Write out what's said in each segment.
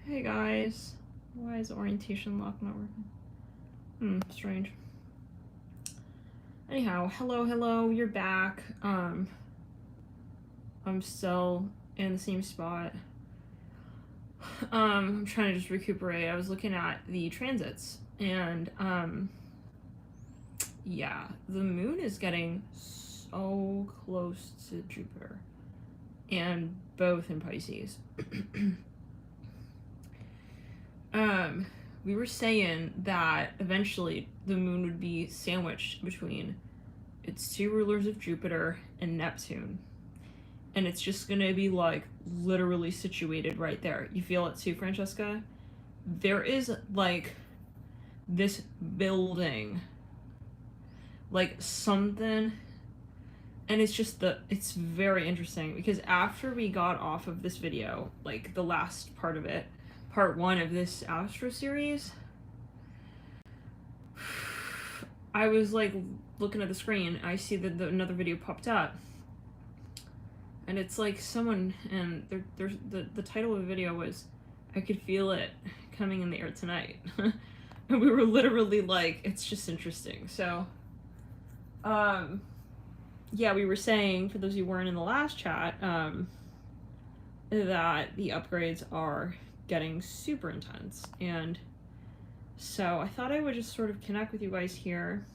Hey guys, why is orientation lock not working? Strange. Anyhow, hello, you're back. I'm still in the same spot. I'm trying to just recuperate. I was looking at the transits, and yeah, the moon is getting so close to Jupiter, and both in Pisces. We were saying that eventually the moon would be sandwiched between its two rulers of Jupiter and Neptune. And it's just gonna be like literally situated right there. You feel it too, Francesca? There is like this building, like something, and it's very interesting because after we got off of this video, like the last part of it, part 1 of this Astro series, I was like looking at the screen. I see that another video popped up, and it's like someone, and there's the title of the video was, "I could feel it coming in the air tonight," and we were literally like, it's just interesting. So, yeah, we were saying, for those of you who weren't in the last chat, that the upgrades are getting super intense, and so I thought I would just sort of connect with you guys here.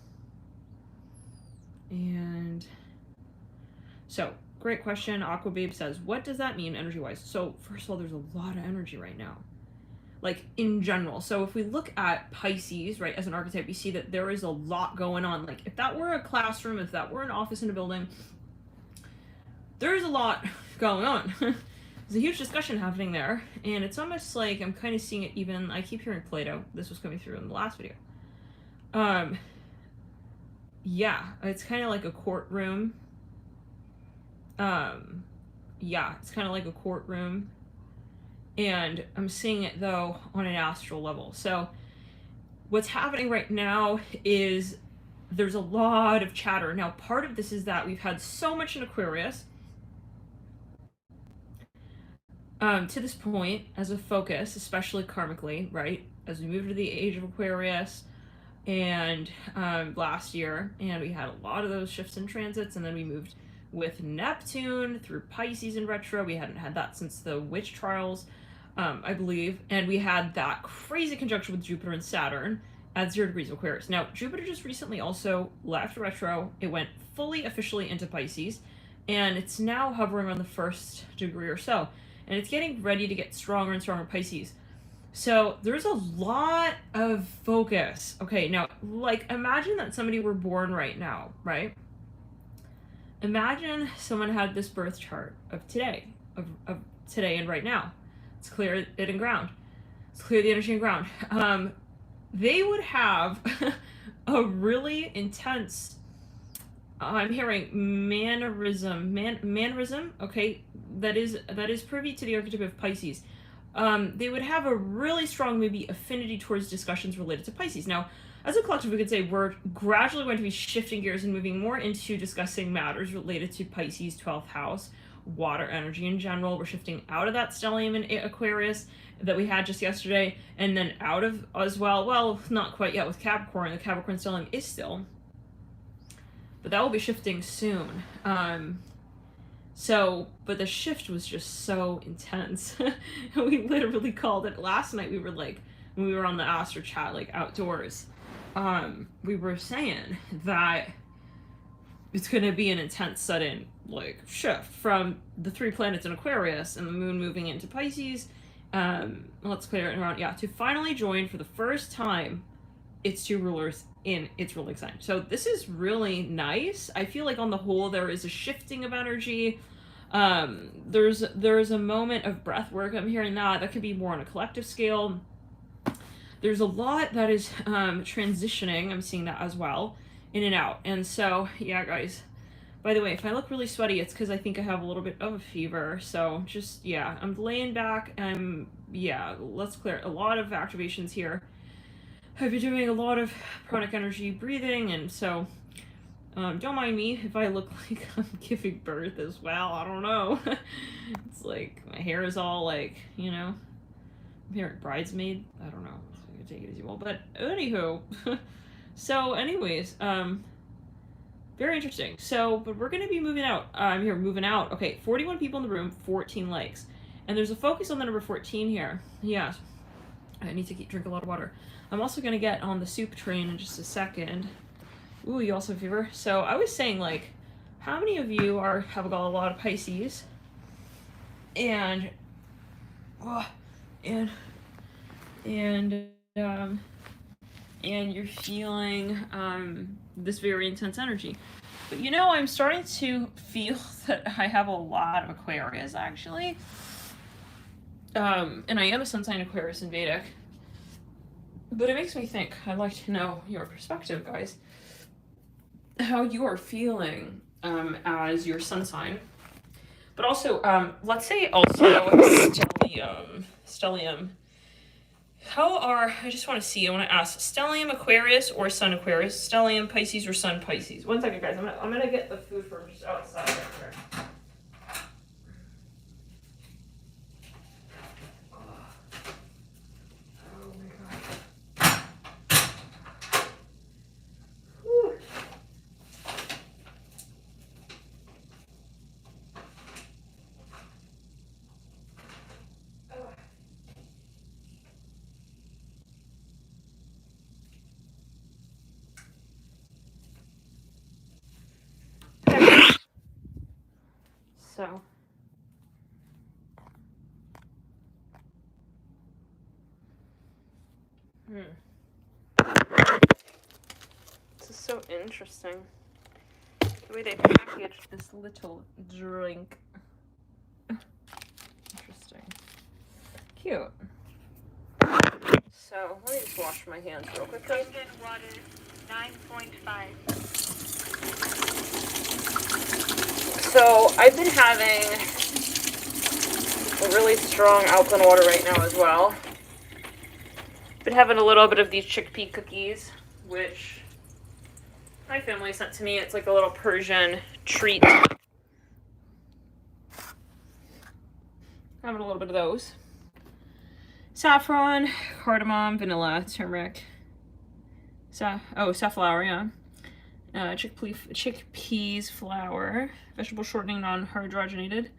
And so, great question. Aquababe says, what does that mean energy-wise? So first of all, there's a lot of energy right now, like in general. So if we look at Pisces, right, as an archetype, we see that there is a lot going on. Like if that were a classroom, if that were an office in a building, there's a lot going on. There's a huge discussion happening there, and it's almost like I'm kind of seeing it even, I keep hearing Plato. This was coming through in the last video. Yeah, it's kind of like a courtroom. Yeah, it's kind of like a courtroom, and I'm seeing it though on an astral level. So what's happening right now is there's a lot of chatter. Now, part of this is that we've had so much in Aquarius to this point as a focus, especially karmically, right? As we move to the age of Aquarius, and last year, and we had a lot of those shifts in transits, and then we moved with Neptune through Pisces in retro. We hadn't had that since the witch trials, I believe, and we had that crazy conjunction with Jupiter and Saturn at 0 degrees of Aquarius. Now, Jupiter just recently also left retro. It went fully officially into Pisces, and it's now hovering on the 1st degree or so, and it's getting ready to get stronger and stronger Pisces. So there's a lot of focus. Okay, now, like, imagine that somebody were born right now, right? Imagine someone had this birth chart of today, of today and right now. Let's clear it in ground. Let's clear the energy in ground. They would have a really intense, I'm hearing mannerism, okay, that is privy to the archetype of Pisces. They would have a really strong, maybe, affinity towards discussions related to Pisces. Now, as a collective, we could say we're gradually going to be shifting gears and moving more into discussing matters related to Pisces, 12th house, water energy in general. We're shifting out of that stellium in Aquarius that we had just yesterday, and then out of, as well, not quite yet with Capricorn. The Capricorn stellium is still, but that will be shifting soon. But the shift was just so intense. We literally called it last night. We were like, when we were on the Astro chat, like outdoors, we were saying that it's going to be an intense, sudden, like, shift from the 3 planets in Aquarius and the moon moving into Pisces. Let's clear it around, yeah, to finally join for the first time its 2 rulers in its ruling sign. So this is really nice. I feel like on the whole there is a shifting of energy. There's a moment of breath work. I'm hearing that could be more on a collective scale. There's a lot that is transitioning. I'm seeing that as well, in and out. And so, yeah, guys, by the way, if I look really sweaty, it's because I think I have a little bit of a fever. So just, yeah, I'm laying back. Yeah, let's clear a lot of activations here. I've been doing a lot of pranic energy breathing, and so don't mind me if I look like I'm giving birth as well. I don't know. It's like my hair is all like, you know, I'm hearing bridesmaid. I don't know. So you can take it as you will. But anywho, so anyways, very interesting. So, but we're gonna be moving out. I'm here moving out. Okay, 41 people in the room, 14 likes, and there's a focus on the number 14 here. Yes, I need to drink a lot of water. I'm also gonna get on the soup train in just a second. Ooh, you also have fever. So I was saying, like, how many of you have got a lot of Pisces, and and you're feeling this very intense energy. But you know, I'm starting to feel that I have a lot of Aquarius, actually. And I am a sun sign Aquarius in Vedic. But it makes me think. I'd like to know your perspective, guys. How you are feeling as your sun sign. But also, let's say also stellium. I just want to see, I want to ask, stellium Aquarius or sun Aquarius? Stellium Pisces or sun Pisces? One second, guys. I'm gonna get the food from just outside right here. Oh my god. Whew. So, this is so interesting. The way they packaged this little drink. Interesting. Cute. So, let me just wash my hands real quick. Water 9.5. So, I've been having a really strong alkaline water right now as well. Been having a little bit of these chickpea cookies, which my family sent to me. It's like a little Persian treat. Having a little bit of those. Saffron, cardamom, vanilla, turmeric. Safflower, yeah. Chickpeas flour, vegetable shortening, non-hydrogenated,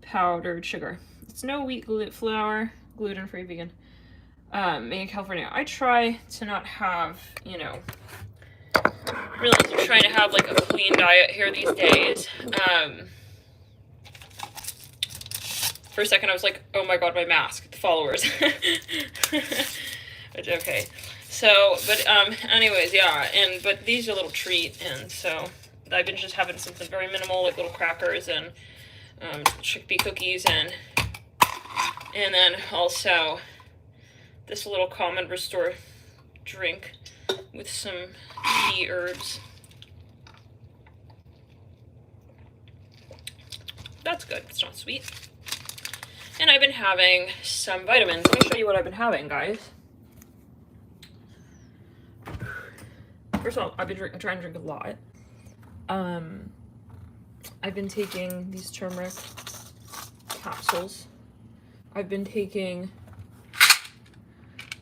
powdered sugar. It's no wheat flour, gluten-free, vegan. Made in California. I try to not have, really trying to have like a clean diet here these days. For a second I was like, oh my god, my mask, the followers. Okay. So, but anyways, yeah, but these are a little treat, and so I've been just having something very minimal, like little crackers and chickpea cookies, and then also this little calm and restore drink with some tea herbs. That's good. It's not sweet. And I've been having some vitamins. Let me show you what I've been having, guys. First of all, I've been trying to drink a lot. I've been taking these turmeric capsules. I've been taking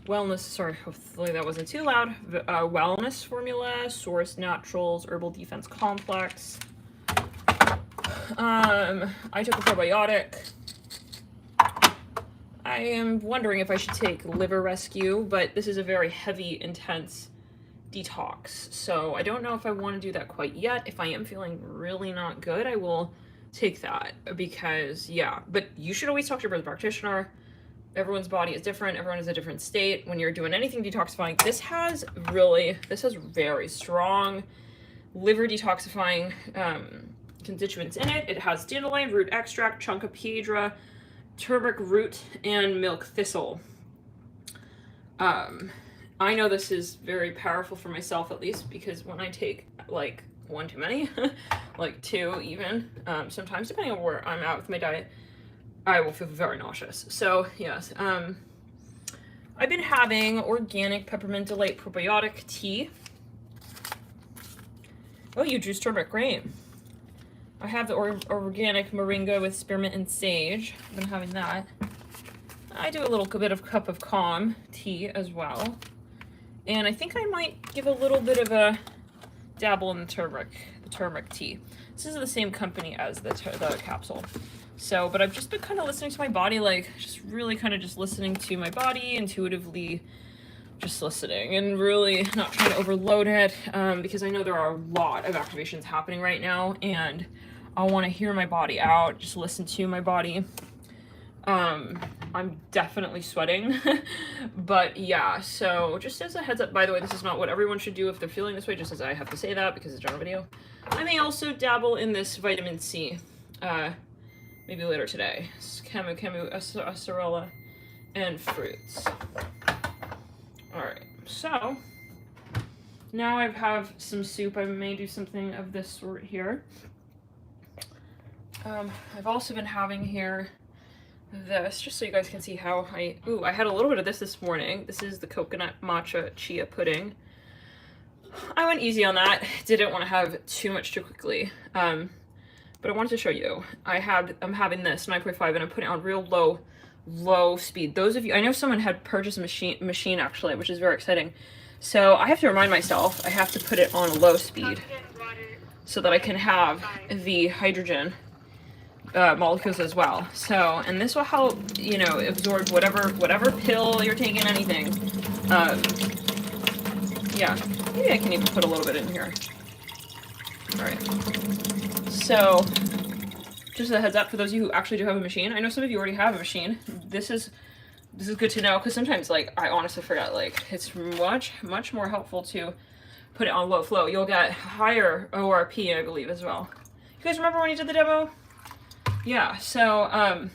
hopefully that wasn't too loud. Wellness formula, Source Naturals, Herbal Defense Complex. I took a probiotic. I am wondering if I should take Liver Rescue, but this is a very heavy, intense detox. So I don't know if I want to do that quite yet. If I am feeling really not good, I will take that because, yeah. But you should always talk to your birth practitioner. Everyone's body is different. Everyone is a different state. When you're doing anything detoxifying, this has very strong liver detoxifying constituents in it. It has dandelion root extract, chunkapiedra, turmeric root, and milk thistle. I know this is very powerful for myself, at least, because when I take like one too many, like two even, sometimes depending on where I'm at with my diet, I will feel very nauseous. So yes, I've been having organic peppermint delight probiotic tea. Oh, you juice turmeric, great. I have the organic moringa with spearmint and sage. I've been having that. I do a little bit of cup of calm tea as well. And I think I might give a little bit of a dabble in the turmeric tea. This is the same company as the capsule. So, but I've just been kind of listening to my body, like just really kind of just listening to my body intuitively, just listening and really not trying to overload it, because I know there are a lot of activations happening right now and I want to hear my body out, just listen to my body. I'm definitely sweating, but yeah, so just as a heads up, by the way, this is not what everyone should do if they're feeling this way, just as I have to say that because it's a general video. I may also dabble in this vitamin C, maybe later today. Camu, acerola, and fruits. Alright, so now I have some soup. I may do something of this sort here. I've also been having here this, just so you guys can see how I had a little bit of this morning. This is the coconut matcha chia pudding. I went easy on that. Didn't want to have too much too quickly. But I wanted to show you. I'm having this 9.5 and I'm putting it on real low speed. Those of you, I know someone had purchased a machine actually, which is very exciting. So I have to remind myself I have to put it on low speed so that I can have the hydrogen molecules as well. So, and this will help, you know, absorb whatever pill you're taking, anything. Yeah, maybe I can even put a little bit in here. All right. So, just a heads up for those of you who actually do have a machine. I know some of you already have a machine. This is good to know because sometimes, like, I honestly forget. Like, it's much more helpful to put it on low flow. You'll get higher ORP, I believe, as well. You guys remember when you did the demo? Yeah. So,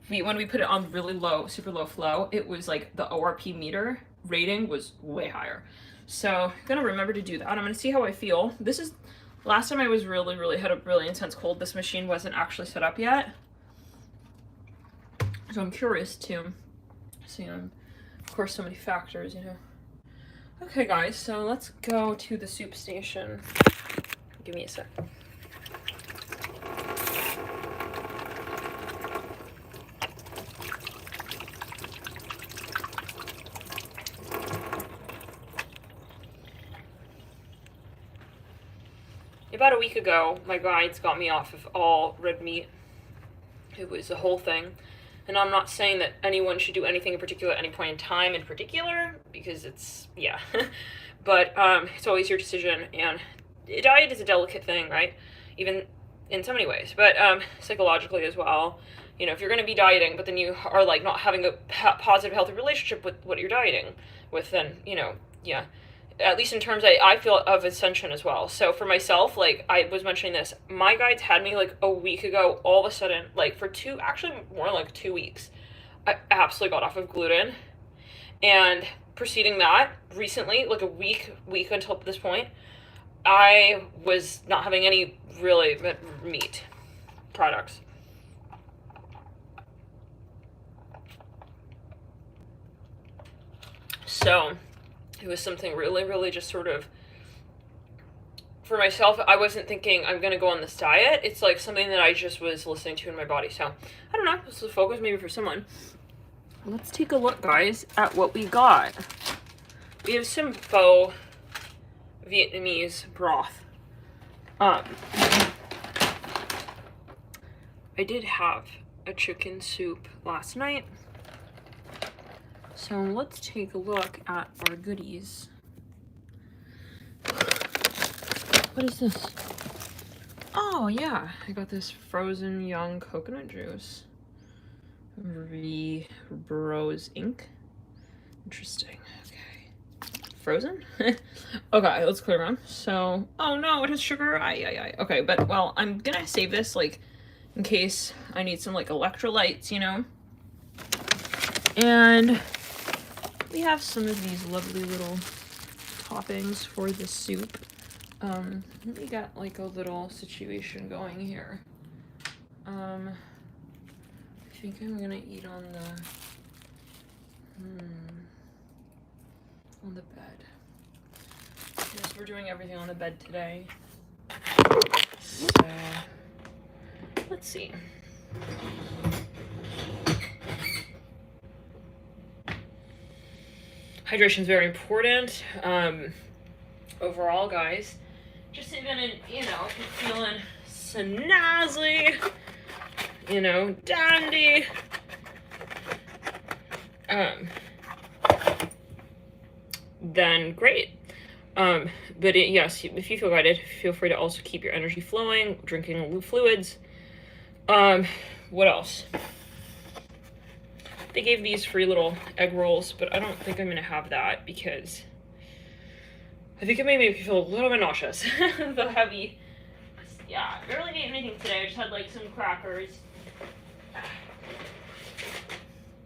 when we put it on really low, super low flow, it was like the ORP meter rating was way higher. So I'm gonna remember to do that. I'm gonna see how I feel. This is, last time I was really had a really intense cold. This machine wasn't actually set up yet. So I'm curious to see, of course, so many factors, you know. Okay guys, so let's go to the soup station. Give me a sec. About a week ago, my guides got me off of all red meat. It was a whole thing. And I'm not saying that anyone should do anything in particular at any point in time in particular, because it's, yeah. But it's always your decision, and diet is a delicate thing, right? Even in so many ways, but psychologically as well. You know, if you're going to be dieting, but then you are like not having a positive, healthy relationship with what you're dieting with, then, you know, yeah. At least in terms I feel of ascension as well. So for myself, like I was mentioning this, my guides had me like a week ago, all of a sudden, like for actually more like 2 weeks, I absolutely got off of gluten. And preceding that, recently, like a week until this point, I was not having any really meat products. So it was something really just sort of, for myself, I wasn't thinking I'm going to go on this diet. It's like something that I just was listening to in my body. So I don't know, this is a focus maybe for someone. Let's take a look, guys, at what we got. We have some faux Vietnamese broth. I did have a chicken soup last night. So let's take a look at our goodies. What is this? Oh yeah, I got this frozen young coconut juice. Rose ink. Interesting. Okay. Frozen? Okay, let's clear on. So, oh no, it has sugar. Okay, but well, I'm gonna save this like in case I need some like electrolytes, you know. And we have some of these lovely little toppings for the soup. We got like a little situation going here. I think I'm gonna eat on the bed. Yes, we're doing everything on the bed today. So let's see. Hydration is very important. Overall, guys, just even in, you know, if you're feeling snazzy, you know, dandy, then great. But yes, if you feel guided, feel free to also keep your energy flowing, drinking fluids. What else? They gave these free little egg rolls, but I don't think I'm gonna have that because I think it made me feel a little bit nauseous. The heavy. Yeah, I barely ate anything today. I just had like some crackers.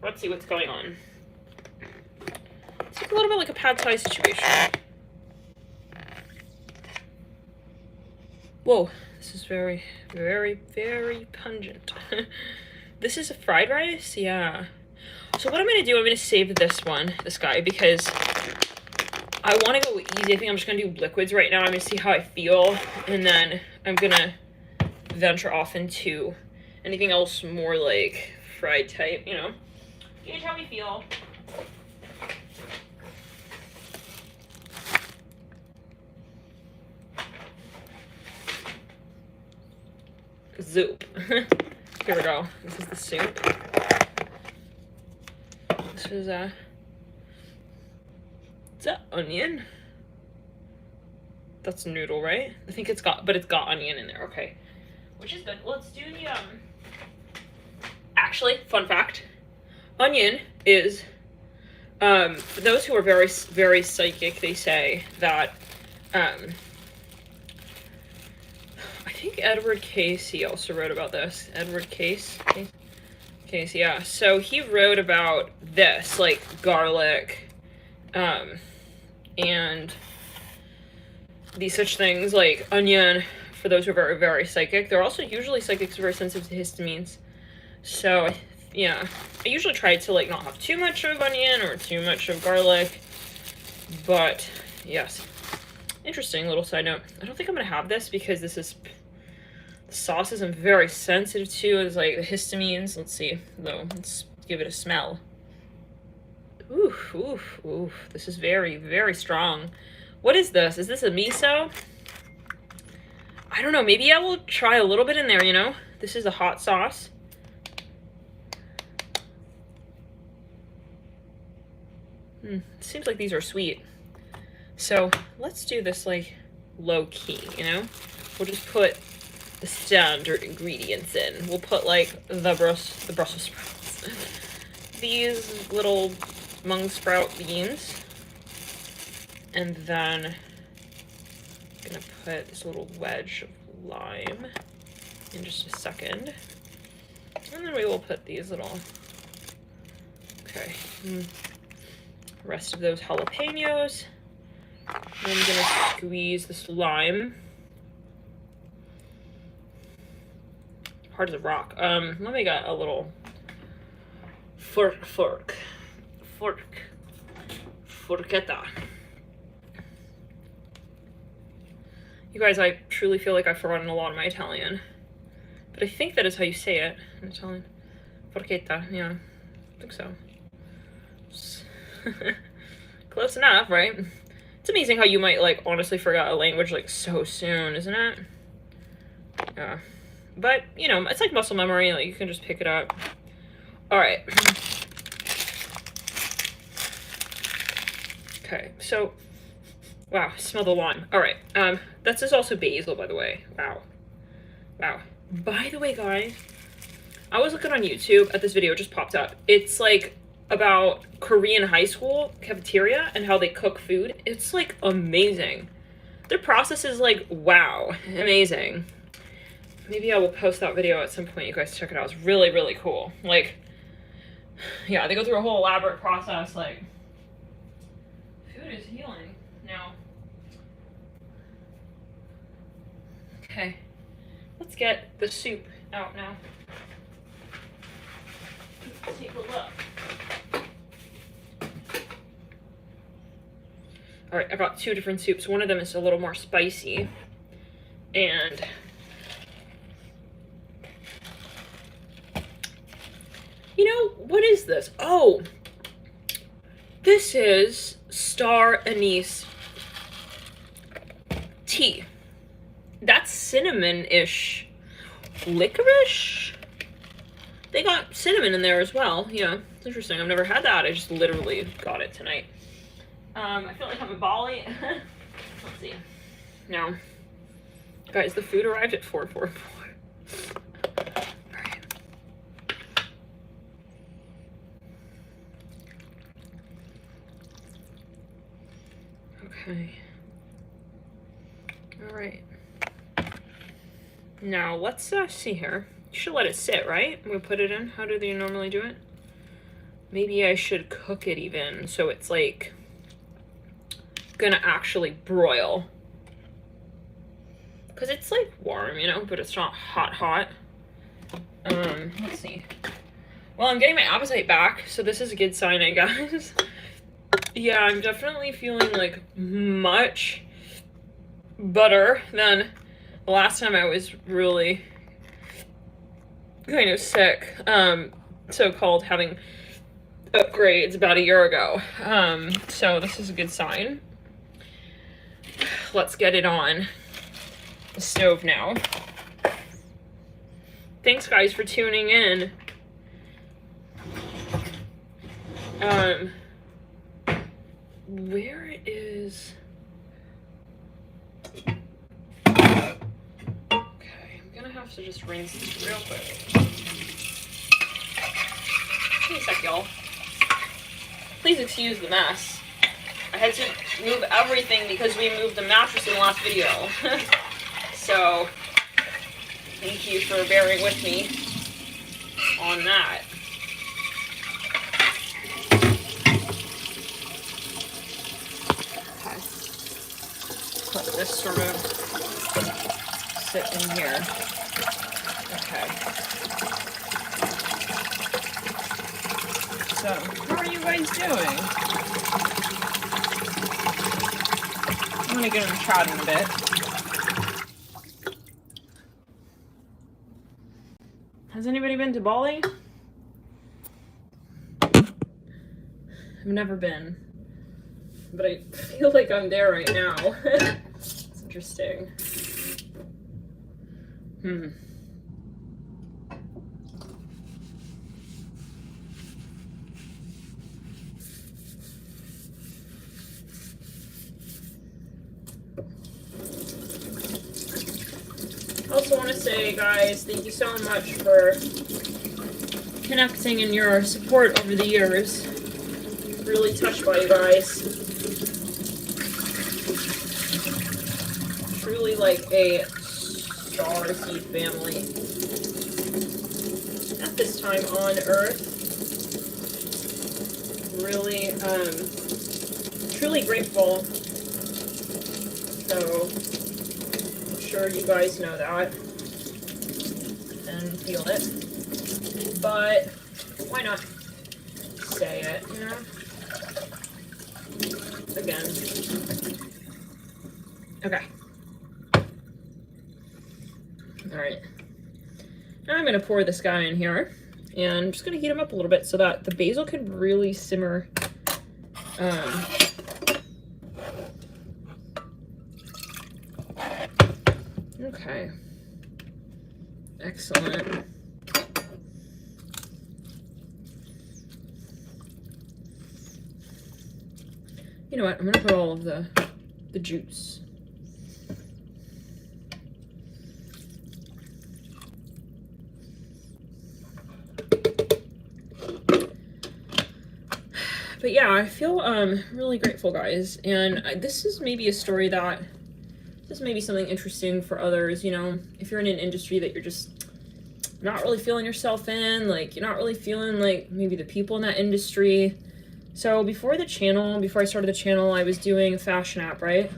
Let's see what's going on. It's like a little bit like a pad thai situation. Whoa, this is very, very, very pungent. This is a fried rice? Yeah. So what I'm going to do, I'm going to save this guy, because I want to go easy. I think I'm just going to do liquids right now. I'm going to see how I feel, and then I'm going to venture off into anything else more like fried type, you know. Gauge how we feel. Soup. Here we go. This is the soup. This is is that onion? That's noodle, right? I think it's got onion in there. Okay, which is good. Let's do the Actually, fun fact: onion is for those who are very, very psychic. They say that I think Edward Cayce also wrote about this. Edward Cayce, yeah. So he wrote about this, like garlic, and these such things like onion. For those who are very, very psychic, they're also usually psychics, very sensitive to histamines. So yeah, I usually try to like not have too much of onion or too much of garlic, but yes. Interesting little side note. I don't think I'm gonna have this because this is the sauces I'm very sensitive to. Is like the histamines. Let's see though. Let's give it a smell. Oof, oof, oof. This is very, very strong. What is this? Is this a miso? I don't know. Maybe I will try a little bit in there, you know? This is a hot sauce. Seems like these are sweet. So let's do this like low key, you know? We'll just put the standard ingredients in. We'll put like the Brussels sprouts. These little mung sprout beans. And then I'm gonna put this little wedge of lime in just a second. And then we will put these little, okay, rest of those jalapenos. And I'm gonna squeeze this lime. Hard as a rock. Let me get a little forchetta. You guys, I truly feel like I've forgotten a lot of my Italian, but I think that is how you say it in Italian. Forchetta, yeah, I think so. Close enough, right? It's amazing how you might like honestly forget a language like so soon, isn't it? Yeah, but you know, it's like muscle memory. Like you can just pick it up. All right. Okay, so wow, smell the lime. All right, this is also basil, by the way. Wow. By the way, guys, I was looking on YouTube at this video. It just popped up. It's like about Korean high school cafeteria and how they cook food. It's like amazing. Their process is like, wow, amazing. Maybe I will post that video at some point. You guys check it out. It's really, really cool. Like, yeah, they go through a whole elaborate process. Like, food is healing now. Okay, let's get the soup out now. Let's take a look. All right, I got two different soups. One of them is a little more spicy, and what is this? Oh, this is Star Anise tea. That's cinnamon-ish. Licorice? They got cinnamon in there as well. Yeah, it's interesting. I've never had that. I just literally got it tonight. I feel like I'm in Bali. Let's see. No. Guys, the food arrived at 4:44. Alright. Okay. Alright. Now, let's see here. You should let it sit, right? I'm gonna put it in. How do they normally do it? Maybe I should cook it even, so it's like gonna actually broil. Because it's like warm, you know, but it's not hot. Let's see. Well, I'm getting my appetite back, so this is a good sign, I guess. Yeah, I'm definitely feeling like much better than the last time I was really kind of sick. So-called having upgrades about a year ago. So this is a good sign. Let's get it on the stove now. Thanks guys for tuning in. Where is... Okay, I'm gonna have to just rinse this real quick. Give me a sec, y'all. Please excuse the mess. I had to move everything because we moved the mattress in the last video. So, thank you for bearing with me on that. Okay. Let this sort of sit in here. Okay. So, how are you guys doing? I'm gonna get in the chat in a bit. Has anybody been to Bali? I've never been, but I feel like I'm there right now. It's interesting. I also want to say, guys, thank you so much for connecting and your support over the years. Really touched by you guys. Truly like a star seed family. At this time on Earth. Really, truly grateful. So, I'm sure you guys know that and feel it. But why not say it, you know? Again. Okay. Alright. Now I'm going to pour this guy in here. And I'm just going to heat him up a little bit so that the basil can really simmer. Okay. Excellent. You know what? I'm going to put all of the juice. But yeah, I feel really grateful, guys. And this is maybe a story that, this may be something interesting for others, you know, if you're in an industry that you're just not really feeling yourself in, like you're not really feeling like maybe the people in that industry. So before I started the channel, I was doing a fashion app, right?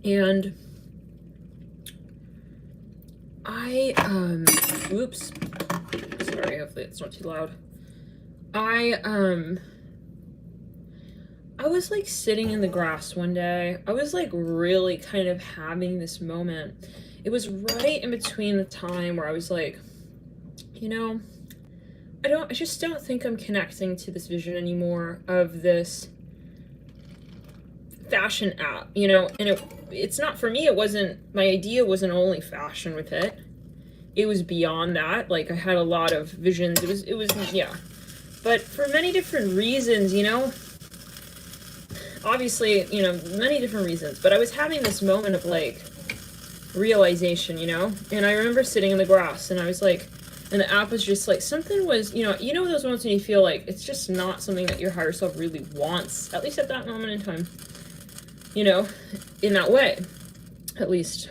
And I, oops, sorry, hopefully it's not too loud. I was like sitting in the grass one day. I was like really kind of having this moment. It was right in between the time where I was like you know, I just don't think I'm connecting to this vision anymore of this fashion app, you know, and it's not, for me, it wasn't, my idea wasn't only fashion with it. It was beyond that. Like, I had a lot of visions. It was, yeah. But for many different reasons, you know, obviously, you know, many different reasons, but I was having this moment of, like, realization, you know, and I remember sitting in the grass, and I was like, and the app was just like, something was, you know those moments when you feel like it's just not something that your higher self really wants, at least at that moment in time, you know, in that way, at least,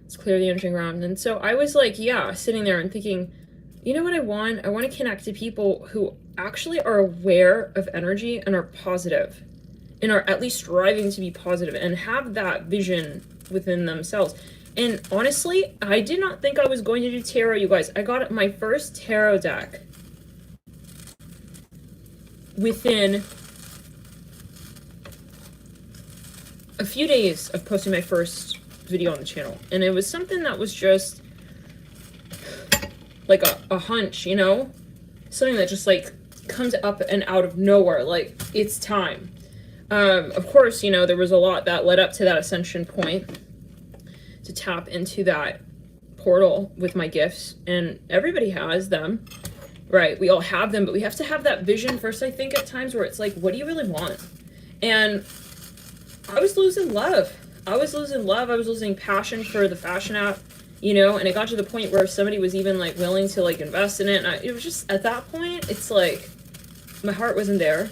it's clear the energy around. And so I was like, yeah, sitting there and thinking, you know what I want to connect to people who actually are aware of energy and are positive, and are at least striving to be positive and have that vision within themselves. And honestly, I did not think I was going to do tarot, you guys. I got my first tarot deck within a few days of posting my first video on the channel. And it was something that was just like a hunch, you know? Something that just like comes up and out of nowhere, like it's time. Of course, you know, there was a lot that led up to that ascension point, to tap into that portal with my gifts, and everybody has them, right? We all have them, but we have to have that vision first, I think, at times, where it's like, what do you really want? And I was losing love. I was losing passion for the fashion app, you know, and it got to the point where somebody was even like willing to like invest in it, and it was just, at that point, it's like my heart wasn't there,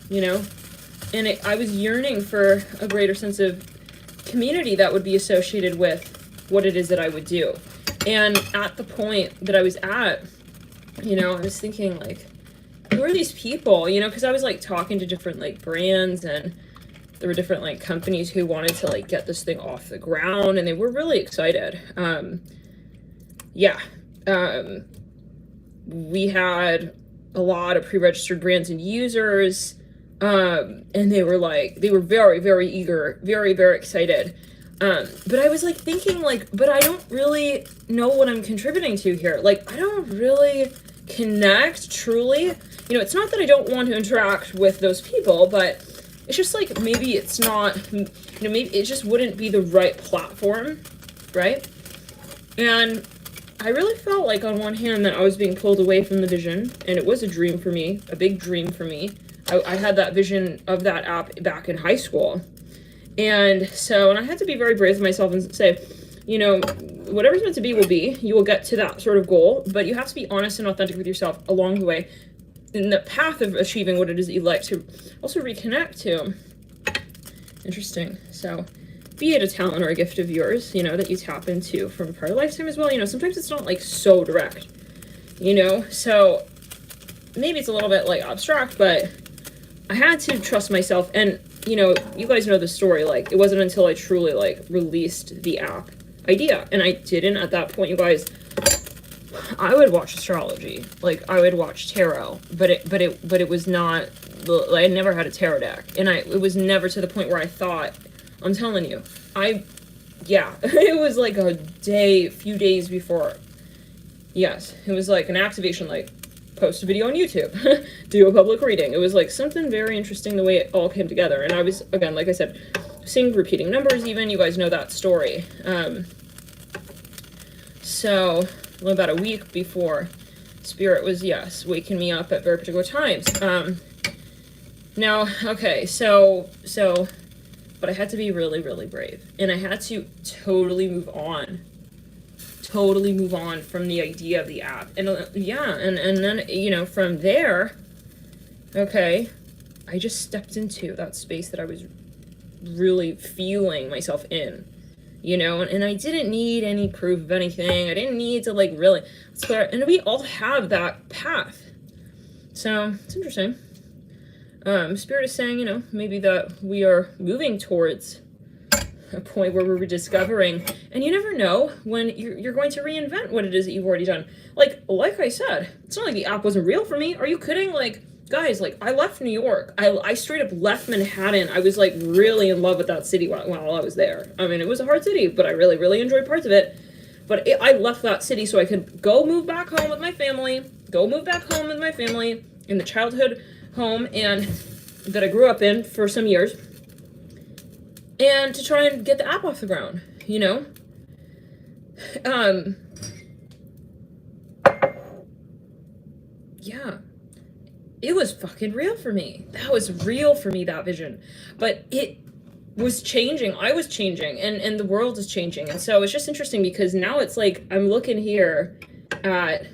you know, and I was yearning for a greater sense of community that would be associated with what it is that I would do. And at the point that I was at, you know, I was thinking like, who are these people, you know, because I was like talking to different like brands, and there were different like companies who wanted to like get this thing off the ground, and they were really excited. We had a lot of pre-registered brands and users, and they were very, very eager, very, very excited. But I was like thinking like, but I don't really know what I'm contributing to here. Like, I don't really connect truly. You know, it's not that I don't want to interact with those people, but it's just like, maybe it's not, you know, maybe it just wouldn't be the right platform, right? And I really felt like, on one hand, that I was being pulled away from the vision, and it was a dream for me, a big dream for me. I had that vision of that app back in high school. And so, and I had to be very brave with myself and say, you know, whatever's meant to be will be. You will get to that sort of goal, but you have to be honest and authentic with yourself along the way, in the path of achieving what it is that you like to also reconnect to. Interesting. So, be it a talent or a gift of yours, you know, that you tap into from a prior lifetime as well. You know, sometimes it's not like so direct, you know, so maybe it's a little bit like abstract, but I had to trust myself. And, you know, you guys know the story. Like, it wasn't until I truly like released the app idea, and I didn't at that point, you guys. I would watch astrology, like I would watch tarot, but it was not. I never had a tarot deck, and it was never to the point where I thought. I'm telling you, it was like few days before. Yes, it was like an activation, like post a video on YouTube, do a public reading. It was like something very interesting the way it all came together, and I was, again, like I said, seeing repeating numbers. Even you guys know that story. So. About a week before, Spirit was, yes, waking me up at very particular times. Now, okay, so, but I had to be really, really brave, and I had to totally move on from the idea of the app, and and then, you know, from there, okay, I just stepped into that space that I was really feeling myself in. You know, and I didn't need any proof of anything. I didn't need to like really, it's clear. And we all have that path. So it's interesting. Spirit is saying, you know, maybe that we are moving towards a point where we're rediscovering, and you never know when you're going to reinvent what it is that you've already done. Like I said, it's not like the app wasn't real for me. Are you kidding? Like, guys, like, I left New York. I straight up left Manhattan. I was, like, really in love with that city while I was there. I mean, it was a hard city, but I really, really enjoyed parts of it. But I left that city so I could go move back home with my family, in the childhood home and that I grew up in for some years, and to try and get the app off the ground, you know? Yeah. It was fucking real for me. That was real for me, that vision. But it was changing. I was changing, and the world is changing. And so it's just interesting because now it's like I'm looking here at,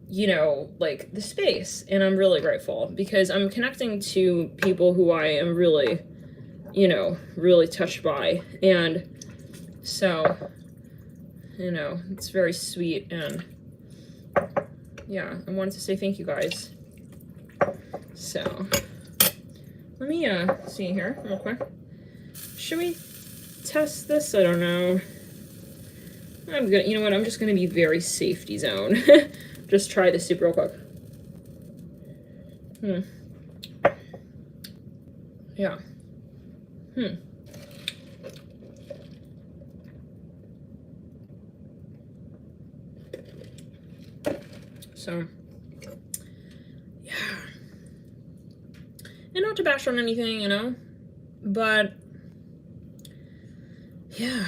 you know, like the space, and I'm really grateful because I'm connecting to people who I am really, you know, really touched by. And so, you know, it's very sweet. And yeah, I wanted to say thank you guys. So let me see here real quick. Should we test this? I don't know. I'm gonna, you know what, I'm just gonna be very safety zone. Just try this super real quick. Yeah. So yeah. And not to bash on anything, you know, but yeah,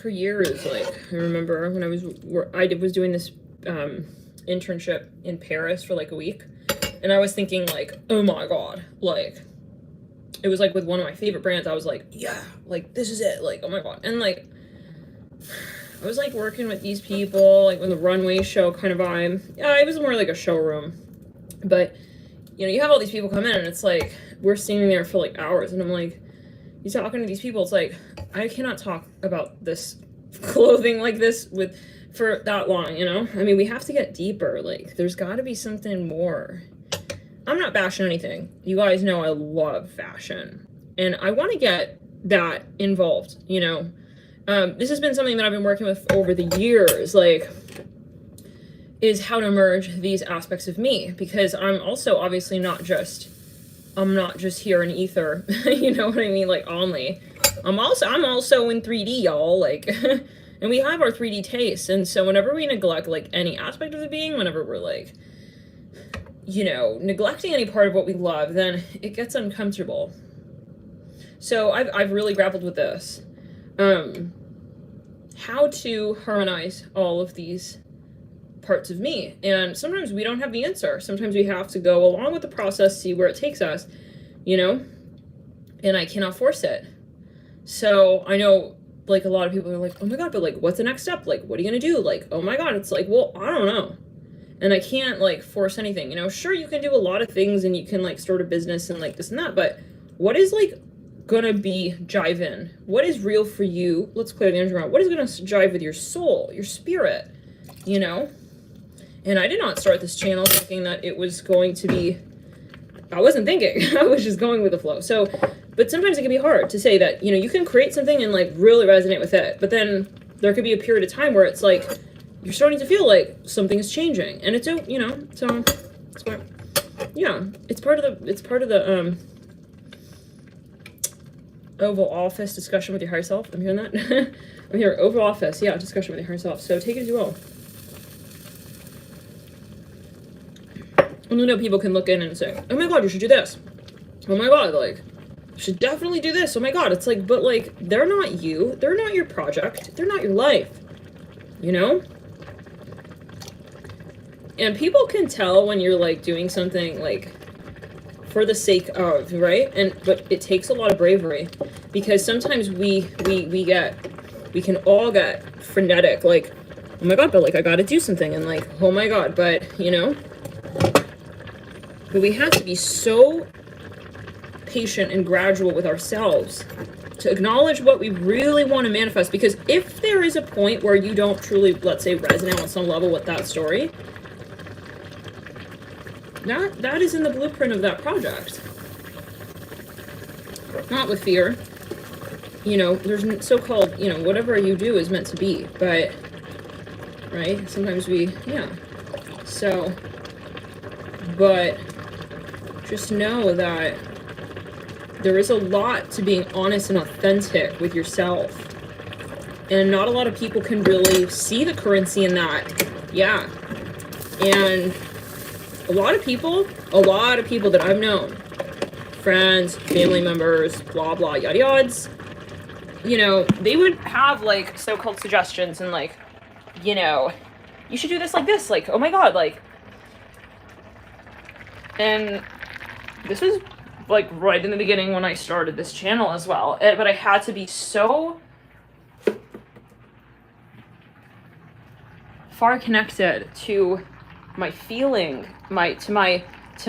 for years, like, I remember when I was doing this internship in Paris for like a week, and I was thinking like, oh my god, like, it was like with one of my favorite brands, I was like, yeah, like, this is it, like, oh my god. And like, I was like working with these people, like when the runway show kind of vibe. Yeah, it was more like a showroom, but you know, you have all these people come in and it's like, we're standing there for like hours, and I'm like, you talking to these people, it's like, I cannot talk about this clothing like this for that long, you know? I mean, we have to get deeper. Like, there's got to be something more. I'm not bashing anything. You guys know I love fashion, and I want to get that involved, you know? This has been something that I've been working with over the years, like, is how to merge these aspects of me, because I'm also obviously I'm not just here in ether, you know what I mean? Like, only. I'm also in 3D, y'all, like, and we have our 3D tastes, and so whenever we neglect, like, any aspect of the being, whenever we're, like, you know, neglecting any part of what we love, then it gets uncomfortable. So I've really grappled with this. How to harmonize all of these parts of me, and sometimes we don't have the answer. Sometimes we have to go along with the process, see where it takes us, you know, and I cannot force it. So I know, like, a lot of people are like, oh my god, but like, what's the next step? Like, what are you gonna do? Like, oh my god, it's like, well, I don't know, and I can't like force anything, you know. Sure, you can do a lot of things and you can like start a business and like this and that, but what is like gonna be jiving? What is real for you? Let's clear the energy around. What is gonna jive with your soul, your spirit, you know? And I did not start this channel thinking that it was going to be, I wasn't thinking, I was just going with the flow. So, but sometimes it can be hard to say that, you know, you can create something and like really resonate with it, but then there could be a period of time where it's like, you're starting to feel like something's changing, and it's, you know, so it's part, yeah, it's part of the Oval Office discussion with your higher self. I'm hearing that. I'm hearing Oval Office, yeah, discussion with your higher self. So take it as you will. And you know, people can look in and say, oh my god, you should do this. Oh my god, like, you should definitely do this. Oh my god, it's like, but like, they're not you. They're not your project. They're not your life. You know? And people can tell when you're like doing something like for the sake of, right? But it takes a lot of bravery, because sometimes we can all get frenetic, like, oh my god, but like, I gotta do something, and like, oh my god, but you know, but we have to be so patient and gradual with ourselves to acknowledge what we really want to manifest. Because if there is a point where you don't truly, let's say, resonate on some level with that story, that is in the blueprint of that project. Not with fear. You know, there's so-called, you know, whatever you do is meant to be, but, right? Sometimes yeah. So, but just know that there is a lot to being honest and authentic with yourself. And not a lot of people can really see the currency in that. Yeah. And a lot of people that I've known, friends, family members, blah, blah, yada yads, you know, they would have like so-called suggestions and like, you know, you should do this like this, like, oh my God, like, and this was like right in the beginning when I started this channel as well, but I had to be so far connected to my feeling, to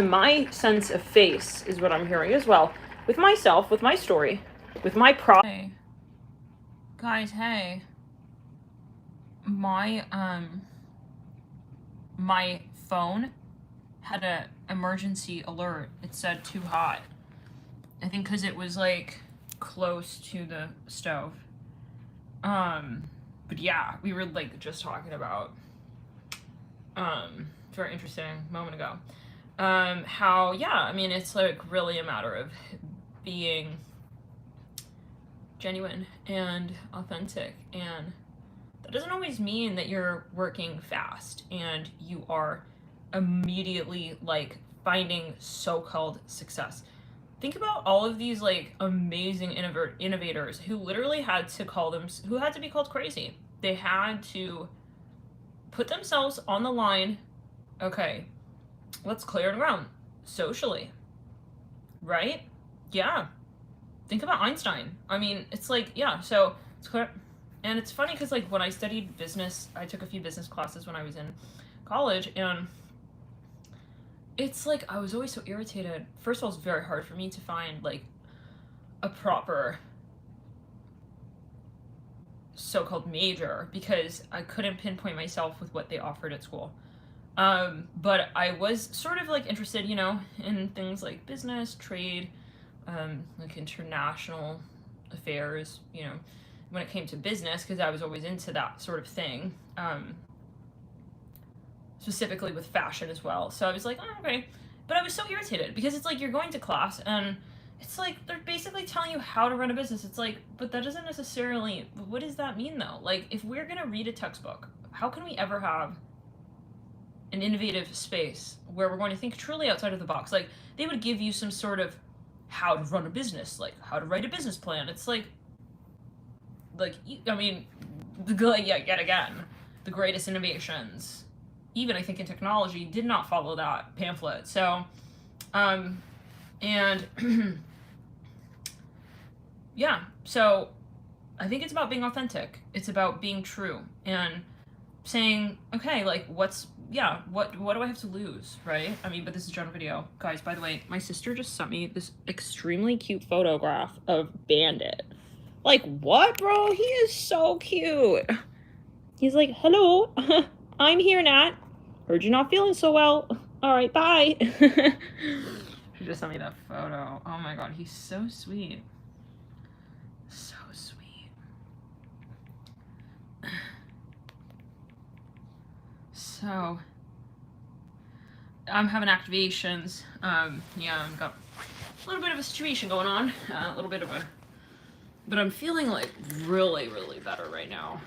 my sense of face is what I'm hearing as well, with myself, with my story, with my Hey. Guys, hey. My phone had a emergency alert. It said too hot. I think because it was like close to the stove. But yeah, we were like just talking about very interesting moment ago. How, yeah, I mean, it's like really a matter of being genuine and authentic, and that doesn't always mean that you're working fast and you are immediately like finding so-called success. Think about all of these like amazing innovators who literally had to be called crazy. They had to put themselves on the line. Okay, let's clear the ground socially, right? Yeah. Think about Einstein. I mean, it's like, yeah, so it's clear. And it's funny because like when I studied business, I took a few business classes when I was in college, and it's like I was always so irritated. First of all, it's very hard for me to find like a proper so-called major because I couldn't pinpoint myself with what they offered at school. But I was sort of like interested, you know, in things like business, trade, like international affairs, you know, when it came to business, because I was always into that sort of thing, specifically with fashion as well. So I was like, oh, okay. But I was so irritated because it's like you're going to class and it's like they're basically telling you how to run a business. It's like, but that doesn't necessarily, what does that mean though? Like, if we're going to read a textbook, how can we ever have an innovative space where we're going to think truly outside of the box? Like, they would give you some sort of how to run a business, like how to write a business plan. It's like I mean, yet again, the greatest innovations, even I think in technology, did not follow that pamphlet. So, and yeah, so I think it's about being authentic. It's about being true and saying, okay, like what do I have to lose, right? I mean, but this is a general video. Guys, by the way, my sister just sent me this extremely cute photograph of Bandit. Like, what, bro? He is so cute. He's like, hello, I'm here, Nat. Heard you're not feeling so well. All right, bye. She just sent me that photo. Oh my God, he's so sweet. So sweet. So, I'm having activations. Yeah, I've got a little bit of a situation going on. But I'm feeling like really, really better right now.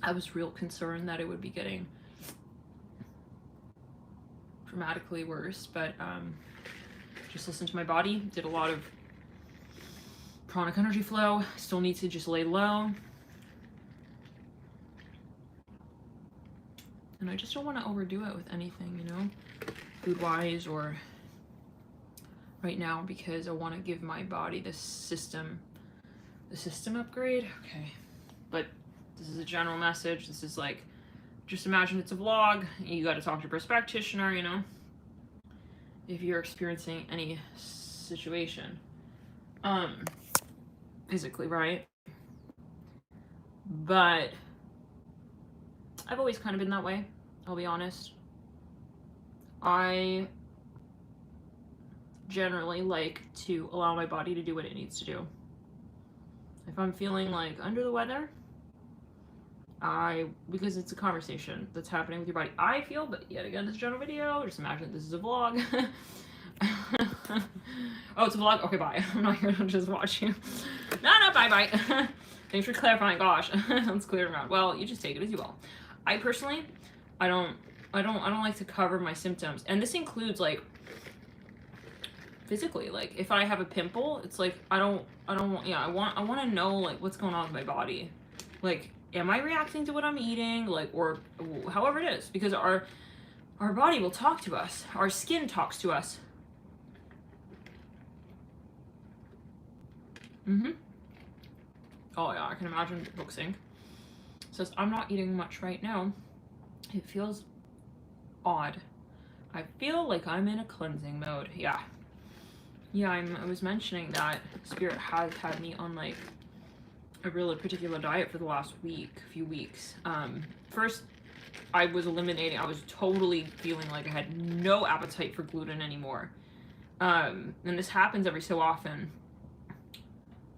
I was real concerned that it would be getting dramatically worse, but just listened to my body, did a lot of pranic energy flow, still need to just lay low. And I just don't want to overdo it with anything, you know, food-wise or right now, because I want to give my body the system upgrade. Okay, but this is a general message. This is like, just imagine it's a vlog. You got to talk to your birth practitioner, you know, if you're experiencing any situation, physically, right? But I've always kind of been that way, I'll be honest. I generally like to allow my body to do what it needs to do. If I'm feeling like under the weather, because it's a conversation that's happening with your body, I feel, but yet again, this is a general video, just imagine this is a vlog. Oh, it's a vlog? Okay, bye. I'm not here to just watch you. No, bye. Thanks for clarifying. Gosh, let's clear them out. Well, you just take it as you will. I personally, I don't like to cover my symptoms, and this includes like physically. Like if I have a pimple, it's like I want to know like what's going on with my body. Like, am I reacting to what I'm eating? Like, or however it is, because our body will talk to us. Our skin talks to us. Oh yeah, I can imagine Booksync says I'm not eating much right now. It feels odd. I feel like I'm in a cleansing mode. Yeah, I was mentioning that Spirit has had me on like a really particular diet for the last few weeks. First I was totally feeling like I had no appetite for gluten anymore. And this happens every so often,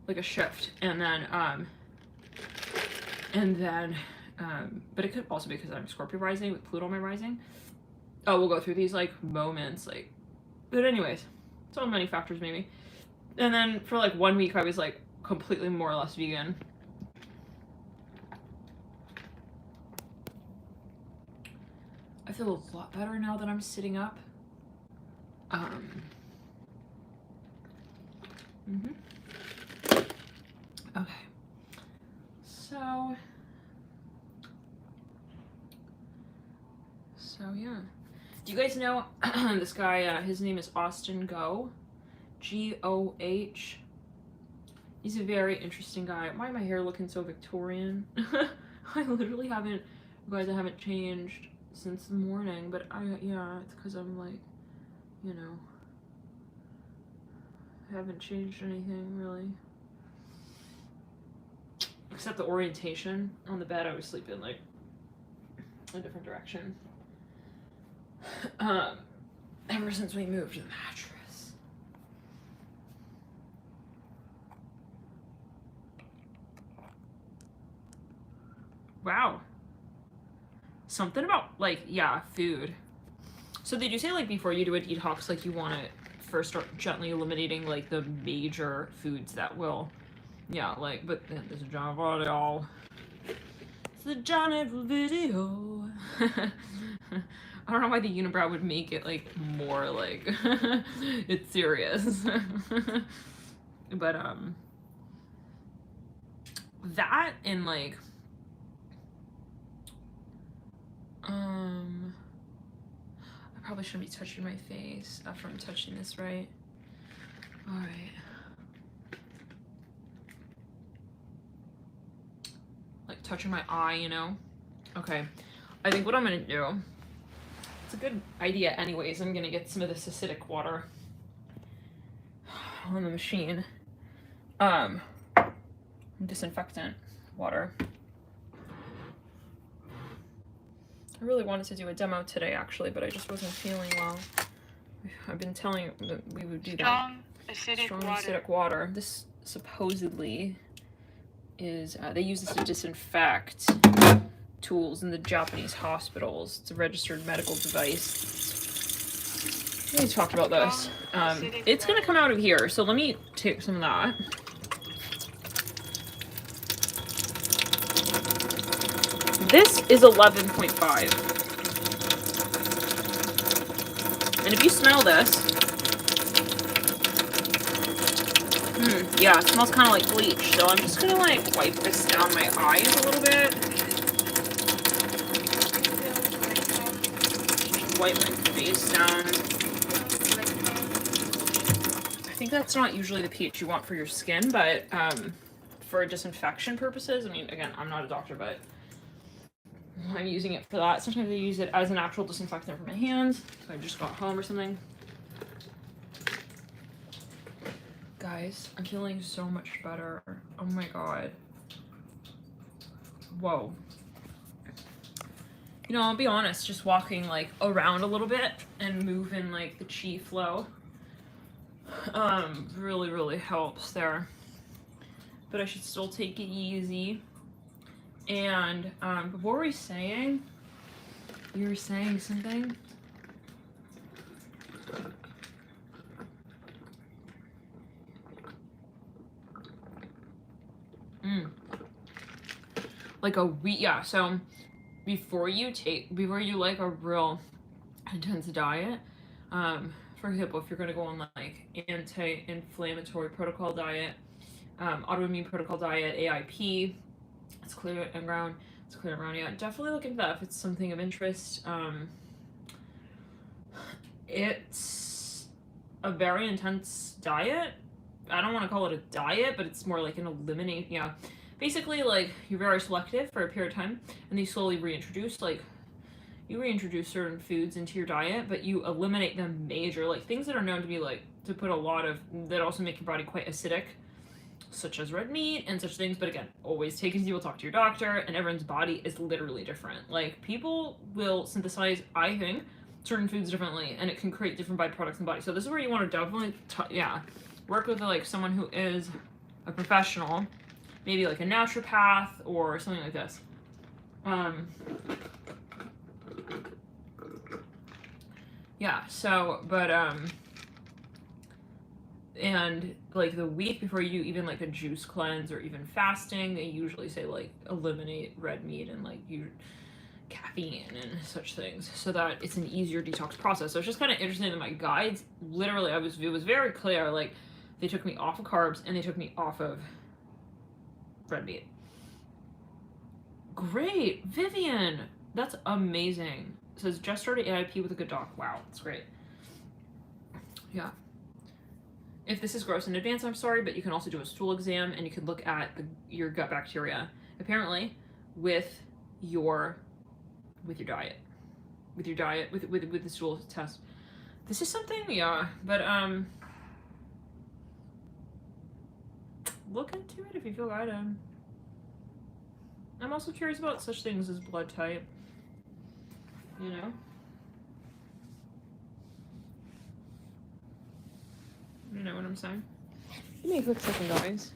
like a shift. And then, but it could also be because I'm Scorpio rising with Pluto on my rising. Oh, we'll go through these like moments, like, but anyways, so many factors maybe. And then for like 1 week I was like completely more or less vegan. I feel a lot better now that I'm sitting up. Okay. So yeah. Do you guys know this guy? His name is Austin Goh. Goh. He's a very interesting guy. Why am my hair looking so Victorian? I literally haven't, you guys, I haven't changed since the morning, but it's because I'm like, you know, I haven't changed anything really. Except the orientation on the bed. I was sleeping like a different direction. Ever since we moved the mattress. Wow. Something about like, yeah, food. So they do say like before you do a detox, like you want to first start gently eliminating like the major foods that will, yeah, like, but there's a giant video. It's a giant video. I don't know why the unibrow would make it like more like it's serious. But that and like I probably shouldn't be touching my face after I'm touching this, right? All right. Like touching my eye, you know? Okay. I think what I'm gonna do, it's a good idea anyways, I'm gonna get some of this acidic water on the machine. Disinfectant water. I really wanted to do a demo today actually, but I just wasn't feeling well. I've been telling you that we would do that. Strong acidic water. This supposedly is, they use this to disinfect tools in the Japanese hospitals. It's a registered medical device. We talked about this. It's gonna come out of here, so let me take some of that. This is 11.5. And if you smell this, yeah, it smells kind of like bleach. So I'm just gonna like wipe this down my eyes a little bit. Wipe my face down. I think that's not usually the pH you want for your skin, but for disinfection purposes, I mean, again, I'm not a doctor, but I'm using it for that. Sometimes I use it as an actual disinfectant for my hands. So I just got home or something. Guys, I'm feeling so much better. Oh my god. Whoa. You know, I'll be honest, just walking like around a little bit and moving like the chi flow really helps there. But I should still take it easy. And what were we saying? You were saying something? like a week. Yeah, so before you like a real intense diet, for example, if you're going to go on like anti-inflammatory protocol diet, autoimmune protocol diet, AIP, it's clear and brown. It's clear and brown. Yeah, definitely look into that if it's something of interest. It's a very intense diet. I don't want to call it a diet, but it's more like an eliminate. Yeah, basically, like you're very selective for a period of time, and you slowly reintroduce like you reintroduce certain foods into your diet, but you eliminate them major, like things that are known to be like to put a lot of that also make your body quite acidic, such as red meat and such things. But again, always take as you will talk to your doctor, and everyone's body is literally different. Like people will synthesize, I think, certain foods differently, and it can create different byproducts in the body. So this is where you want to definitely, work with like someone who is a professional, maybe like a naturopath or something like this. Yeah, so, but, and like the week before you even like a juice cleanse or even fasting, they usually say like eliminate red meat and like caffeine and such things so that it's an easier detox process. So it's just kind of interesting that my guides, literally, it was very clear, like they took me off of carbs and they took me off of red meat. Great, Vivian, that's amazing. It says just started AIP with a good doc. Wow, that's great. Yeah. If this is gross in advance, I'm sorry, but you can also do a stool exam and you can look at your gut bacteria. Apparently, with your diet, with the stool test. This is something, yeah, but look into it if you feel guided. I'm also curious about such things as blood type. You know? You know what I'm saying? Give me a quick second, guys.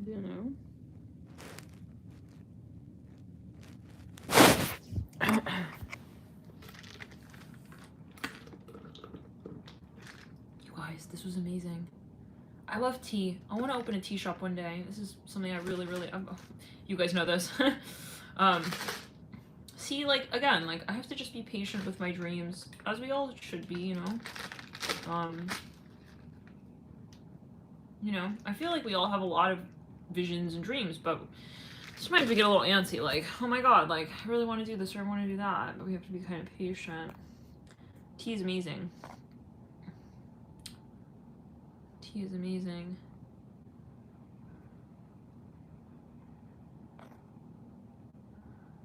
You know? You guys, this was amazing. I love tea. I want to open a tea shop one day. This is something I really, you guys know this. See, like, again, like, I have to just be patient with my dreams, as we all should be, you know? You know, I feel like we all have a lot of visions and dreams, but sometimes we get a little antsy, like, oh my god, like, I really want to do this or I want to do that, but we have to be kind of patient. Tea is amazing. Tea is amazing.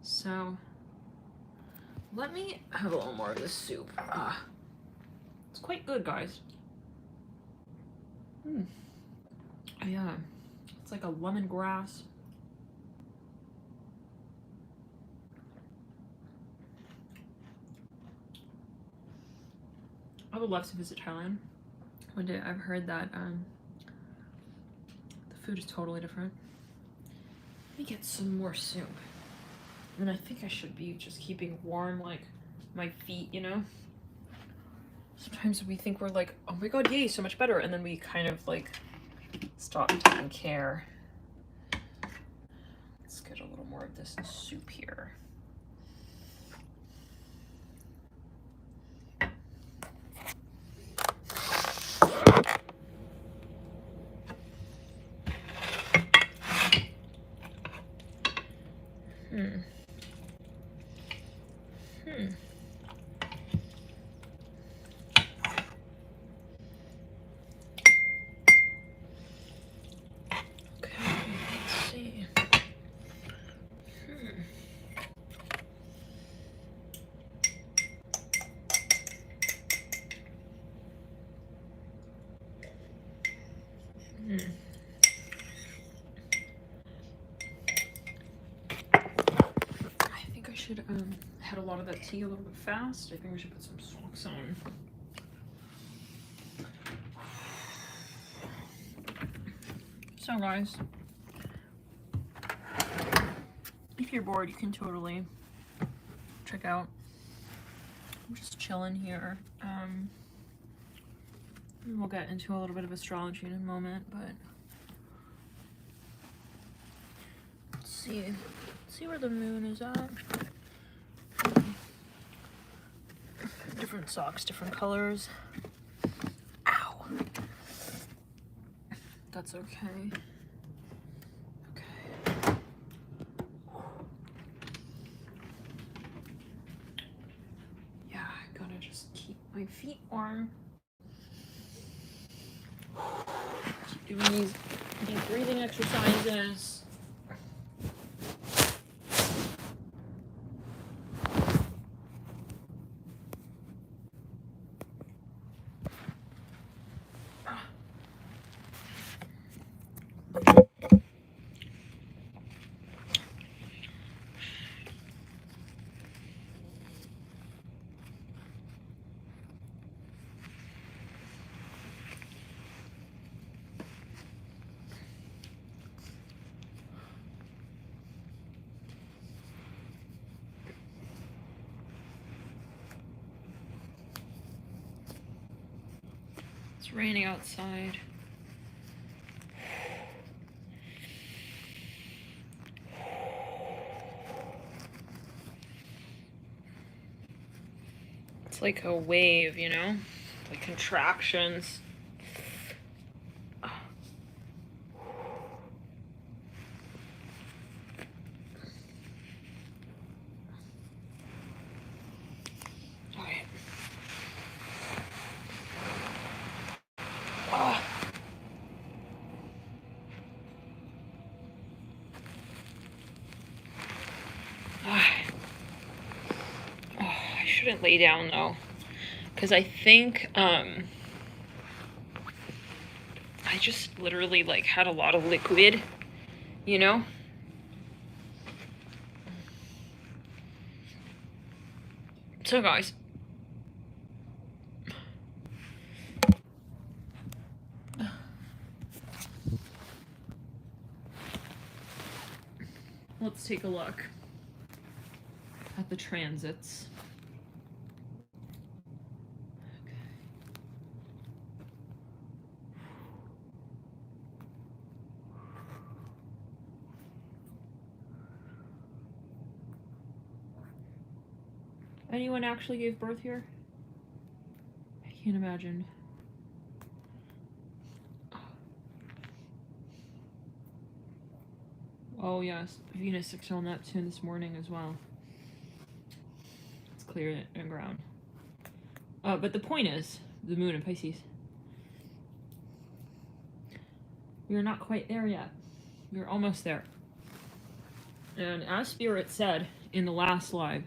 So, let me have a little more of this soup. It's quite good, guys. Yeah, it's like a lemongrass. I would love to visit Thailand one day. I've heard that the food is totally different. Let me get some more soup. And I think I should be just keeping warm, like, my feet, you know? Sometimes we think we're like, oh my god, yay, so much better. And then we kind of, like, stop taking care. Let's get a little more of this soup here. I think I should had a lot of that tea a little bit fast. I think we should put some socks on. So guys, if you're bored, you can totally check out. I'm just chilling here. We'll get into a little bit of astrology in a moment, but let's see where the moon is at. Different socks, different colors. Ow. That's okay. Okay. Yeah, I gotta just keep my feet warm. Keep doing these deep breathing exercises. It's raining outside. It's like a wave, you know? Like contractions. Alright. I shouldn't lay down though, because I think I just literally like had a lot of liquid, you know? So guys, let's take a look at the transits. Anyone actually gave birth here? I can't imagine. Oh yes, Venus 6 Neptune this morning as well. It's clear and ground. But the point is, the moon in Pisces. We are not quite there yet. We're almost there. And as Spirit said in the last live,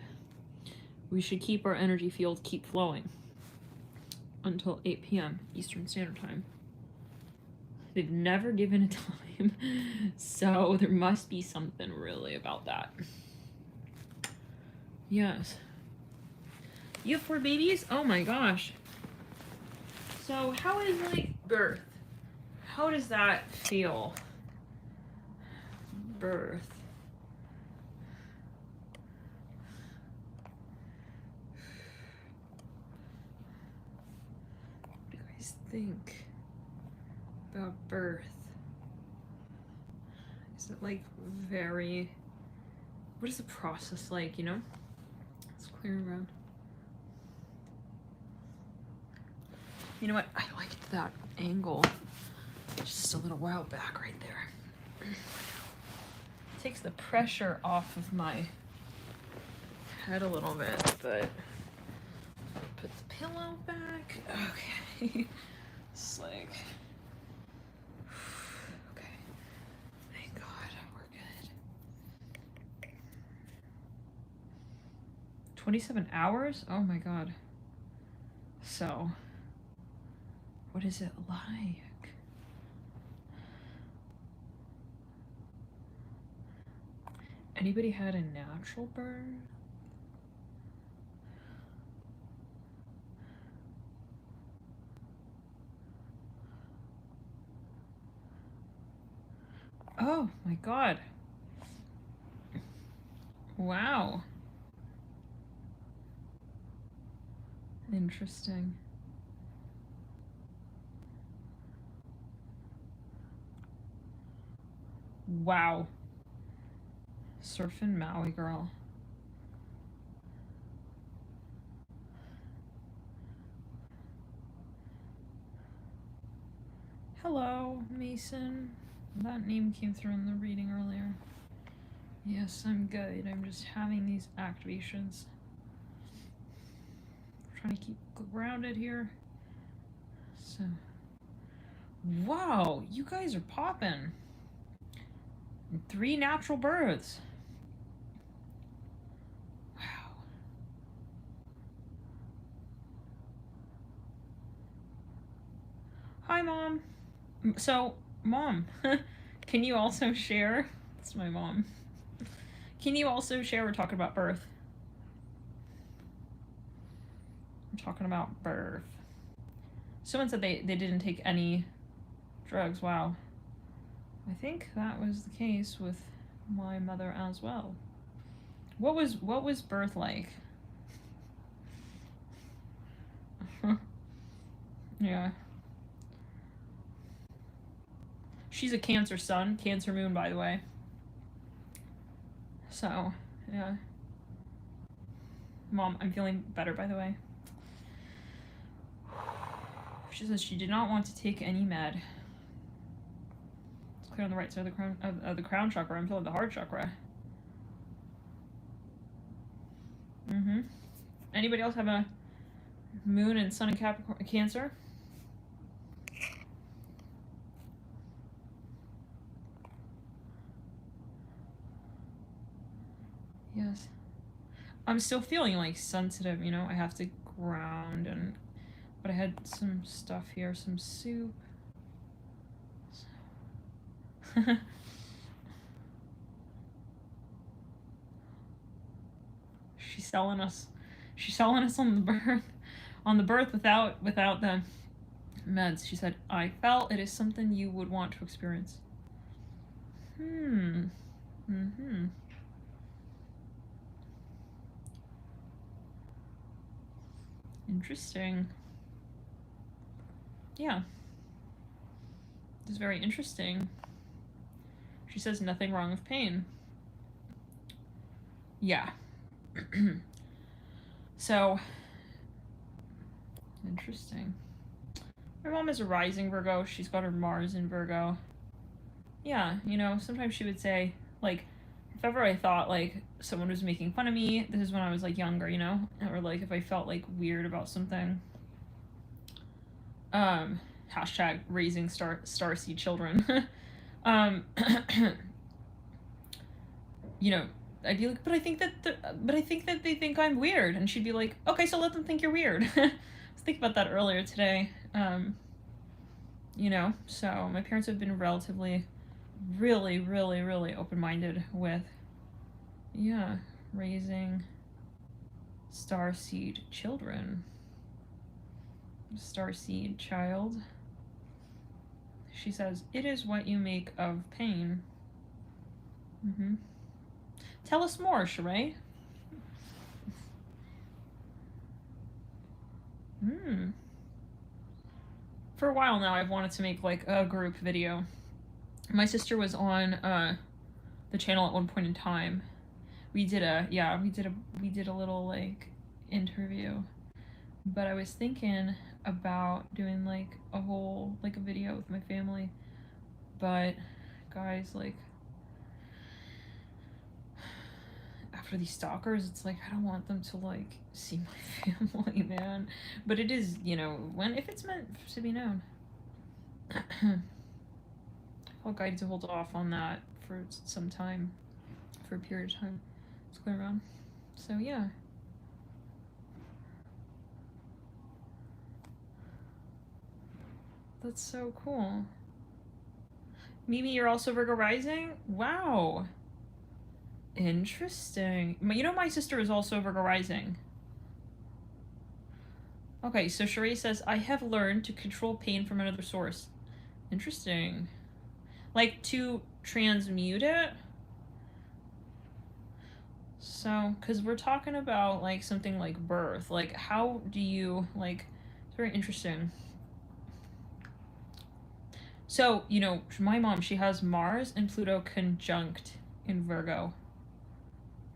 we should keep our energy field keep flowing until 8 p.m. Eastern Standard Time. They've never given a time, so there must be something really about that. Yes. You have 4 babies? Oh my gosh. So how is like birth? How does that feel? Birth. What do you guys think about birth? Is it like very, what is the process like, you know? Let's clear around. You know what? I liked that angle just a little while back right there. Takes the pressure off of my head a little bit, but put the pillow back. Okay. It's like, okay. Thank God, we're good. 27 hours? Oh my God. So, what is it like? Anybody had a natural birth? Oh my god. Wow. Interesting. Wow. Surfing Maui girl. Hello, Mason. That name came through in the reading earlier. Yes, I'm good. I'm just having these activations. Trying to keep grounded here. So, wow, you guys are popping. 3 natural births. Wow. Hi, Mom. So, Mom, can you also share? That's my mom. Can you also share? We're talking about birth. We're talking about birth. Someone said they didn't take any drugs. Wow. I think that was the case with my mother as well. What was birth like? Yeah. She's a Cancer sun, Cancer moon, by the way. So, yeah. Mom, I'm feeling better, by the way. She says she did not want to take any med. It's clear on the right side of the crown chakra. I'm feeling the heart chakra. Anybody else have a moon and sun in Capricorn, Cancer? Yes. I'm still feeling like sensitive, you know, I have to ground but I had some stuff here, some soup. She's selling us on the birth without the meds. She said, I felt it is something you would want to experience. Interesting. Yeah. This is very interesting. She says nothing wrong with pain. Yeah. So, interesting. My mom is a rising Virgo. She's got her Mars in Virgo. Yeah, you know, sometimes she would say, like, if ever I thought, like, someone was making fun of me, this is when I was, like, younger, you know? Or, like, if I felt, like, weird about something. Hashtag raising starseed children. You know, I'd be like, but I think that they think I'm weird. And she'd be like, okay, so let them think you're weird. I was thinking about that earlier today. You know, so my parents have been relatively really, really, really open-minded with, yeah, raising starseed children. Starseed child. She says, it is what you make of pain. Tell us more, Sheree. For a while now, I've wanted to make, like, a group video. My sister was on the channel at one point in time. We did a little, like, interview. But I was thinking about doing, like, a whole, like, a video with my family. But, guys, like, after these stalkers, it's like, I don't want them to, like, see my family, man. But it is, you know, if it's meant to be known. I'll guide you to hold off on that for some time, for a period of time. It's clear around. So, yeah. That's so cool. Mimi, you're also Virgo rising? Wow. Interesting. You know, my sister is also Virgo rising. Okay, so Sheree says, I have learned to control pain from another source. Interesting. Like, to transmute it. So, because we're talking about, like, something like birth. Like, how do you, like, it's very interesting. So, you know, my mom, she has Mars and Pluto conjunct in Virgo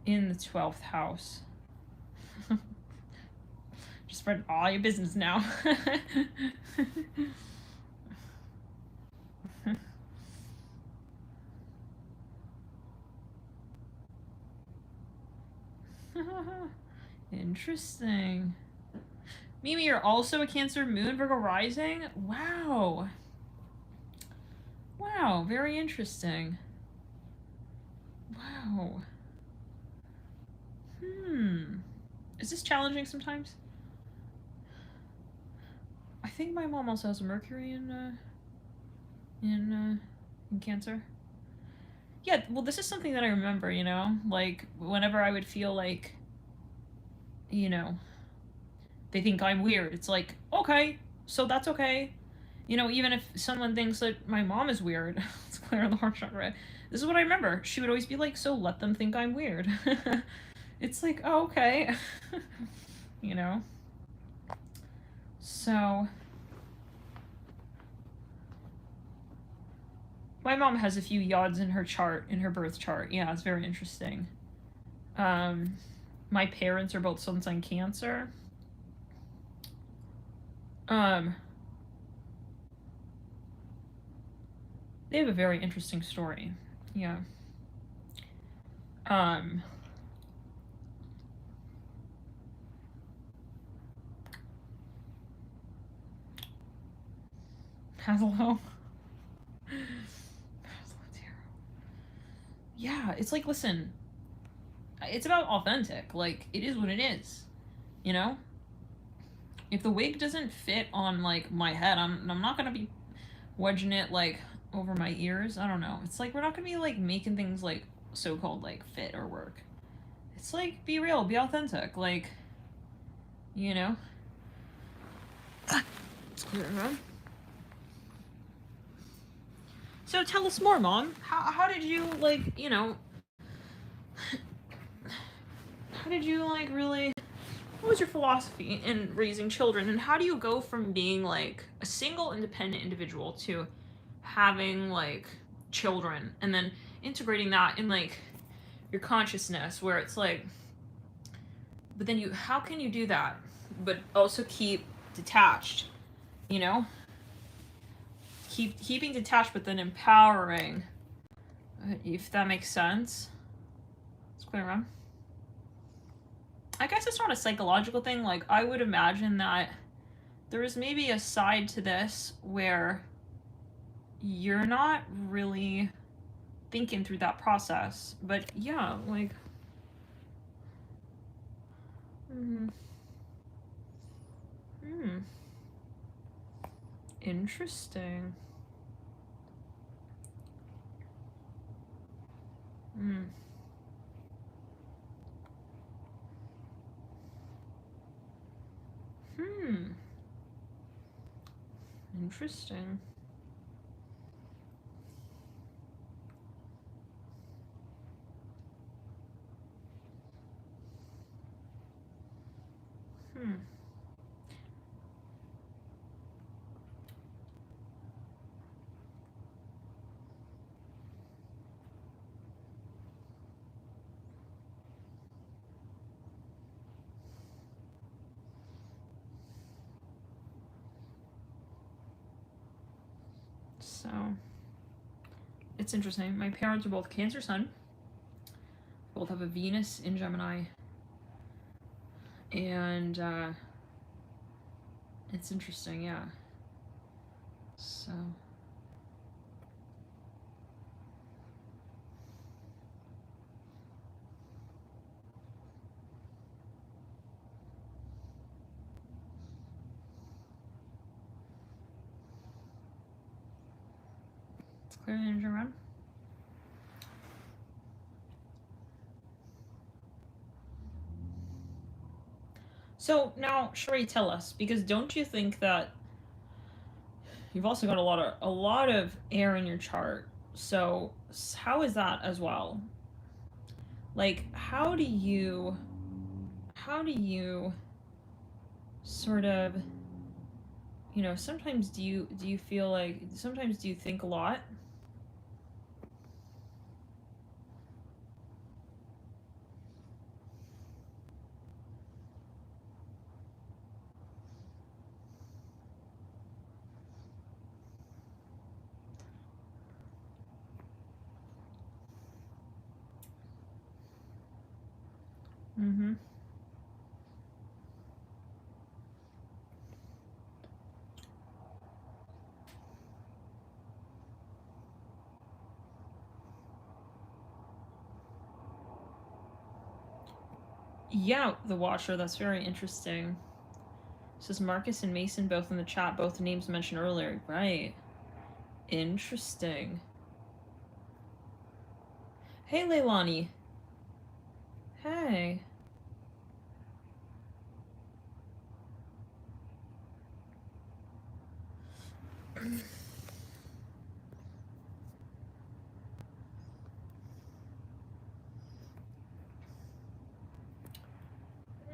in the 12th house. Just spread all your business now. Interesting. Mimi, you're also a Cancer moon, Virgo rising? Wow. Wow, very interesting. Wow. Is this challenging sometimes? I think my mom also has a Mercury in Cancer. Yeah, well, this is something that I remember, you know? Like, whenever I would feel like, you know, they think I'm weird, it's like, okay, so that's okay. You know, even if someone thinks that my mom is weird, let's clear the heart chakra. This is what I remember. She would always be like, so let them think I'm weird. It's like, oh, okay. You know? So, my mom has a few yods in her chart, in her birth chart. Yeah, it's very interesting. My parents are both sun sign Cancer. They have a very interesting story. Yeah. Hello. Yeah, it's like, listen, it's about authentic. Like, it is what it is, you know? If the wig doesn't fit on, like, my head, I'm not gonna be wedging it, like, over my ears. I don't know. It's like, we're not gonna be, like, making things, like, so-called, like, fit or work. It's like, be real, be authentic, like, you know? So tell us more, Mom. How did you, like, you know, how did you, like, really, what was your philosophy in raising children, and how do you go from being, like, a single independent individual to having, like, children, and then integrating that in, like, your consciousness, where it's like, but then you, how can you do that but also keep detached, you know? Keeping detached but then empowering, if that makes sense. It's clear, around. I guess it's not a psychological thing. Like, I would imagine that there is maybe a side to this where you're not really thinking through that process. But yeah, like, interesting. Interesting. So, it's interesting. My parents are both Cancer Sun. Both have a Venus in Gemini. And, it's interesting, yeah. So. It's clear the energy around. So now, Sheree, tell us, because don't you think that you've also got a lot of air in your chart? So how is that as well? Like, how do you sort of, you know, sometimes do you feel like, sometimes do you think a lot? Mm-hmm. Yeah, the Watcher, that's very interesting. Says Marcus and Mason both in the chat, both names mentioned earlier. Right. Interesting. Hey, Leilani. Hey.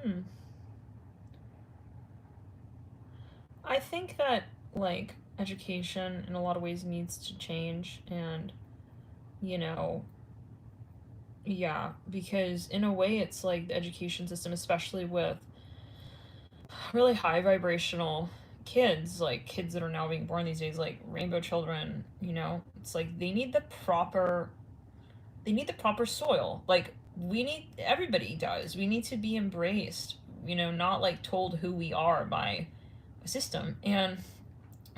Hmm. I think that, like, education in a lot of ways needs to change, and, you know, yeah, because in a way it's like the education system, especially with really high vibrational kids, like kids that are now being born these days, like rainbow children, you know, it's like they need the proper soil. Like, everybody does. We need to be embraced, you know, not like told who we are by a system. And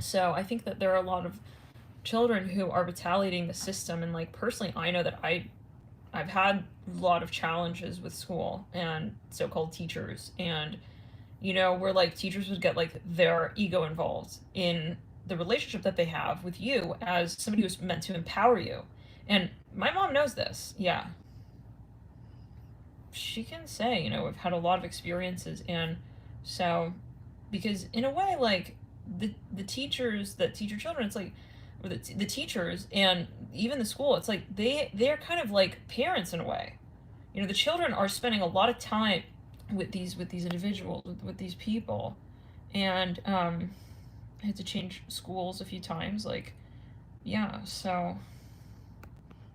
so I think that there are a lot of children who are retaliating the system. And like, personally, I know that I've had a lot of challenges with school and so-called teachers, and you know, where like teachers would get like their ego involved in the relationship that they have with you as somebody who's meant to empower you. And my mom knows this. Yeah, she can say, you know, we've had a lot of experiences. And so, because in a way, like, the teachers that teach your children, it's like, or the teachers and even the school, it's like they're kind of like parents in a way. You know, the children are spending a lot of time with these individuals, with these people. And I had to change schools a few times, like, yeah. So,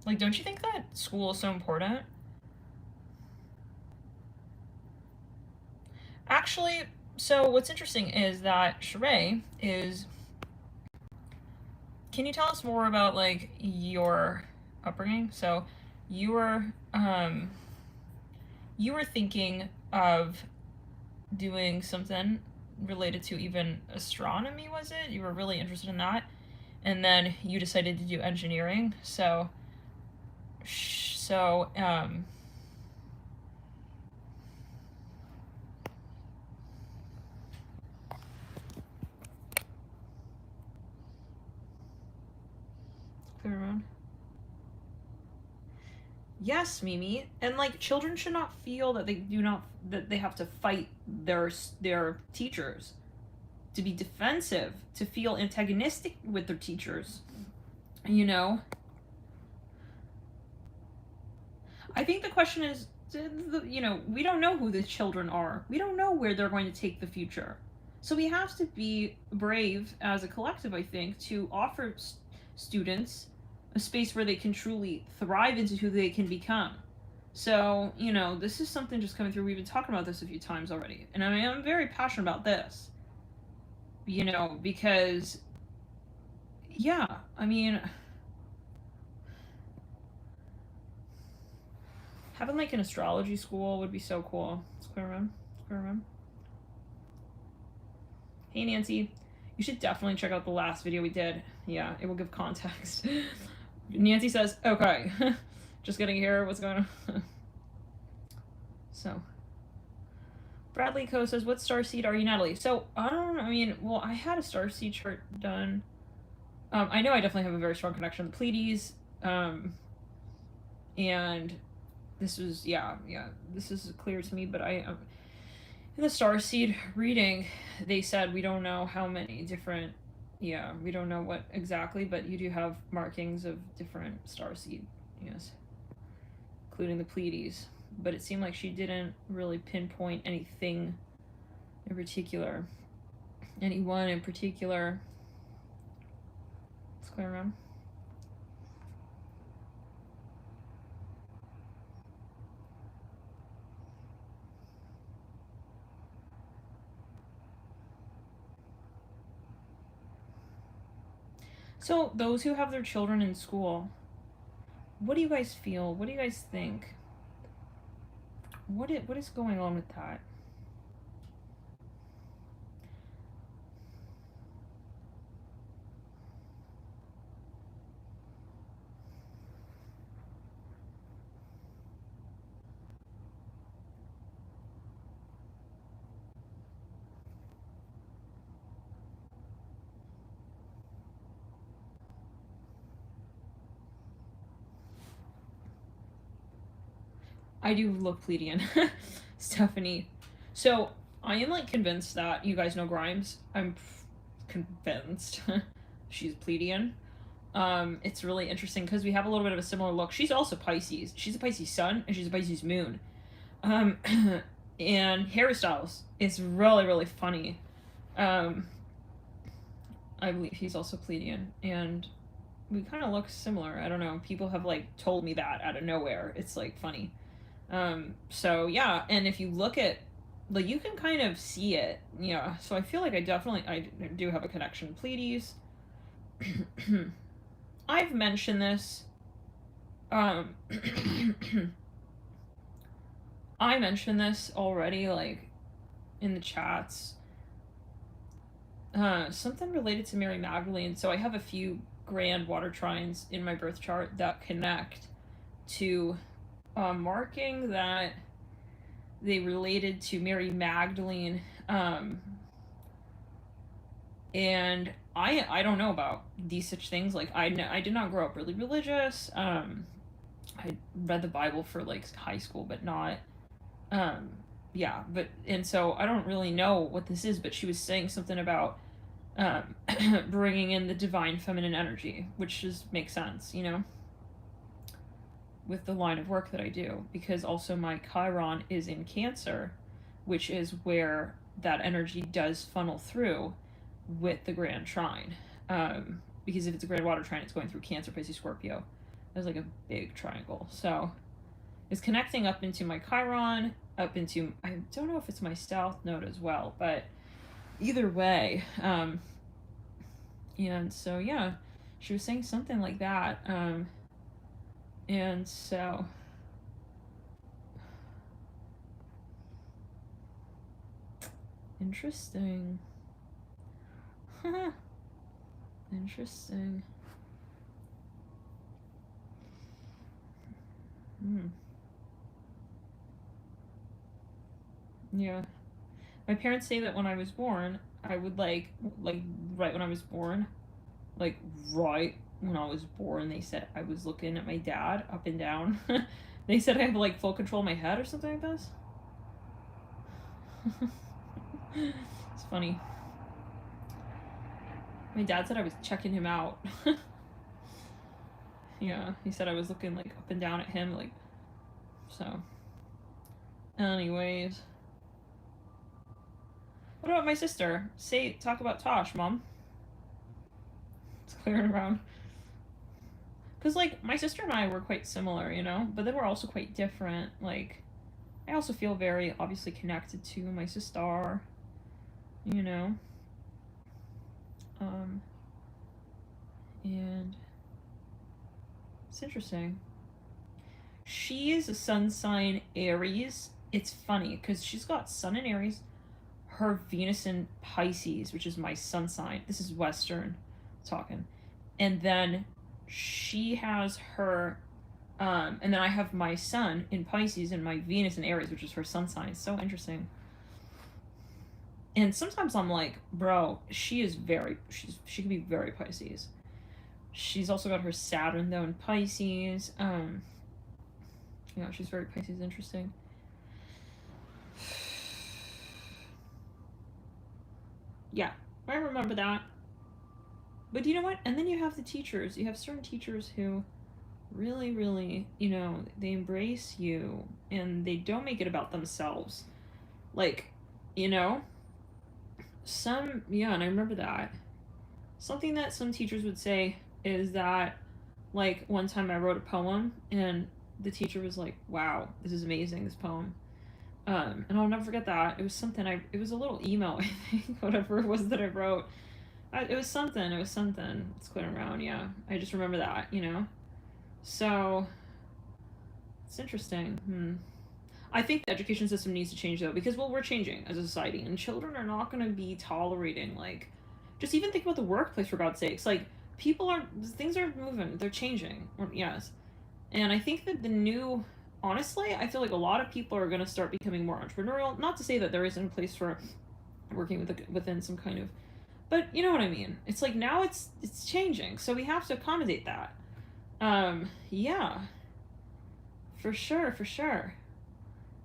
like, don't you think that school is so important? Actually, so what's interesting is that Sheree is. Can you tell us more about like your upbringing? So, you were um, you were thinking of doing something related to even astronomy, was it? You were really interested in that, and then you decided to do engineering. So, so clear around. Yes, Mimi. And like, children should not feel that they have to fight their teachers, to be defensive, to feel antagonistic with their teachers. You know? I think the question is, you know, we don't know who the children are. We don't know where they're going to take the future. So we have to be brave as a collective, I think, to offer students a space where they can truly thrive into who they can become. So, you know, this is something just coming through. We've been talking about this a few times already. And I mean, I'm very passionate about this. You know, because, yeah, I mean, having like an astrology school would be so cool. Square room. Square room. Hey, Nancy. You should definitely check out the last video we did. Yeah, it will give context. Nancy says, okay. Just getting here. What's going on? So, Bradley Co says, what star seed are you, Natalie? So, I mean, well, I had a star seed chart done. I know I definitely have a very strong connection to the Pleiades. And this was, yeah, this is clear to me, but in the star seed reading, they said we don't know how many different, Yeah, we don't know what exactly, but you do have markings of different starseed, yes, including the Pleiades. But it seemed like she didn't really pinpoint anything in particular, anyone in particular. Let's go around. So those who have their children in school, what do you guys feel? What do you guys think? What is going on with that? I do look Pleiadian, Stephanie. So I am like convinced that you guys know Grimes. I'm convinced she's Pleiadian. It's really interesting because we have a little bit of a similar look. She's also Pisces. She's a Pisces sun and she's a Pisces moon. And hairstyles is really, really funny. I believe he's also Pleiadian, and we kind of look similar. I don't know. People have like told me that out of nowhere. It's like funny. So yeah, and if you look at, like, you can kind of see it. Yeah. So I feel like I do have a connection. Pleiades. I've mentioned this. I mentioned this already, like, in the chats. Something related to Mary Magdalene. So I have a few grand water trines in my birth chart that connect to marking that they related to Mary Magdalene. And I don't know about these such things. Like, I did not grow up really religious. I read the Bible for like high school, but not yeah, but and so I don't really know what this is, but she was saying something about bringing in the divine feminine energy, which just makes sense, with the line of work that I do, because also my Chiron is in Cancer, which is where that energy does funnel through with the Grand Trine. Because if it's a Grand Water Trine, it's going through Cancer, Pisces, Scorpio. There's like a big triangle. So it's connecting up into my Chiron, up into, I don't know if it's my South Node as well, but either way. And so, yeah, she was saying something like that. And so interesting. Interesting. Yeah. My parents say that when I was born, I would like right when I was born, like right when I was born, they said I was looking at my dad up and down. They said I have like full control of my head or something like this. It's funny. My dad said I was checking him out. Yeah, he said I was looking like up and down at him, like, so. Anyways. What about my sister? Talk about Tosh, Mom. It's clearing around. Because, like, my sister and I were quite similar, but then we're also quite different. Like, I also feel very obviously connected to my sister, and it's interesting. She is a sun sign Aries. It's funny because she's got sun in Aries, her Venus in Pisces, which is my sun sign. This is Western talking. And then she has her, and then I have my sun in Pisces and my Venus in Aries, which is her sun sign. It's so interesting. And sometimes I'm like, bro, she can be very Pisces. She's also got her Saturn though in Pisces. She's very Pisces, interesting. Yeah, I remember that. But you know what? And then you have the teachers. You have certain teachers who really, really, you know, they embrace you and they don't make it about themselves. Like, you know, yeah, and I remember that. Something that some teachers would say is that, like, one time I wrote a poem and the teacher was like, wow, this is amazing, this poem. And I'll never forget that. It was something it was a little email, I think, whatever it was that I wrote. It was something, It's going around, yeah. I just remember that, you know? So, it's interesting. I think the education system needs to change, though, because, well, we're changing as a society, and children are not going to be tolerating, like, just even think about the workplace, for God's sakes. Like, things are moving, they're changing, yes. And I think that honestly, I feel like a lot of people are going to start becoming more entrepreneurial. Not to say that there isn't a place for working within some kind of, but you know what I mean. It's like now it's changing, so we have to accommodate that. Yeah, for sure, for sure.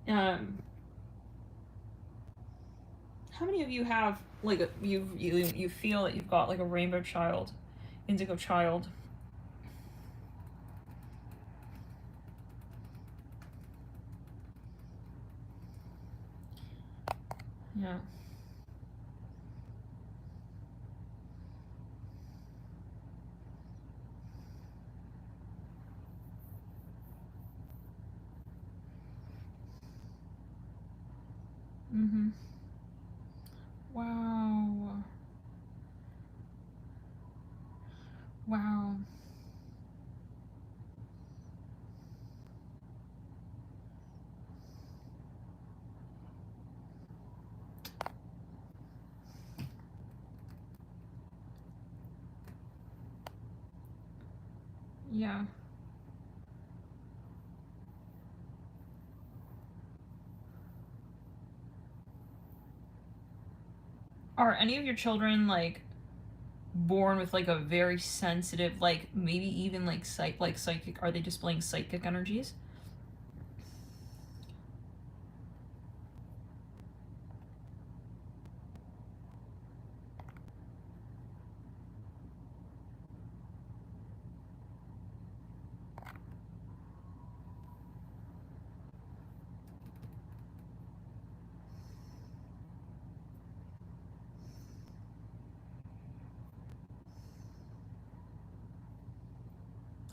How many of you have like you feel that you've got like a rainbow child, indigo child? Yeah. Mhm. Wow. Wow. Yeah. Are any of your children like born with like a very sensitive, like maybe even like psychic? Are they displaying psychic energies?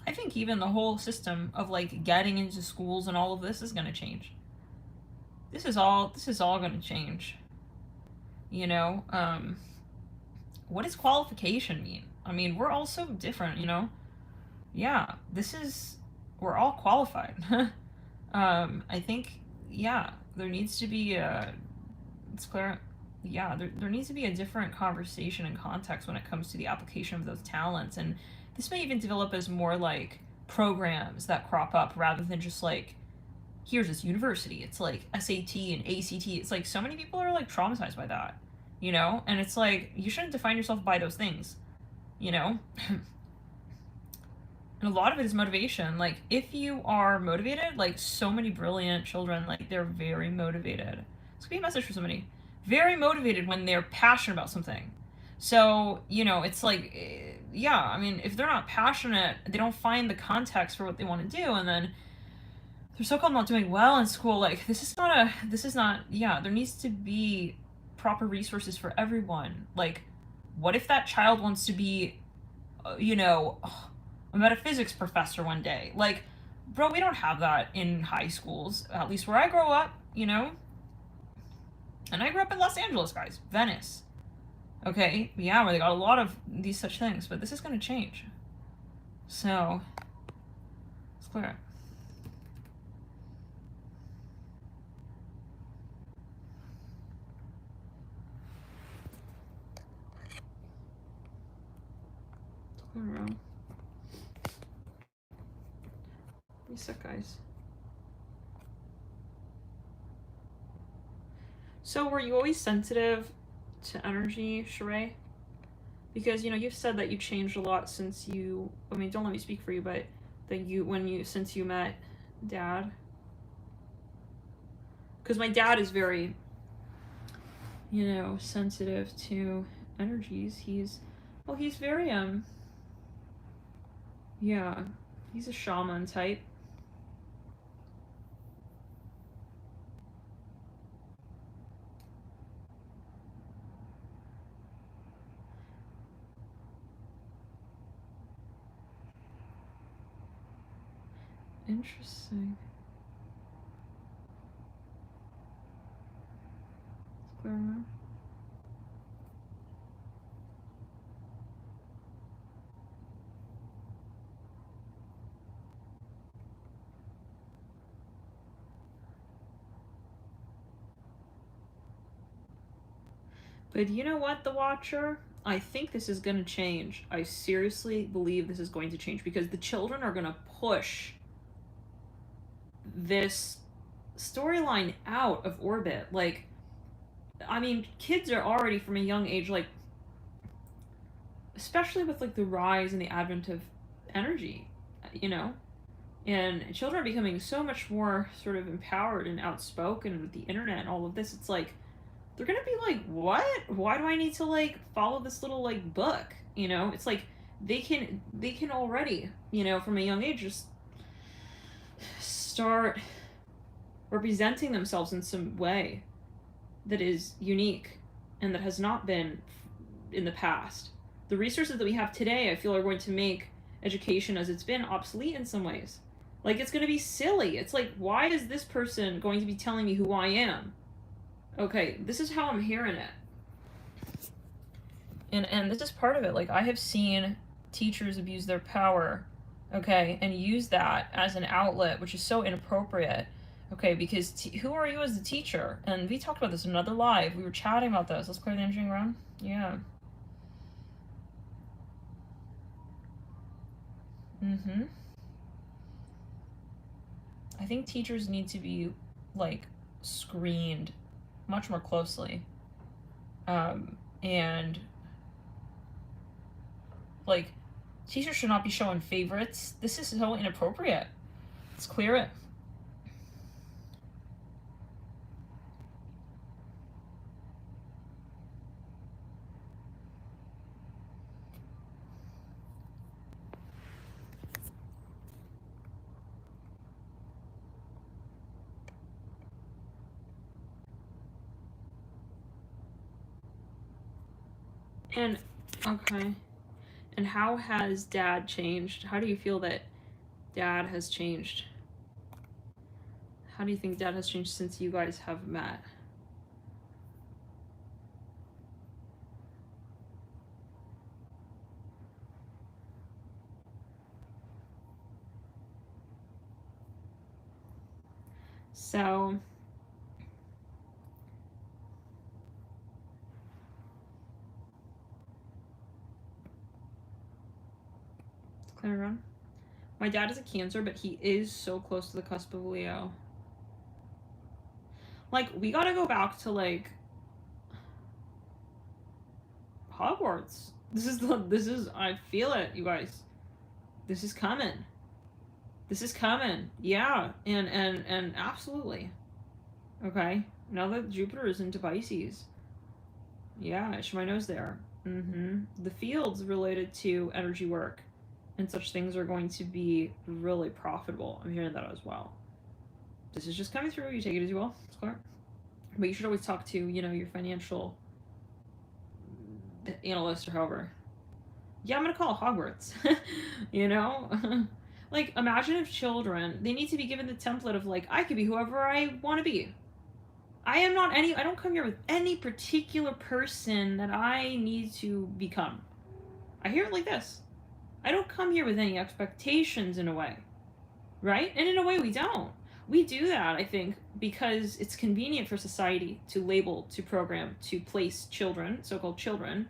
I think even the whole system of like getting into schools and all of this is going to change. This is all going to change. You know, what does qualification mean? I mean, we're all so different, you know? Yeah, we're all qualified. I think, yeah, there needs to be it's clear, yeah, there needs to be a different conversation and context when it comes to the application of those talents. And this may even develop as more like programs that crop up rather than just like, here's this university. It's like SAT and ACT. It's like so many people are like traumatized by that, you know? And it's like, you shouldn't define yourself by those things, you know? And a lot of it is motivation. Like, if you are motivated, like, so many brilliant children, like, they're very motivated. This could be a message for somebody. Very motivated when they're passionate about something. So, you know, it's like, yeah, I mean, if they're not passionate, they don't find the context for what they want to do, and then they're so-called not doing well in school. Like, yeah, there needs to be proper resources for everyone. Like, what if that child wants to be, you know, a metaphysics professor one day? Like, bro, we don't have that in high schools, at least where I grow up, you know? And I grew up in Los Angeles, guys. Venice. Okay, yeah, where they got a lot of these such things, but this is going to change. So, it's clear. It's clear around. Reset, guys. So, were you always sensitive to energy, Sheree? Because, you know, you've said that you changed a lot since you, I mean, don't let me speak for you, but since you met Dad. Because my dad is very, you know, sensitive to energies. He's Well, he's very, yeah, he's a shaman type. Interesting. Let's clear him out. But you know what, the Watcher? I think this is going to change. I seriously believe this is going to change because the children are going to push this storyline out of orbit. Like, I mean, kids are already from a young age, like, especially with like the rise and the advent of energy, you know? And children are becoming so much more sort of empowered and outspoken with the internet and all of this. It's like, they're gonna be like, what? Why do I need to like follow this little like book? You know, it's like they can already, you know, from a young age just start representing themselves in some way that is unique and that has not been in the past. The resources that we have today, I feel, are going to make education as it's been obsolete in some ways. Like, it's going to be silly. It's like, why is this person going to be telling me who I am? Okay, this is how I'm hearing it. And this is part of it. Like, I have seen teachers abuse their power, okay, and use that as an outlet, which is so inappropriate, okay, because who are you as the teacher? And we talked about this in another live. We were chatting about this. Let's clear the energy around. Yeah. Mm-hmm. I think teachers need to be, like, screened much more closely. And, like, teachers should not be showing favorites. This is so inappropriate. Let's clear it. And, okay. And how has Dad changed? How do you feel that Dad has changed? How do you think Dad has changed since you guys have met? So, clear around. My dad is a Cancer, but he is so close to the cusp of Leo. Like, we gotta go back to, like, Hogwarts. I feel it, you guys. This is coming. This is coming. Yeah, and absolutely. Okay, now that Jupiter is into Pisces. Yeah, I should my nose there. The fields related to energy work and such things are going to be really profitable. I'm hearing that as well. This is just coming through. You take it as you will. It's clear. But you should always talk to, you know, your financial analyst or however. Yeah, I'm gonna call it Hogwarts. You know? Like, imagine if children, they need to be given the template of, like, I could be whoever I want to be. I don't come here with any particular person that I need to become. I hear it like this. I don't come here with any expectations in a way, right? And in a way we don't. We do that, I think, because it's convenient for society to label, to program, to place children, so-called children,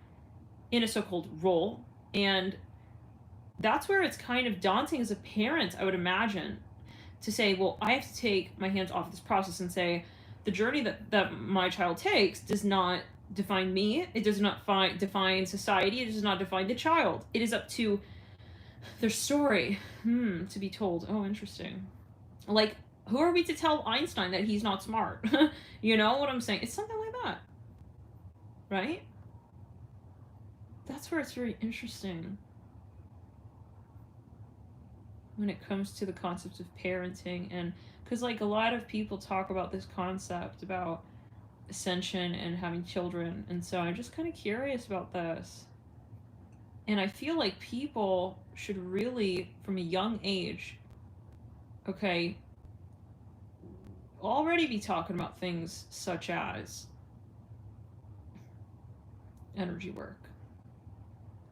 in a so-called role. And that's where it's kind of daunting as a parent, I would imagine, to say, well, I have to take my hands off this process and say, the journey that my child takes does not define me. It does not define society. It does not define the child. It is up to their story to be told. Oh, interesting. Like, who are we to tell Einstein that he's not smart? You know what I'm saying? It's something like that. Right? that's where it's very interesting when it comes to the concept of parenting. And because like a lot of people talk about this concept about ascension and having children, and so I'm just kind of curious about this. And I feel like people should really, from a young age, okay, already be talking about things such as energy work.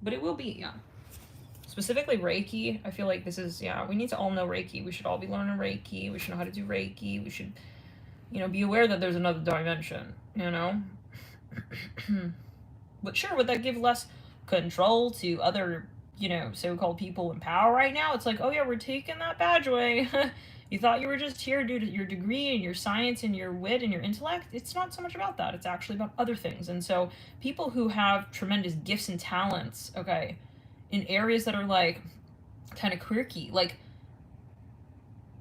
But it will be, yeah. Specifically Reiki. I feel like this is, yeah, we need to all know Reiki. We should all be learning Reiki. We should know how to do Reiki. We should, be aware that there's another dimension, But sure, would that give less control to other, so-called people in power right now? It's like, oh yeah, we're taking that badge away. You thought you were just here due to your degree and your science and your wit and your intellect? It's not so much about that. It's actually about other things. And so people who have tremendous gifts and talents, okay, in areas that are like kind of quirky, like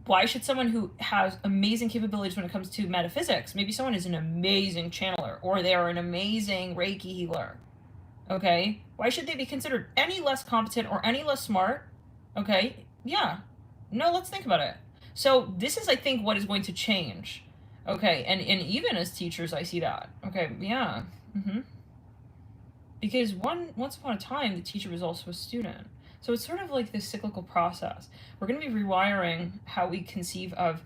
why should someone who has amazing capabilities when it comes to metaphysics, maybe someone is an amazing channeler or they are an amazing Reiki healer, okay, why should they be considered any less competent or any less smart? Okay, yeah, no, let's think about it. So this is, I think, what is going to change. Okay, and even as teachers, I see that. Okay, yeah. Because once upon a time, the teacher was also a student. So it's sort of like this cyclical process. We're going to be rewiring how we conceive of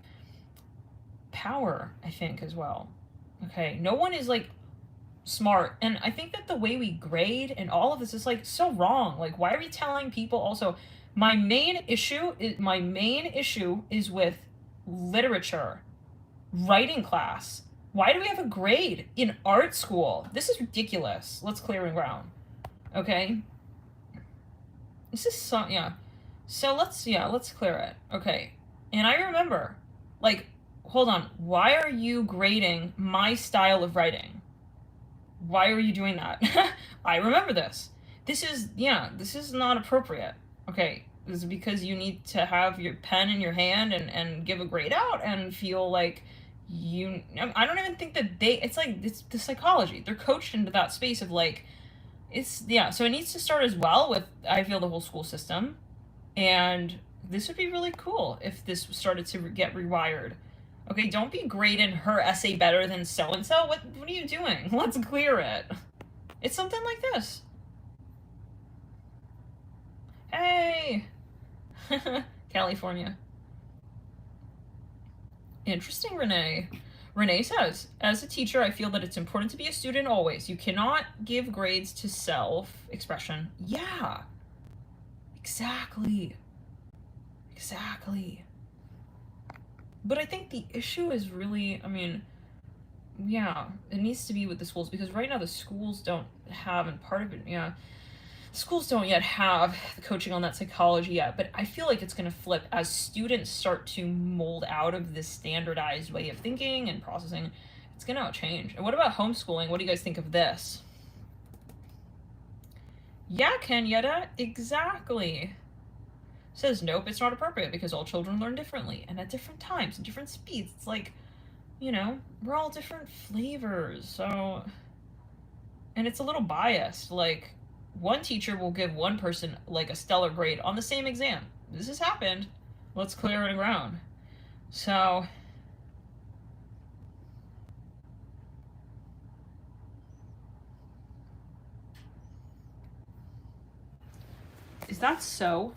power, I think, as well. Okay, no one is like smart. And I think that the way we grade and all of this is like so wrong. Like, why are we telling people also? My main issue is with literature, writing class. Why do we have a grade in art school? This is ridiculous. Let's clear the ground. Okay? This is so, yeah. So let's clear it. Okay. And I remember, like, hold on. Why are you grading my style of writing? Why are you doing that? I remember this. This is not appropriate. Okay. This is because you need to have your pen in your hand and give a grade out and feel like I don't even think that it's like, it's the psychology. They're coached into that space of like, so it needs to start as well with, I feel, the whole school system. And this would be really cool if this started to get rewired. Okay, don't be grading her essay better than so-and-so. What are you doing? Let's clear it. It's something like this. Hey! California. Interesting, Renee. Renee says, as a teacher, I feel that it's important to be a student always. You cannot give grades to self-expression. Yeah. Exactly. But I think the issue is really, yeah, it needs to be with the schools, because right now the schools don't have, and part of it, yeah, schools don't yet have the coaching on that psychology yet, but I feel like it's going to flip as students start to mold out of this standardized way of thinking and processing. It's going to change. And what about homeschooling? What do you guys think of this? Yeah, Kenyetta, exactly. Says, nope, it's not appropriate because all children learn differently and at different times and different speeds. It's like, we're all different flavors, so... And it's a little biased, like... One teacher will give one person, like, a stellar grade on the same exam. This has happened. Let's clear it around. So... Is that so?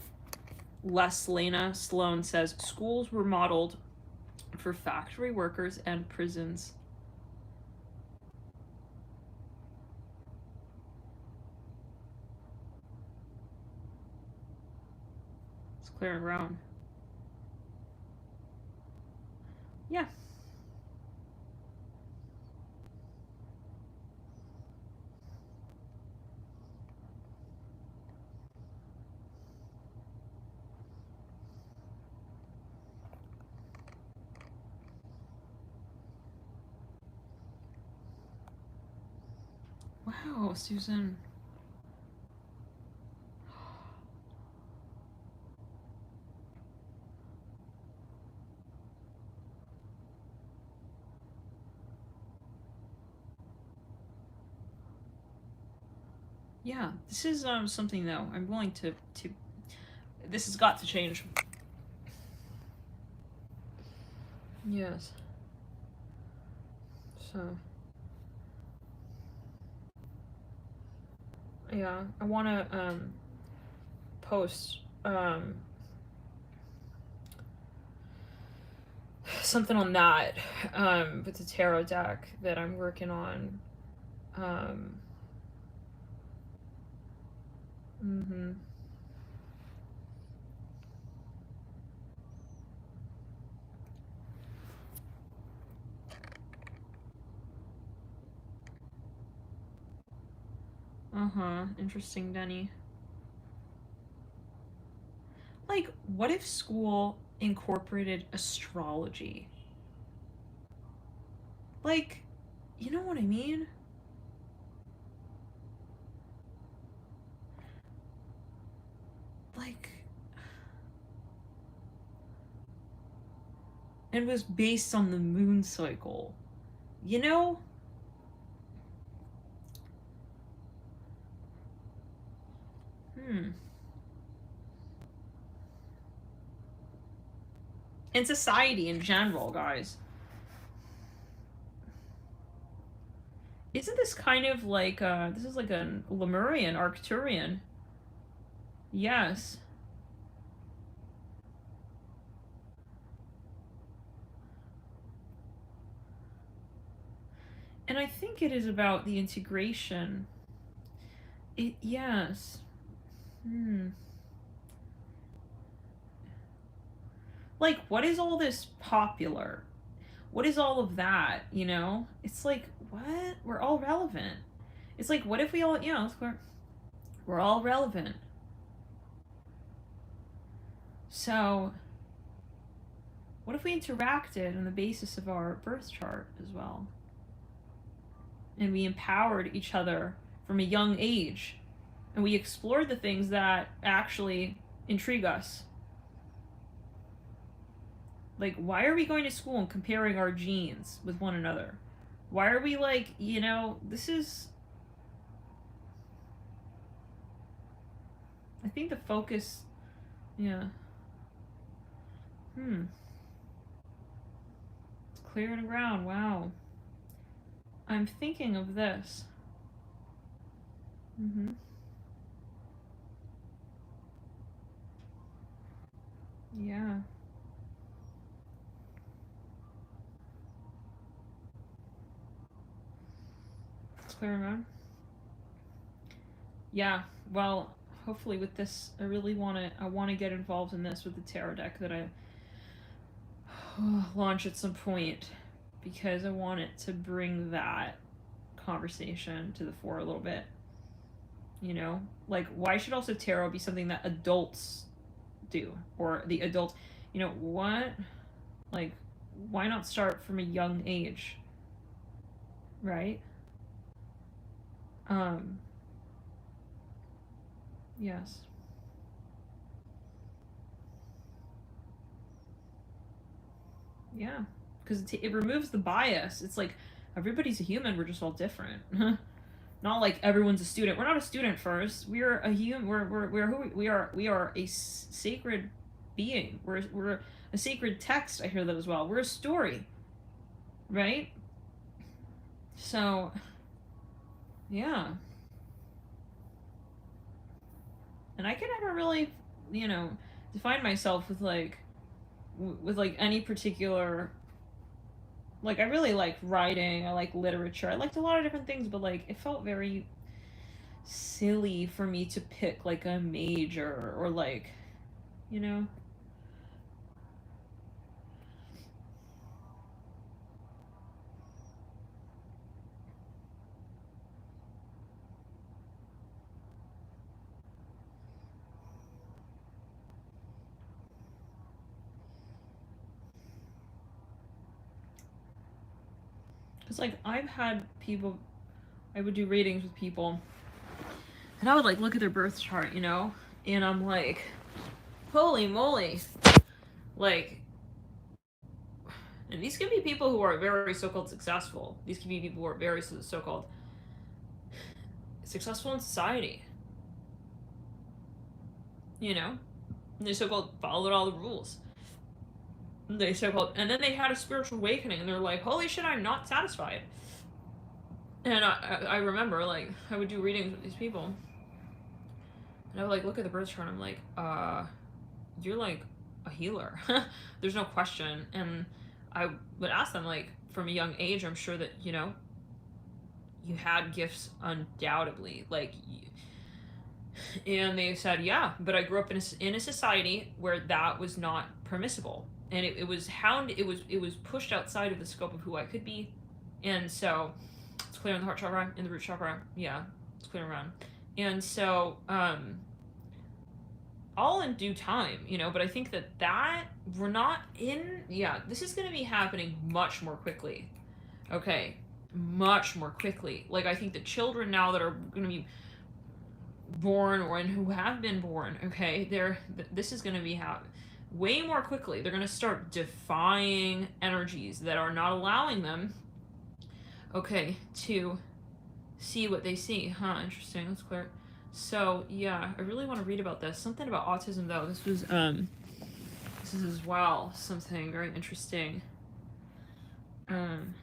Leslana Sloan says, schools were modeled for factory workers and prisons. Clearing around. Yeah. Wow, Susan. Yeah, this is something though. I'm willing to this has got to change. Yes. So yeah, I want to post something on that with the tarot deck that I'm working on. Mhm. Uh-huh. Interesting, Denny. Like, what if school incorporated astrology? Like, you know what I mean? Like, it was based on the moon cycle. You know? In society in general, guys. Isn't this kind of like this is like a Lemurian, Arcturian? Yes. And I think it is about the integration. Yes. Like, what is all this popular? What is all of that, you know? It's like, what? We're all relevant. It's like, what if we all, you know, we're all relevant. So, what if we interacted on the basis of our birth chart as well? And we empowered each other from a young age. And we explored the things that actually intrigue us. Like, why are we going to school and comparing our genes with one another? Why are we like, you know, this is. I think the focus. Yeah. It's clearing the ground. Wow. I'm thinking of this. Yeah. It's clearing around. Yeah. Well, hopefully with this, I want to get involved in this with the tarot deck that I launch at some point, because I want it to bring that conversation to the fore a little bit. You know, like, why should also tarot be something that adults do, or the adult, you know, what, like, why not start from a young age, right? Yes. Yeah, because it removes the bias. It's like, everybody's a human, we're just all different. Not like everyone's a student. We're not a student first. We're a human. We're who we are a sacred being. We're a sacred text. I hear that as well. We're a story, right? So, yeah. And I can never really, you know, define myself with like any particular. Like, I really like writing. I like literature. I liked a lot of different things, but like, it felt very silly for me to pick like a major, or like, you know. Because, like, I've had people, I would do readings with people, and I would, like, look at their birth chart, you know? And I'm like, holy moly. Like, and these can be people who are very so called successful. These can be people who are very so called successful in society. You know, and they so-called followed all the rules. They so-called, and then they had a spiritual awakening, and they're like, "Holy shit, I'm not satisfied." And I remember, like, I would do readings with these people, and I would like look at the birth chart, and I'm like, you're like a healer. There's no question. And I would ask them, like, from a young age, I'm sure that, you know, you had gifts undoubtedly. Like, and they said, yeah, but I grew up in a society where that was not permissible. And it was it was pushed outside of the scope of who I could be. And so it's clear in the heart chakra, in the root chakra. Yeah, it's clear around. And so, all in due time, you know, but I think that we're not in, yeah, this is going to be happening much more quickly. Okay, much more quickly. Like, I think the children now that are going to be born or and who have been born, okay, this is going to be way more quickly. They're going to start defying energies that are not allowing them, okay, to see what they see. Huh, interesting. That's clear. So yeah, I really want to read about this. Something about autism though. This is as well something very interesting. Um,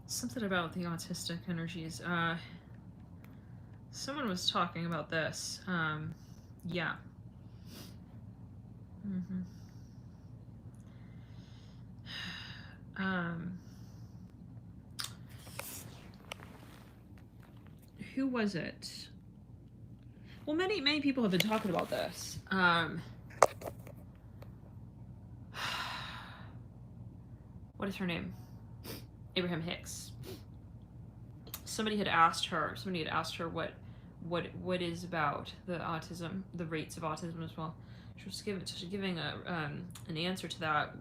something about the autistic energies. Someone was talking about this. Yeah. Mm-hmm. Um, who was it? Well, many people have been talking about this. What is her name? Abraham Hicks. Somebody had asked her what is about the autism, the rates of autism as well. She was giving an answer to that.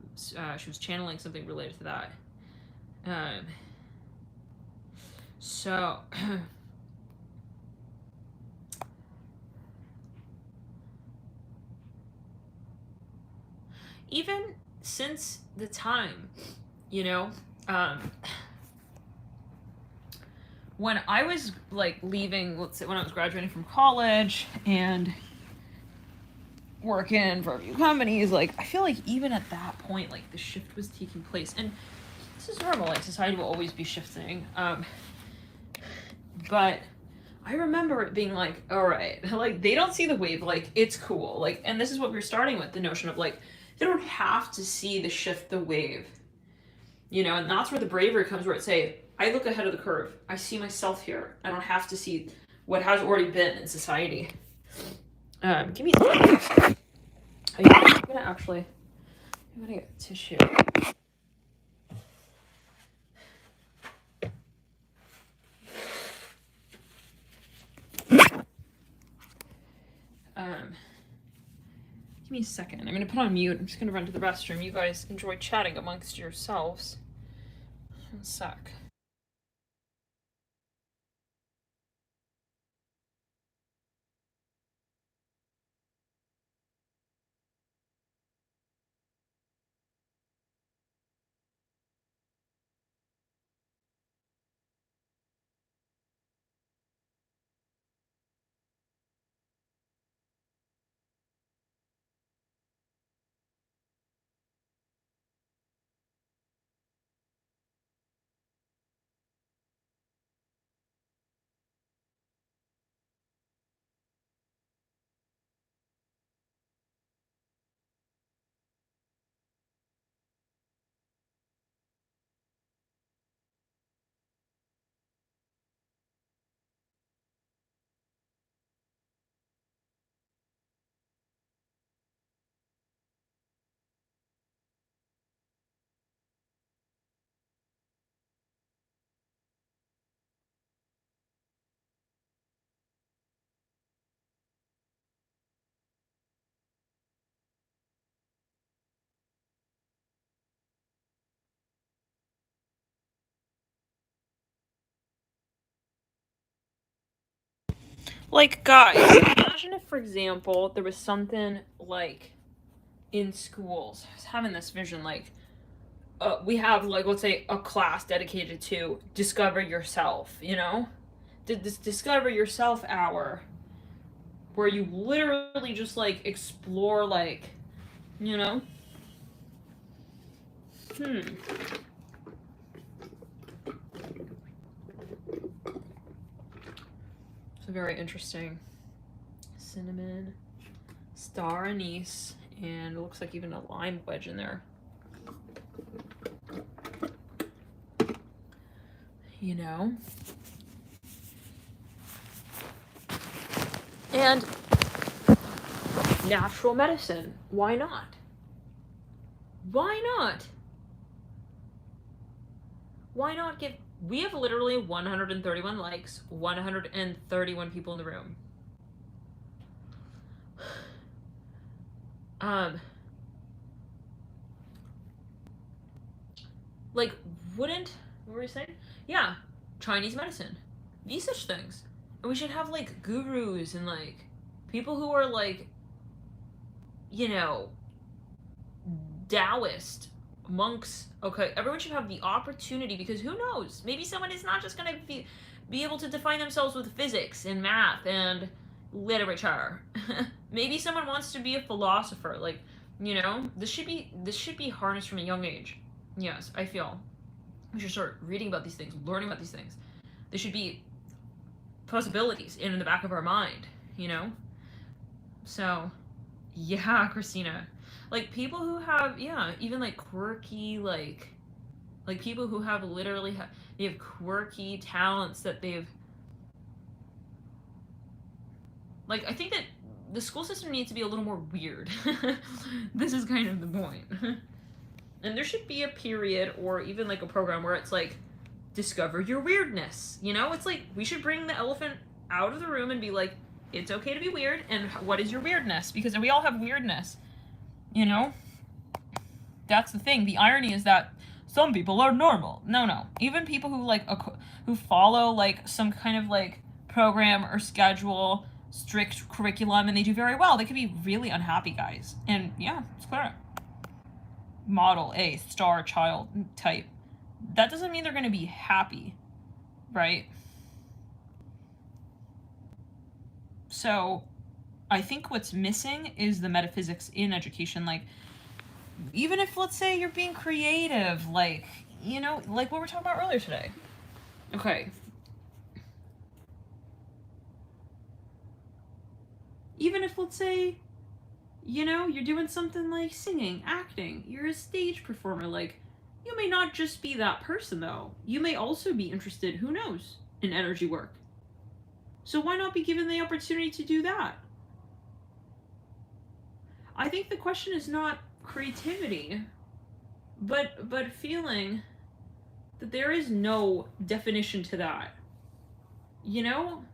She was channeling something related to that. So even since the time, you know, when I was like leaving, let's say when I was graduating from college and working for a few companies, like I feel like even at that point, like the shift was taking place, and this is normal. Like society will always be shifting, but I remember it being like, all right, like they don't see the wave, like it's cool, like, and this is what we were starting with, the notion of like they don't have to see the shift, the wave, you know, and that's where the bravery comes, where it say, I look ahead of the curve, I see myself here, I don't have to see what has already been in society. Give me a second. Oh, yeah, I'm gonna get tissue. Give me a second. I'm gonna put on mute. I'm just gonna run to the restroom. You guys enjoy chatting amongst yourselves. One sec. Like, guys, imagine if, for example, there was something like in schools. I was having this vision, like, we have, like, let's say a class dedicated to discover yourself, you know? This discover yourself hour where you literally just, like, explore, like, you know? It's very interesting. Cinnamon, star anise, and it looks like even a lime wedge in there. You know? And natural medicine. Why not? Why not? Why not give... We have literally 131 likes, 131 people in the room. Like, wouldn't... What were we saying? Yeah, Chinese medicine. These such things. And we should have, like, gurus and, like, people who are, like, you know, Taoist monks. Okay, everyone should have the opportunity, because who knows? Maybe someone is not just going to be able to define themselves with physics and math and literature. Maybe someone wants to be a philosopher. Like, you know, this should be harnessed from a young age. Yes, I feel we should start reading about these things, learning about these things. There should be possibilities in the back of our mind, you know? So, yeah, Christina. Like, people who have, yeah, even, like, quirky, like people who have literally, they have quirky talents that they've, like, I think that the school system needs to be a little more weird. This is kind of the point. And there should be a period or even, like, a program where it's, like, discover your weirdness, you know? It's like, we should bring the elephant out of the room and be like, it's okay to be weird, and what is your weirdness? Because we all have weirdness, you know? That's the thing. The irony is that some people are normal. No. Even people who, like, who follow, like, some kind of, like, program or schedule, strict curriculum, and they do very well, they could be really unhappy, guys. And, yeah, it's clear. Model A, star child type. That doesn't mean they're going to be happy, right? So, I think what's missing is the metaphysics in education. Like, even if, let's say, you're being creative, like, you know, like what we were talking about earlier today. Okay. Even if, let's say, you know, you're doing something like singing, acting, you're a stage performer, like, you may not just be that person, though. You may also be interested, who knows, in energy work. So why not be given the opportunity to do that? I think the question is not creativity, but feeling that there is no definition to that. You know?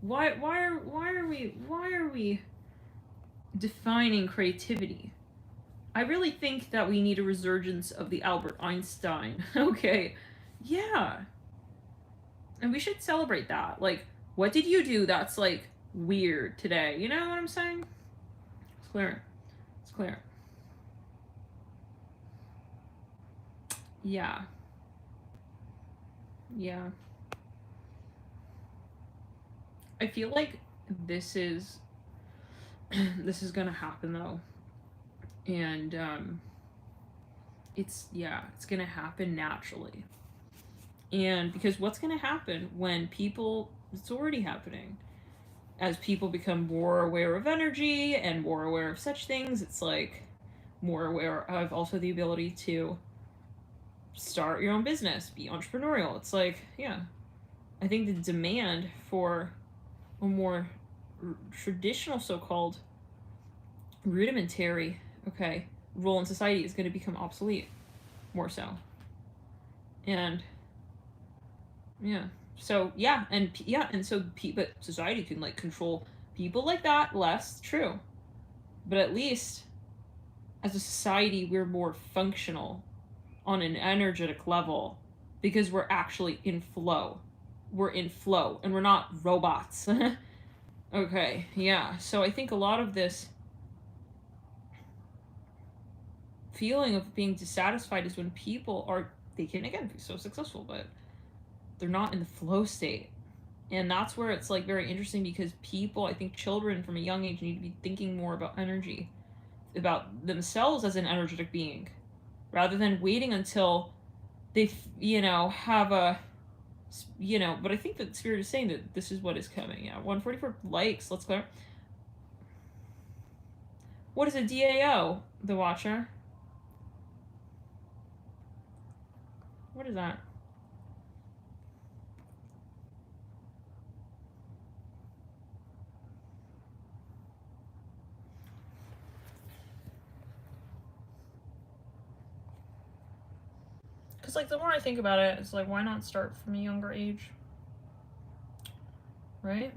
Why are we defining creativity? I really think that we need a resurgence of the Albert Einstein. Okay. Yeah. And we should celebrate that. Like, what did you do that's, like, weird today? You know what I'm saying? It's clear. It's clear. Yeah. Yeah. I feel like this is gonna happen, though. And, it's gonna happen naturally. And because what's gonna happen when people, it's already happening, as people become more aware of energy and more aware of such things, it's like more aware of also the ability to start your own business, be entrepreneurial. It's like, yeah, I think the demand for a more traditional, so-called rudimentary, okay, role in society is going to become obsolete, more so. And yeah, so yeah, and so but society can, like, control people like that less, true, but at least as a society we're more functional on an energetic level because we're actually in flow. we're in flow and we're not robots. Okay, yeah. So I think a lot of this feeling of being dissatisfied is when people are, they can again be so successful, but they're not in the flow state. And that's where it's like very interesting, because people, I think children from a young age need to be thinking more about energy, about themselves as an energetic being, rather than waiting until they, have a, but I think that Spirit is saying that this is what is coming. Yeah, 144 likes. Let's clear. What is a DAO, the Watcher? What is that? Because, like, the more I think about it, it's like, why not start from a younger age? Right?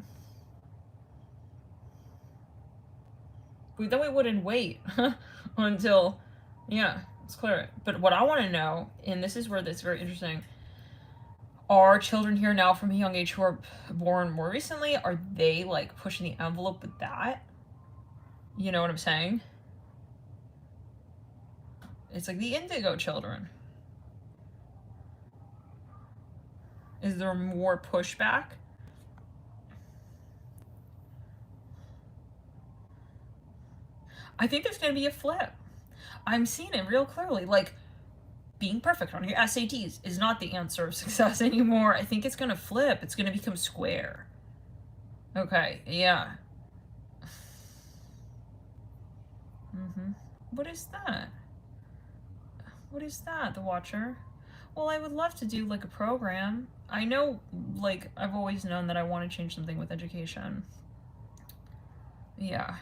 Then we wouldn't wait until, yeah, let's clear it. But what I want to know, and this is where that's very interesting, are children here now from a young age who are born more recently, are they, like, pushing the envelope with that? You know what I'm saying? It's like the indigo children. Is there more pushback? I think there's going to be a flip. I'm seeing it real clearly. Like, being perfect on your SATs is not the answer of success anymore. I think it's going to flip. It's going to become square. Okay, yeah. What is that? What is that, the Watcher? Well, I would love to do, like, a program. I know, like, I've always known that I want to change something with education. Yeah.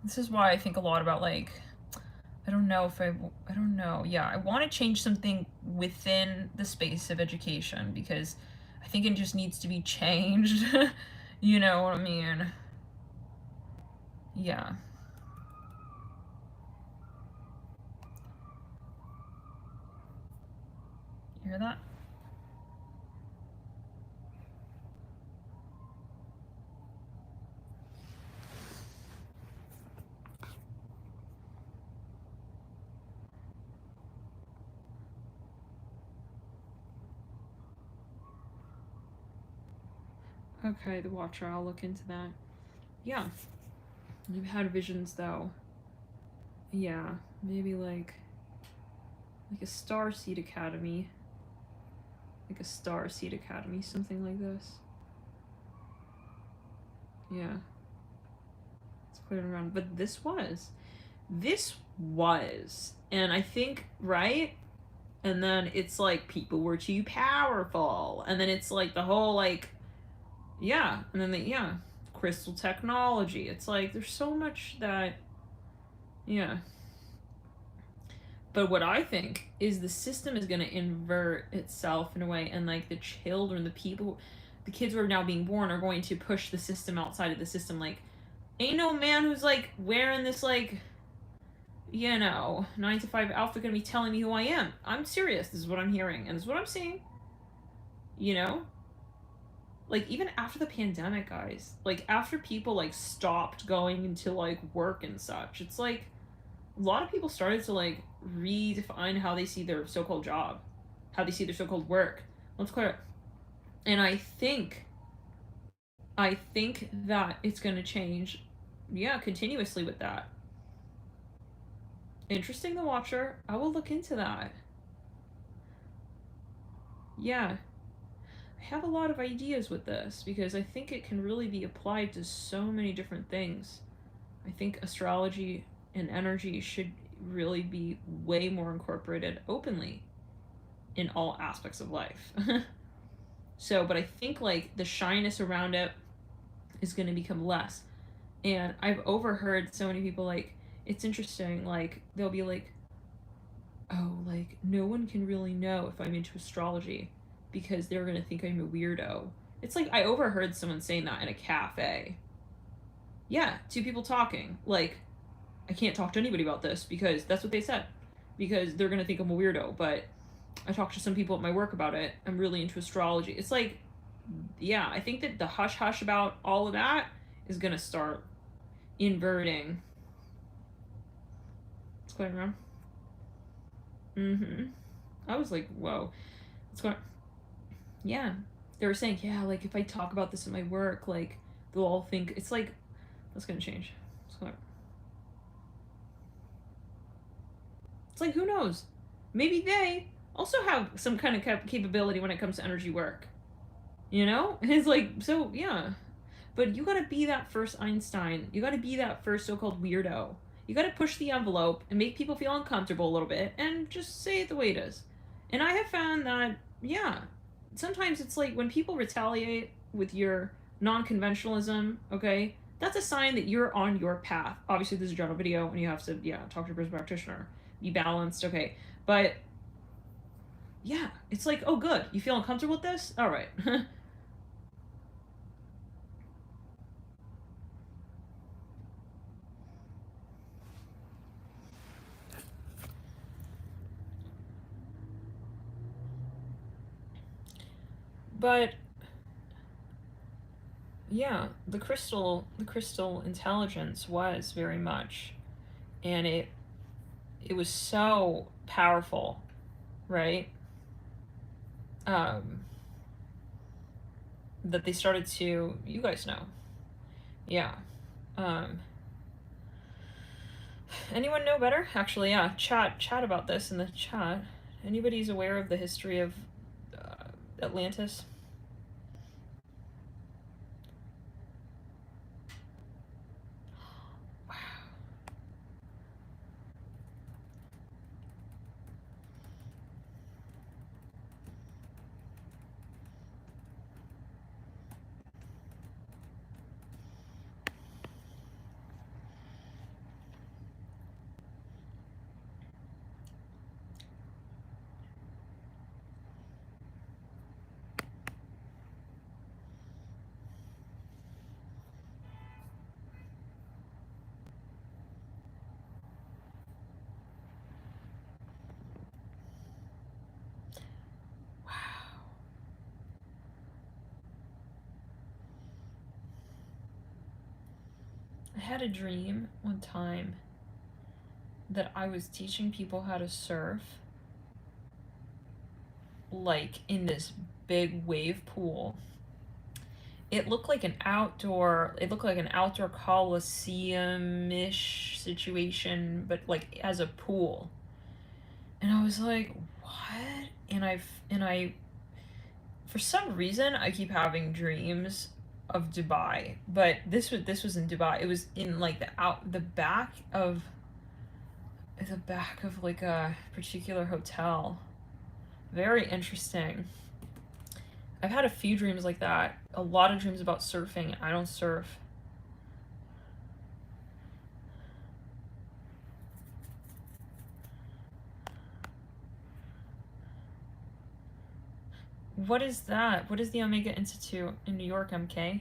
This is why I think a lot about, like, I don't know. Yeah, I want to change something within the space of education, because I think it just needs to be changed. You know what I mean? Yeah. You hear that? Okay, the Watcher, I'll look into that. Yeah. You've had visions, though. Yeah, maybe like a Starseed Academy. Like a Starseed Academy, something like this. Yeah. It's clearing around. But this was. And I think, right? And then it's like people were too powerful. And then it's like the whole, like, yeah. And then crystal technology. It's like there's so much that, yeah. But what I think is the system is going to invert itself in a way, and like the children, the kids who are now being born are going to push the system outside of the system. Like, ain't no man who's like wearing this, like, 9 to 5 outfit gonna be telling me who I am. I'm serious. This is what I'm hearing, and this is what I'm seeing. Like, even after the pandemic, guys, like, after people, like, stopped going into, like, work and such, it's like a lot of people started to, like, redefine how they see their so-called job, how they see their so-called work. Let's clear it. And I think that it's going to change, continuously with that. Interesting, the Watcher. I will look into that. Yeah. I have a lot of ideas with this, because I think it can really be applied to so many different things. I think astrology and energy should really be way more incorporated openly in all aspects of life. But I think, like, the shyness around it is going to become less. And I've overheard so many people, like, it's interesting, like, they'll be like, oh, like, no one can really know if I'm into astrology because they're going to think I'm a weirdo. It's like, I overheard someone saying that in a cafe. Yeah, 2 people talking. Like, I can't talk to anybody about this because that's what they said. Because they're going to think I'm a weirdo. But I talked to some people at my work about it. I'm really into astrology. It's like, yeah, I think that the hush hush about all of that is gonna start inverting. What's going on? I was like, whoa. What's going on? Yeah. They were saying, yeah, like if I talk about this at my work, like they'll all think it's like, that's gonna change. What's going on? It's like, who knows? Maybe they also have some kind of capability when it comes to energy work. You know? And it's like, so, yeah. But you gotta be that first Einstein. You gotta be that first so called weirdo. You gotta push the envelope and make people feel uncomfortable a little bit and just say it the way it is. And I have found that, yeah, sometimes it's like when people retaliate with your non conventionalism, okay, that's a sign that you're on your path. Obviously, this is a general video and you have to, yeah, talk to your person practitioner. Be balanced, okay. But, yeah, it's like, oh, good. You feel uncomfortable with this? All right. But yeah, the crystal intelligence was very much, and it was so powerful, right? Um, that they started to, you guys know, yeah. Um, anyone know better? Actually, yeah. Chat about this in the chat. Anybody's aware of the history of Atlantis? I had a dream one time that I was teaching people how to surf, like in this big wave pool. It looked like an outdoor coliseum-ish situation, but like as a pool. And I was like, what? And I for some reason I keep having dreams of Dubai, but this was in Dubai. It was in like the back of like a particular hotel. Very interesting. I've had a few dreams like that. A lot of dreams about surfing. I don't surf. What is that? What is the Omega Institute in New York, MK?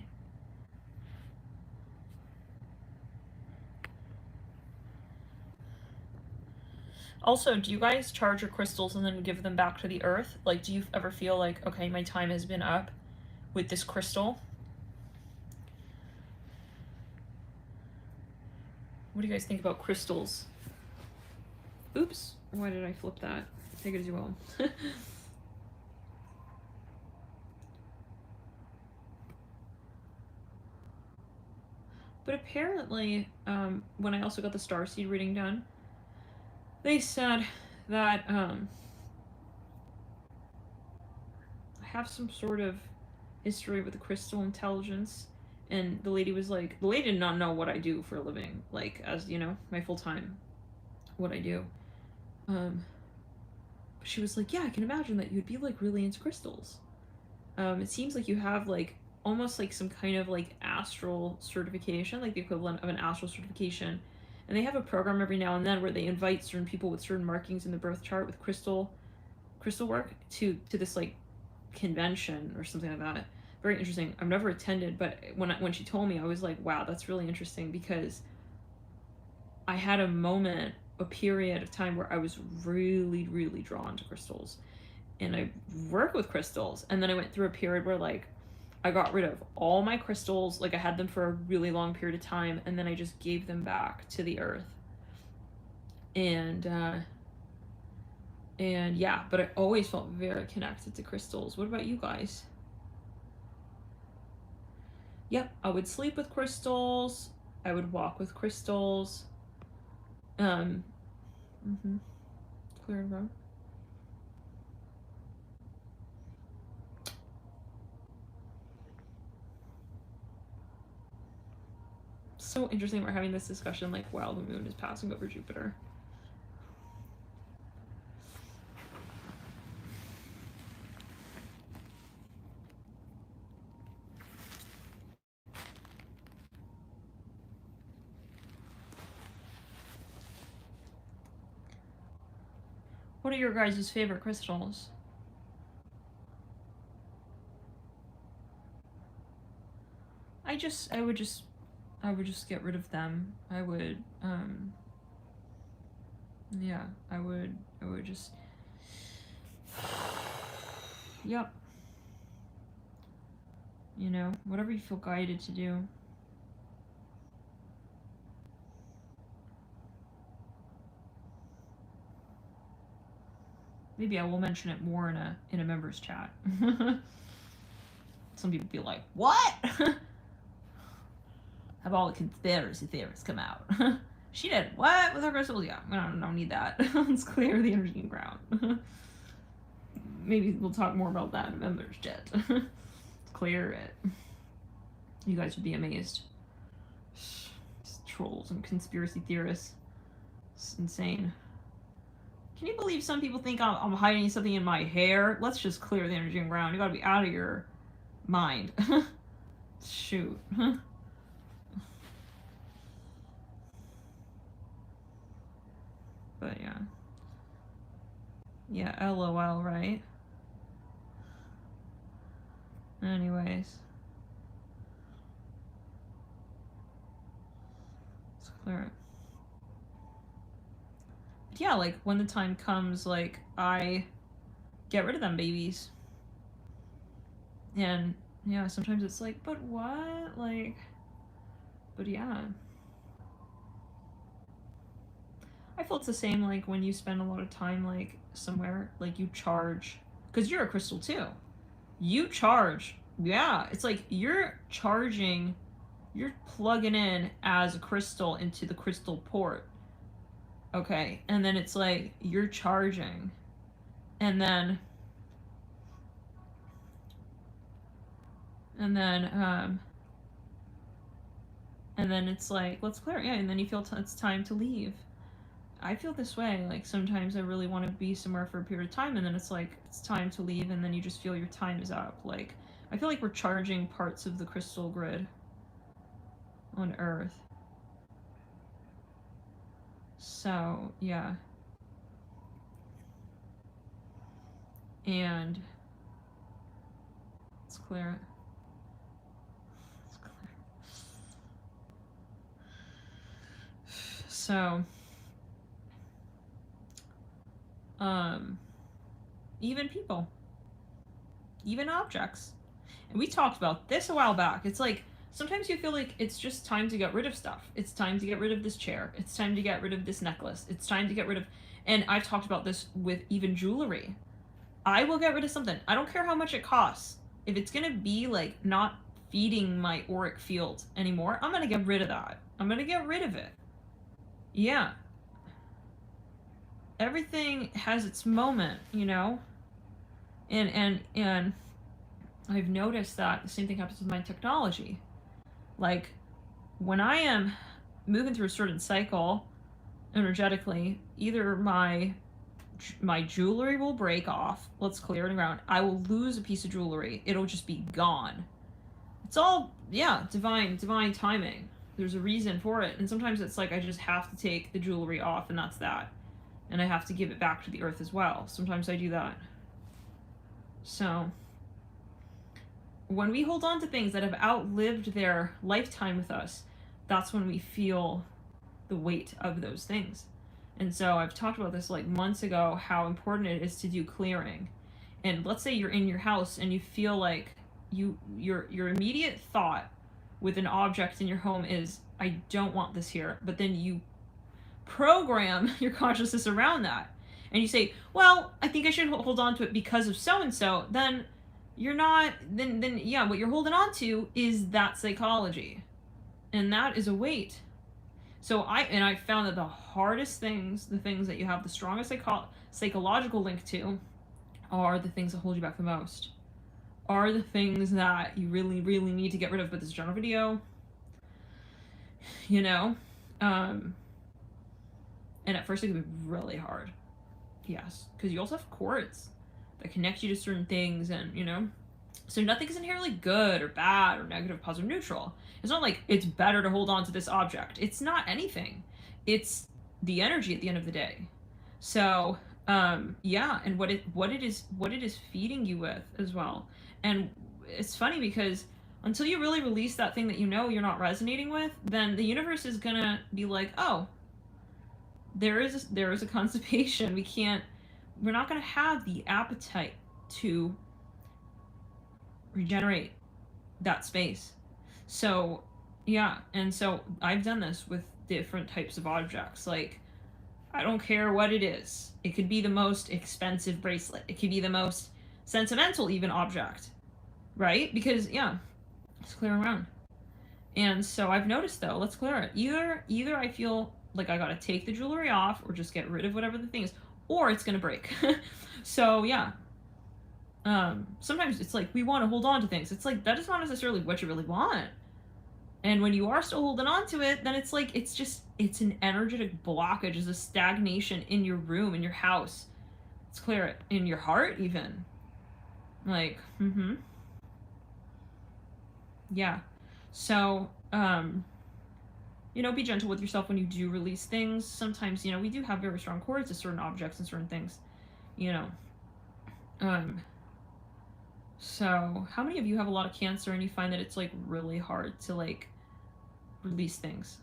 Also, do you guys charge your crystals and then give them back to the earth? Like, do you ever feel like, okay, my time has been up with this crystal? What do you guys think about crystals? Oops, why did I flip that? Take it as you will. But apparently, when I also got the starseed reading done, they said that I have some sort of history with the crystal intelligence. And the lady was like, the lady did not know what I do for a living, like, as, you know, my full-time, what I do. But she was like, yeah, I can imagine that you'd be, like, really into crystals. It seems like you have, like, almost like some kind of, like, astral certification, like the equivalent of an astral certification. And they have a program every now and then where they invite certain people with certain markings in the birth chart with crystal work to this, like, convention or something like that. Very interesting. I've never attended, but when she told me, I was like, wow, that's really interesting, because I had a period of time where I was really, really drawn to crystals. and I work with crystals. And then I went through a period where like I got rid of all my crystals, like I had them for a really long period of time, and then I just gave them back to the earth. And yeah, but I always felt very connected to crystals. What about you guys? Yep, I would sleep with crystals. I would walk with crystals. Clear and wrong. So interesting we're having this discussion like while the moon is passing over Jupiter. What are your guys' favorite crystals? I would just get rid of them. I would yeah, I would just yep. You know, whatever you feel guided to do. Maybe I will mention it more in a members chat. Some people be like, "What?" Have all the conspiracy theorists come out. She did what with her crystals? Yeah, I don't need that. Let's clear the energy and ground. Maybe we'll talk more about that in members chat. Let's clear it. You guys would be amazed. Trolls and conspiracy theorists. It's insane. Can you believe some people think I'm hiding something in my hair? Let's just clear the energy and ground. You gotta be out of your mind. Shoot. But yeah. Yeah, LOL, right? Anyways. Let's clear it. But yeah, like, when the time comes, like, I get rid of them babies. And, yeah, sometimes it's like, but what? Like, but yeah. I feel it's the same, like, when you spend a lot of time, like, somewhere, like, you charge. Because you're a crystal, too. You charge. Yeah, it's like you're charging, you're plugging in as a crystal into the crystal port. Okay, and then it's like you're charging. And then it's like, let's clear it. Yeah, and then you feel it's time to leave. I feel this way. Like, sometimes I really want to be somewhere for a period of time, and then it's like, it's time to leave, and then you just feel your time is up. Like, I feel like we're charging parts of the crystal grid on Earth. So, yeah. And let's clear it. Let's clear it. So, even people, even objects. And we talked about this a while back. It's like, sometimes you feel like it's just time to get rid of stuff. It's time to get rid of this chair. It's time to get rid of this necklace. It's time to get rid of, and I've talked about this with even jewelry. I will get rid of something. I don't care how much it costs. If it's gonna be like not feeding my auric field anymore, I'm gonna get rid of that. I'm gonna get rid of it. Yeah. Everything has its moment, you know? And I've noticed that the same thing happens with my technology. Like, when I am moving through a certain cycle energetically, either my jewelry will break off, let's clear it around. I will lose a piece of jewelry. It'll just be gone. It's all, yeah, divine timing. There's a reason for it. And sometimes it's like I just have to take the jewelry off, and that's that. And I have to give it back to the earth as well. Sometimes I do that. So, when we hold on to things that have outlived their lifetime with us, that's when we feel the weight of those things. And so I've talked about this like months ago, how important it is to do clearing. and let's say you're in your house and you feel like your immediate thought with an object in your home is, I don't want this here, but then you program your consciousness around that, and you say, well, I think I should hold on to it because of so and so, then you're not, then yeah, what you're holding on to is that psychology, and that is a weight. So I found that the hardest things, the things that you have the strongest psychological link to, are the things that hold you back the most, are the things that you really, really need to get rid of. But this general video, you know, and at first it can be really hard, yes, because you also have cords that connect you to certain things, and so nothing is inherently good or bad or negative, positive, neutral. It's not like it's better to hold on to this object. It's not anything. It's the energy at the end of the day. So yeah, and what it is feeding you with as well. And it's funny because until you really release that thing that you're not resonating with, then the universe is gonna be like, oh, there is a constipation. We're not gonna have the appetite to regenerate that space. So yeah, and so I've done this with different types of objects. Like, I don't care what it is. It could be the most expensive bracelet. It could be the most sentimental even object, right? Because yeah, let's clear around. And so I've noticed though, let's clear it. Either I feel like I gotta take the jewelry off or just get rid of whatever the thing is, or it's gonna break. So yeah. Sometimes it's like we want to hold on to things. It's like that is not necessarily what you really want. And when you are still holding on to it, then it's like it's an energetic blockage, it's a stagnation in your room, in your house. Let's clear it. In your heart even. Like, yeah. So, be gentle with yourself when you do release things. Sometimes, we do have very strong cords to certain objects and certain things. So how many of you have a lot of Cancer and you find that it's like really hard to like release things?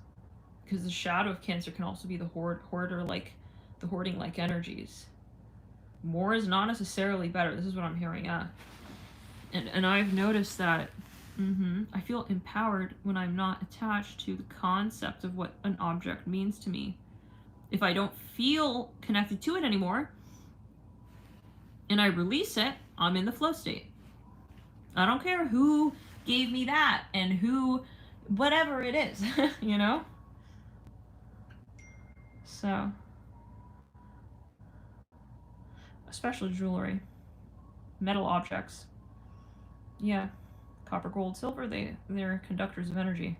Because the shadow of Cancer can also be the hoarder, like the hoarding like energies. More is not necessarily better. This is what I'm hearing. And I've noticed that I feel empowered when I'm not attached to the concept of what an object means to me. If I don't feel connected to it anymore and I release it, I'm in the flow state. I don't care who gave me that and who, whatever it is, So, especially jewelry, metal objects. Yeah, copper, gold, silver, they're conductors of energy.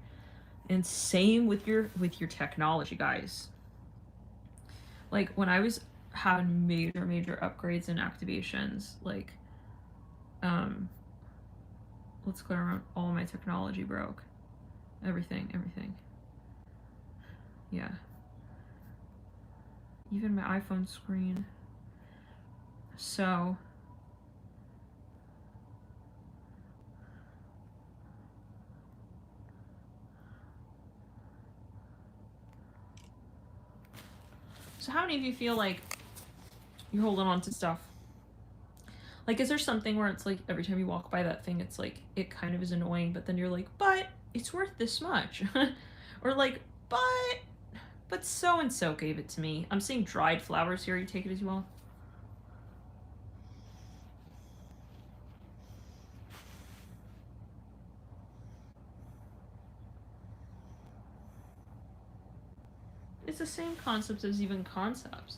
And same with your technology, guys. Like when I was having major upgrades and activations, like let's clear around, all my technology broke. Everything. Yeah. Even my iPhone screen. So how many of you feel like you're holding on to stuff? Like, is there something where it's like every time you walk by that thing, it's like it kind of is annoying, but then you're like, but it's worth this much? Or like, but so and so gave it to me. I'm seeing dried flowers here. You take it as well. It's the same concept as even concepts.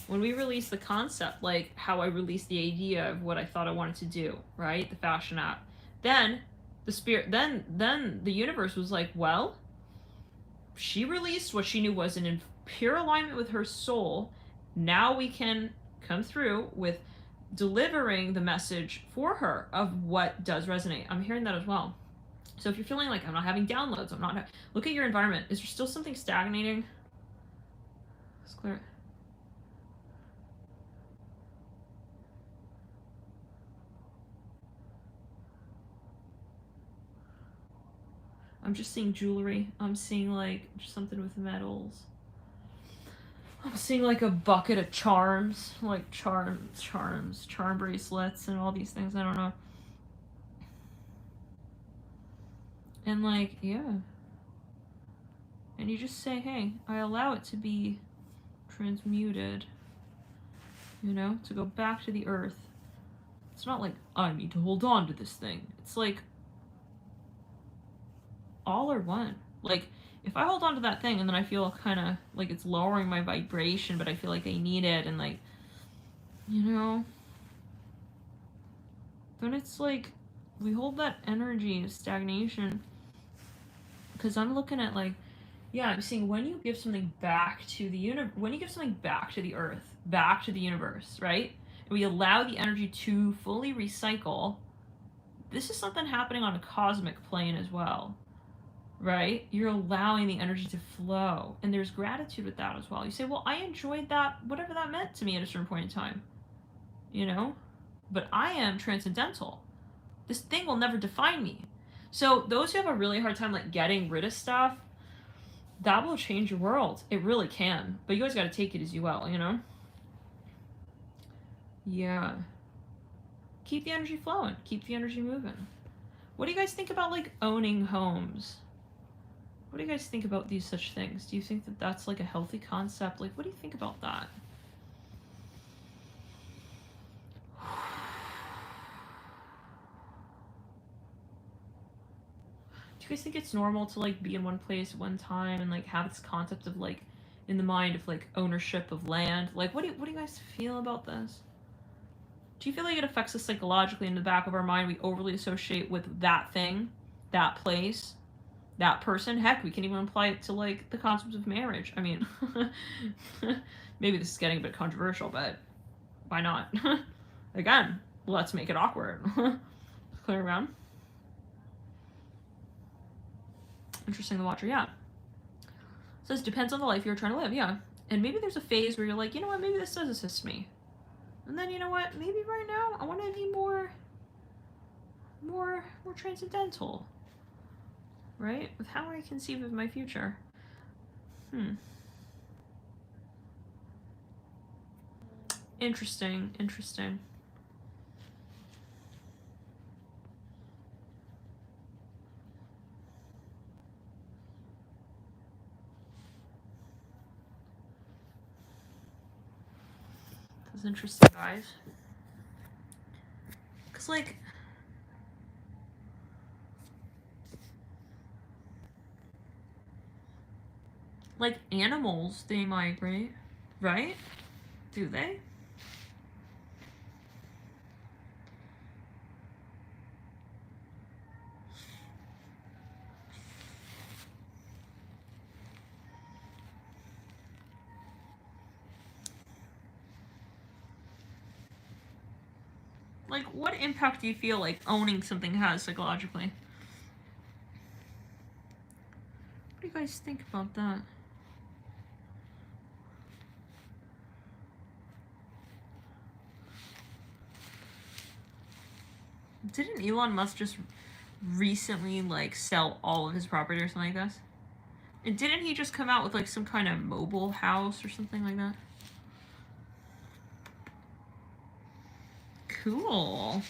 When we release the concept, like how I released the idea of what I thought I wanted to do, right? The fashion app. Then the spirit, then the universe was like, well, she released what she knew was in pure alignment with her soul. Now we can come through with delivering the message for her of what does resonate. I'm hearing that as well. So if you're feeling like I'm not having downloads, look at your environment. Is there still something stagnating? Let's clear it. I'm just seeing jewelry. I'm seeing like just something with metals. I'm seeing like a bucket of charms, like charm bracelets and all these things, I don't know. And like, yeah. And you just say, hey, I allow it to be transmuted, you know, to go back to the earth. It's not like, I need to hold on to this thing. It's like, all or one. Like, if I hold on to that thing and then I feel kind of like it's lowering my vibration, but I feel like I need it, and like, you know, then it's like, we hold that energy of stagnation. Because I'm looking at like, yeah, I'm seeing when you give something back to the when you give something back to the earth, back to the universe, right? And we allow the energy to fully recycle, this is something happening on a cosmic plane as well, right? You're allowing the energy to flow, and there's gratitude with that as well. You say, well, I enjoyed that, whatever that meant to me at a certain point in time, you know? But I am transcendental. This thing will never define me. So those who have a really hard time like getting rid of stuff, that will change your world. It really can. But you guys got to take it as you will, you know? Yeah. Keep the energy flowing. Keep the energy moving. What do you guys think about like owning homes? What do you guys think about these such things? Do you think that that's like a healthy concept? Like, what do you think about that? Do you guys think it's normal to like be in one place at one time and like have this concept of like in the mind of like ownership of land? Like, what do you guys feel about this? Do you feel like it affects us psychologically in the back of our mind? We overly associate with that thing, that place, that person. Heck, we can even apply it to like the concept of marriage. I mean, maybe this is getting a bit controversial, but why not? Again, let's make it awkward. Clear around. Interesting, the watcher, yeah. Says depends on the life you're trying to live, yeah. And maybe there's a phase where you're like, you know what, maybe this does assist me. And then you know what, maybe right now I want to be more transcendental, right? With how I conceive of my future. Interesting. That's interesting, guys. Because, like animals, they migrate, right? Do they? Like, what impact do you feel like owning something has psychologically? What do you guys think about that? Didn't Elon Musk just recently like sell all of his property or something like this? And didn't he just come out with like some kind of mobile house or something like that? Cool.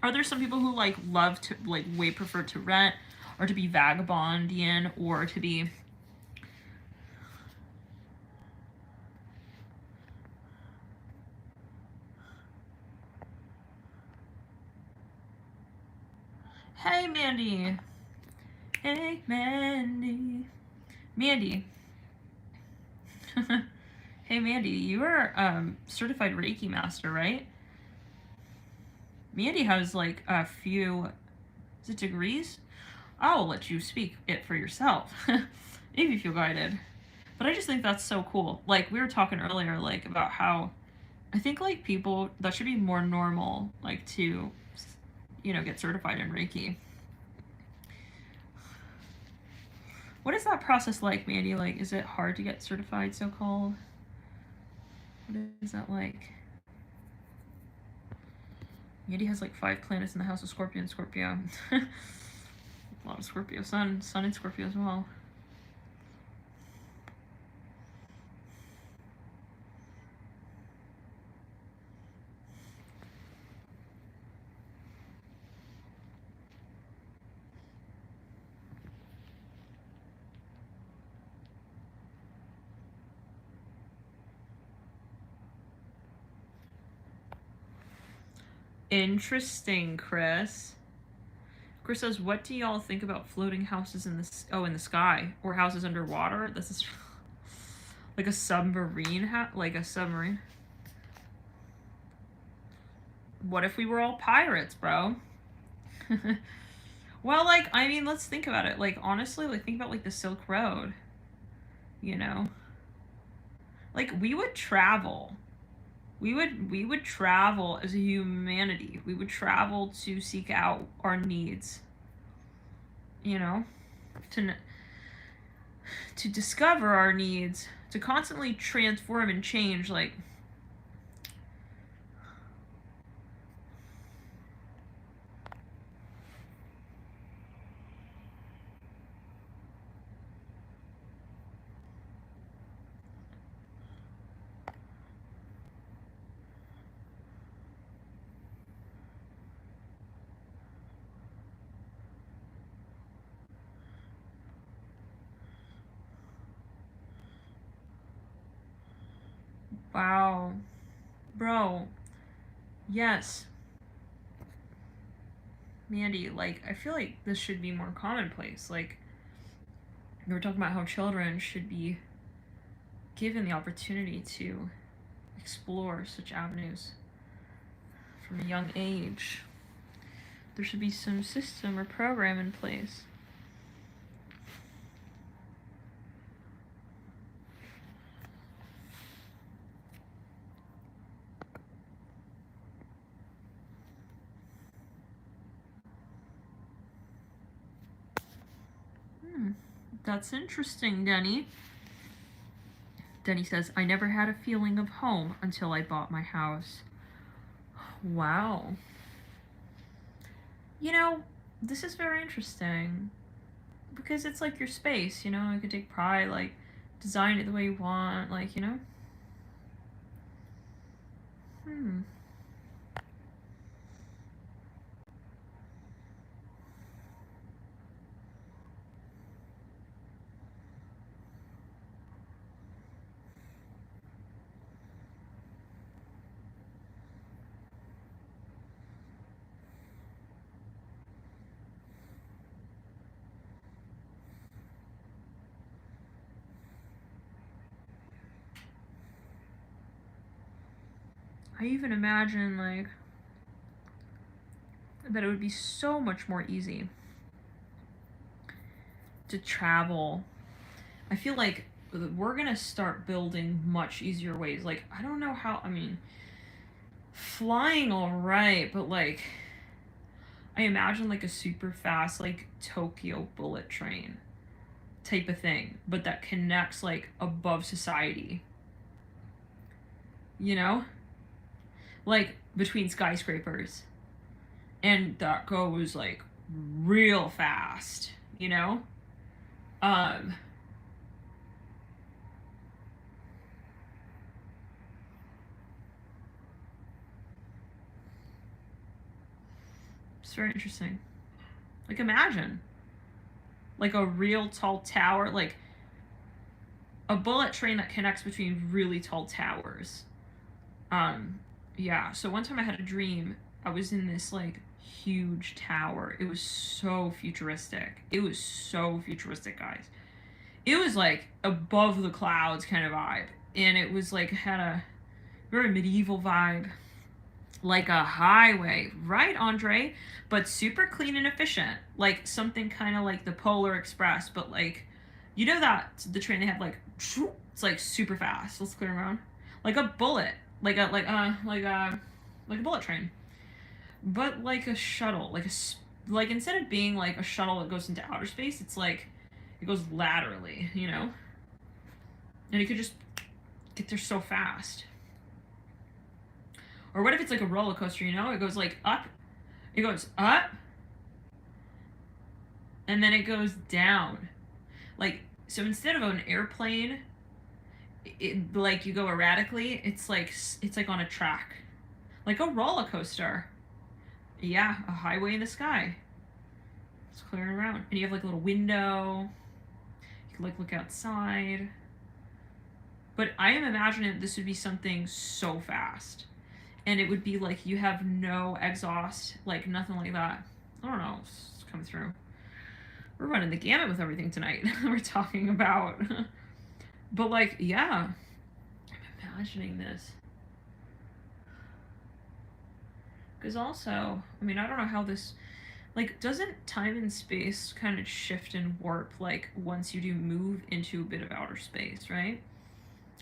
Are there some people who like love to like way prefer to rent or to be vagabondian or to be Hey Mandy. Hey Mandy. Mandy. Hey Mandy, you are certified Reiki master, right? Mandy has like a few, is it degrees? I'll let you speak it for yourself if you feel guided. But I just think that's so cool. Like we were talking earlier, like about how I think like people that should be more normal, like to, you know, get certified in Reiki. What is that process like, Mandy? Like, is it hard to get certified, so called? What is that like? Andy has like 5 planets in the house of Scorpio and Scorpio. A lot of Scorpio. Sun in Scorpio as well. Interesting, Chris. Chris says, "What do y'all think about floating houses in the sky or houses underwater?" This is like a submarine like a submarine. What if we were all pirates, bro? Well, like, I mean, let's think about it. Like, honestly, like, think about like the Silk Road. You know, like we would travel. We would travel as a humanity. We would travel to seek out our needs. You know, to discover our needs, to constantly transform and change, like wow, bro, yes, Mandy, like, I feel like this should be more commonplace. Like, we were talking about how children should be given the opportunity to explore such avenues from a young age. There should be some system or program in place. That's interesting, Denny. Denny says, "I never had a feeling of home until I bought my house." Wow. You know, this is very interesting. Because it's like your space, you know? You can take pride, like, design it the way you want, like, you know? I even imagine, like, that it would be so much more easy to travel. I feel like we're gonna start building much easier ways. Like, I don't know how, I mean, flying alright, but like, I imagine like a super fast, like, Tokyo bullet train type of thing, but that connects like above society. You know? Like between skyscrapers. And that goes like real fast, you know? It's very interesting. Like, imagine like a real tall tower, like a bullet train that connects between really tall towers. Yeah, so one time I had a dream. I was in this like huge tower. It was so futuristic. It was so futuristic, guys. It was like above the clouds kind of vibe. And it was like, had a very medieval vibe. Like a highway, right, Andre? But super clean and efficient. Like something kind of like the Polar Express, but like, you know that the train they have like, it's like super fast. Let's clear around. Like a bullet, like a bullet train, but like a shuttle, like instead of being like a shuttle that goes into outer space, it's like it goes laterally, you know, and you could just get there so fast. Or what if it's like a roller coaster, you know? It goes like up, it goes up, and then it goes down. Like, so instead of an airplane, like you go erratically, it's like on a track. Like a roller coaster. Yeah, a highway in the sky. It's clearing around. And you have like a little window. You can like look outside. But I am imagining this would be something so fast. And it would be like you have no exhaust, like nothing like that. I don't know, it's coming through. We're running the gamut with everything tonight. We're talking about. But like, yeah. I'm imagining this. Because also, I mean, I don't know how this, like, doesn't time and space kind of shift and warp, like, once you do move into a bit of outer space, right?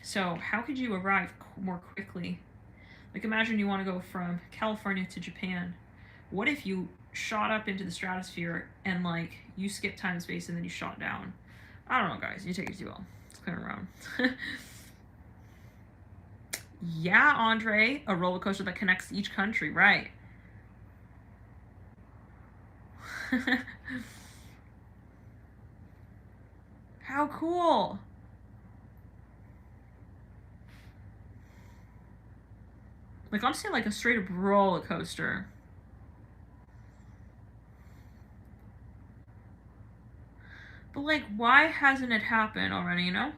So how could you arrive more quickly? Like, imagine you want to go from California to Japan. What if you shot up into the stratosphere and, like, you skipped time and space and then you shot down? I don't know, guys. You take it too well. It's clearing around. Yeah, Andre, a roller coaster that connects each country, right? How cool! Like, I'm saying like a straight up roller coaster. But like, why hasn't it happened already, you know?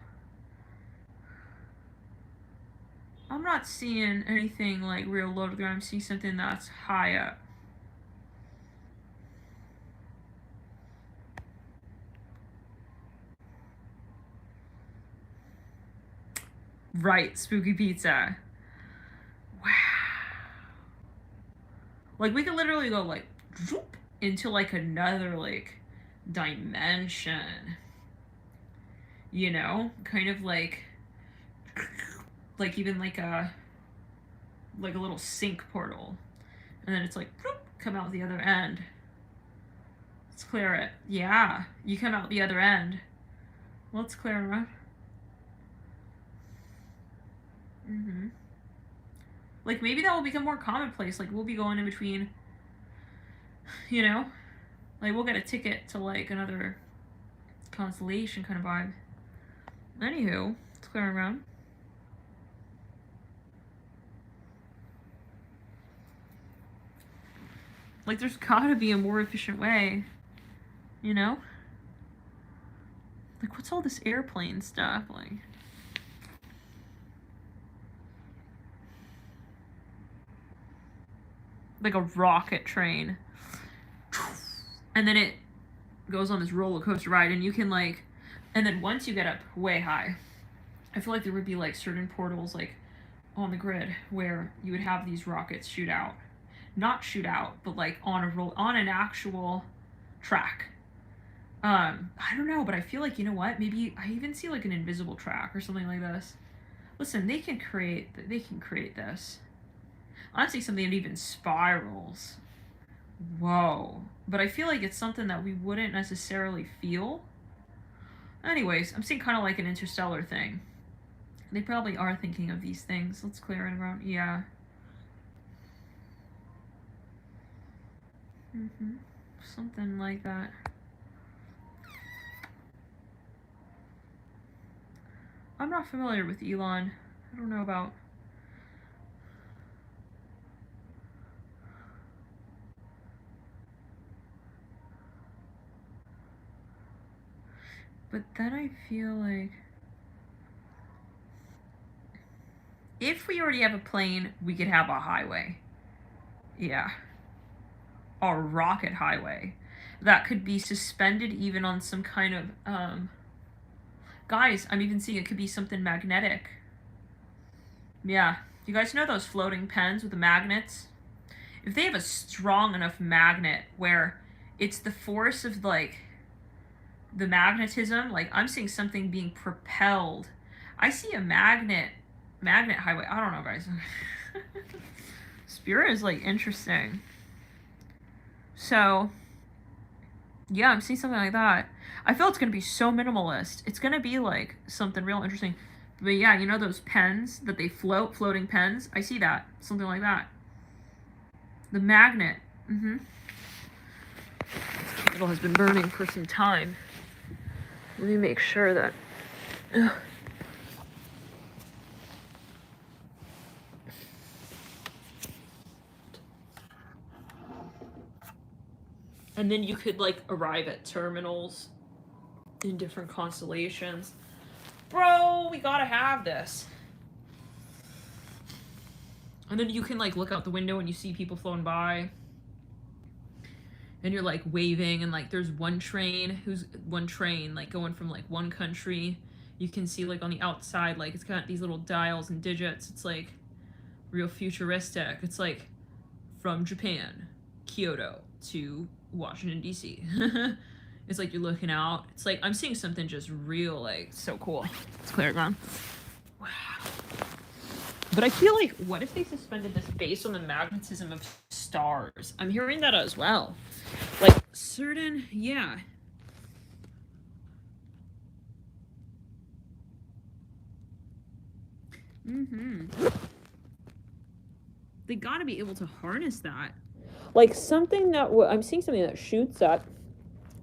I'm not seeing anything like real low to the ground. I'm seeing something that's high up. Right, spooky pizza. Wow. Like, we could literally go like into like another like dimension. You know? Kind of like even like a little sync portal. And then it's like come out the other end. Let's clear it. Yeah, you come out the other end. Let's clear around. Like, maybe that will become more commonplace. Like, we'll be going in between, you know? Like, we'll get a ticket to, like, another constellation kind of vibe. Anywho, let's clear around. Like, there's gotta be a more efficient way, you know? Like, what's all this airplane stuff? Like a rocket train. And then it goes on this roller coaster ride, and you can, like, and then once you get up way high, I feel like there would be, like, certain portals, like, on the grid where you would have these rockets shoot out. Not shoot out, but, like, on an actual track. I don't know, but I feel like, you know what? Maybe I even see, like, an invisible track or something like this. Listen, they can create this. I'm seeing something that even spirals. Whoa. But I feel like it's something that we wouldn't necessarily feel. Anyways, I'm seeing kind of like an interstellar thing. They probably are thinking of these things. Let's clear it around. Yeah. Something like that. I'm not familiar with Elon. I don't know about... But then I feel like... if we already have a plane, we could have a highway. Yeah. A rocket highway. That could be suspended even on some kind of, guys, I'm even seeing it could be something magnetic. Yeah. You guys know those floating pens with the magnets? If they have a strong enough magnet where it's the force of, like, the magnetism, like, I'm seeing something being propelled. I see a magnet highway. I don't know, guys. Spirit is, like, interesting. So, yeah, I'm seeing something like that. I feel it's going to be so minimalist. It's going to be, like, something real interesting. But yeah, you know those pens that they floating pens? I see that. Something like that. The magnet. Mm-hmm. This candle has been burning for some time. Let me make sure that... And then you could, like, arrive at terminals in different constellations. Bro, we gotta have this. And then you can, like, look out the window and you see people flowing by. And you're, like, waving, and, like, there's one train, like, going from, like, one country. You can see, like, on the outside, like, it's got these little dials and digits. It's, like, real futuristic. It's, like, from Japan, Kyoto, to Washington, D.C. It's like you're looking out. It's like I'm seeing something just real, like, so cool. It's clear gone. Wow. But I feel like, what if they suspended this based on the magnetism of stars? I'm hearing that as well. Like, certain, yeah. They gotta be able to harness that. Like, something that, I'm seeing something that shoots up,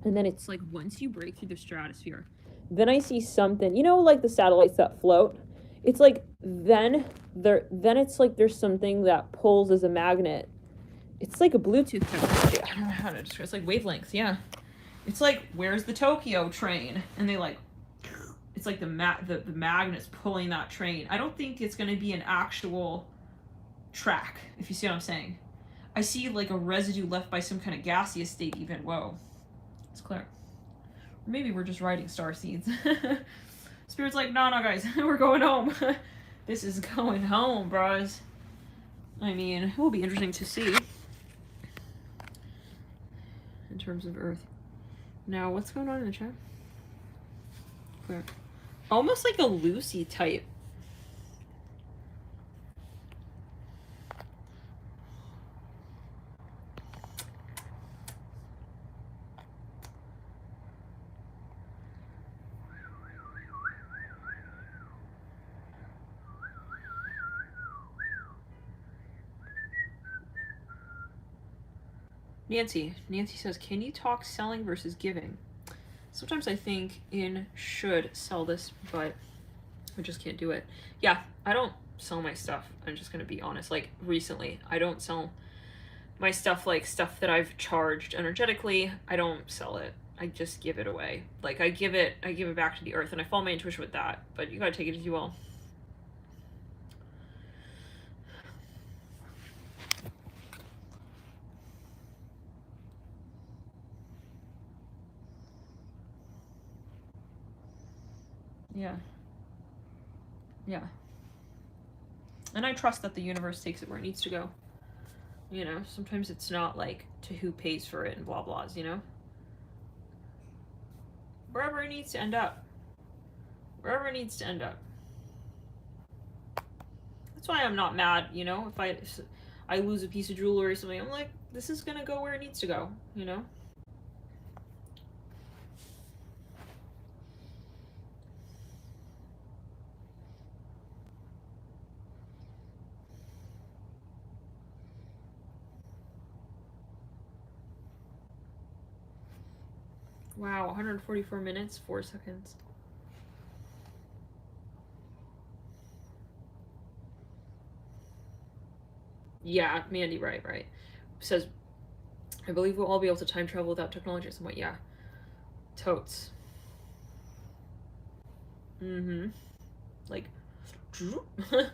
and then it's like, once you break through the stratosphere, then I see something, you know, like the satellites that float? It's like, then it's like there's something that pulls as a magnet. It's like a Bluetooth technology. I don't know how to describe. It's like wavelengths, yeah. It's like, where's the Tokyo train? And they, like, it's like the magnet's pulling that train. I don't think it's going to be an actual track, if you see what I'm saying. I see, like, a residue left by some kind of gaseous state even. Whoa. It's clear. Or maybe we're just riding star seeds. Spirit's like, no, guys. We're going home. This is going home, bros. I mean, it will be interesting to see. In terms of Earth. Now, what's going on in the chat? Clear. Almost like a Lucy type. Nancy says, can you talk selling versus giving? Sometimes I think should sell this, but I just can't do it. Yeah, I don't sell my stuff. I'm just going to be honest. Like, recently, I don't sell my stuff, like stuff that I've charged energetically. I don't sell it. I just give it away. Like, I give it back to the earth, and I follow my intuition with that. But you got to take it as you will. Yeah. Yeah. And I trust that the universe takes it where it needs to go. You know, sometimes it's not like to who pays for it and blah blahs, you know? Wherever it needs to end up. Wherever it needs to end up. That's why I'm not mad, you know? If I lose a piece of jewelry or something, I'm like, this is gonna go where it needs to go, you know? Wow, 144 minutes, 4 seconds. Yeah, Mandy, right. Says, I believe we'll all be able to time travel without technology or somewhat. Yeah. Totes. Mm-hmm. Like, I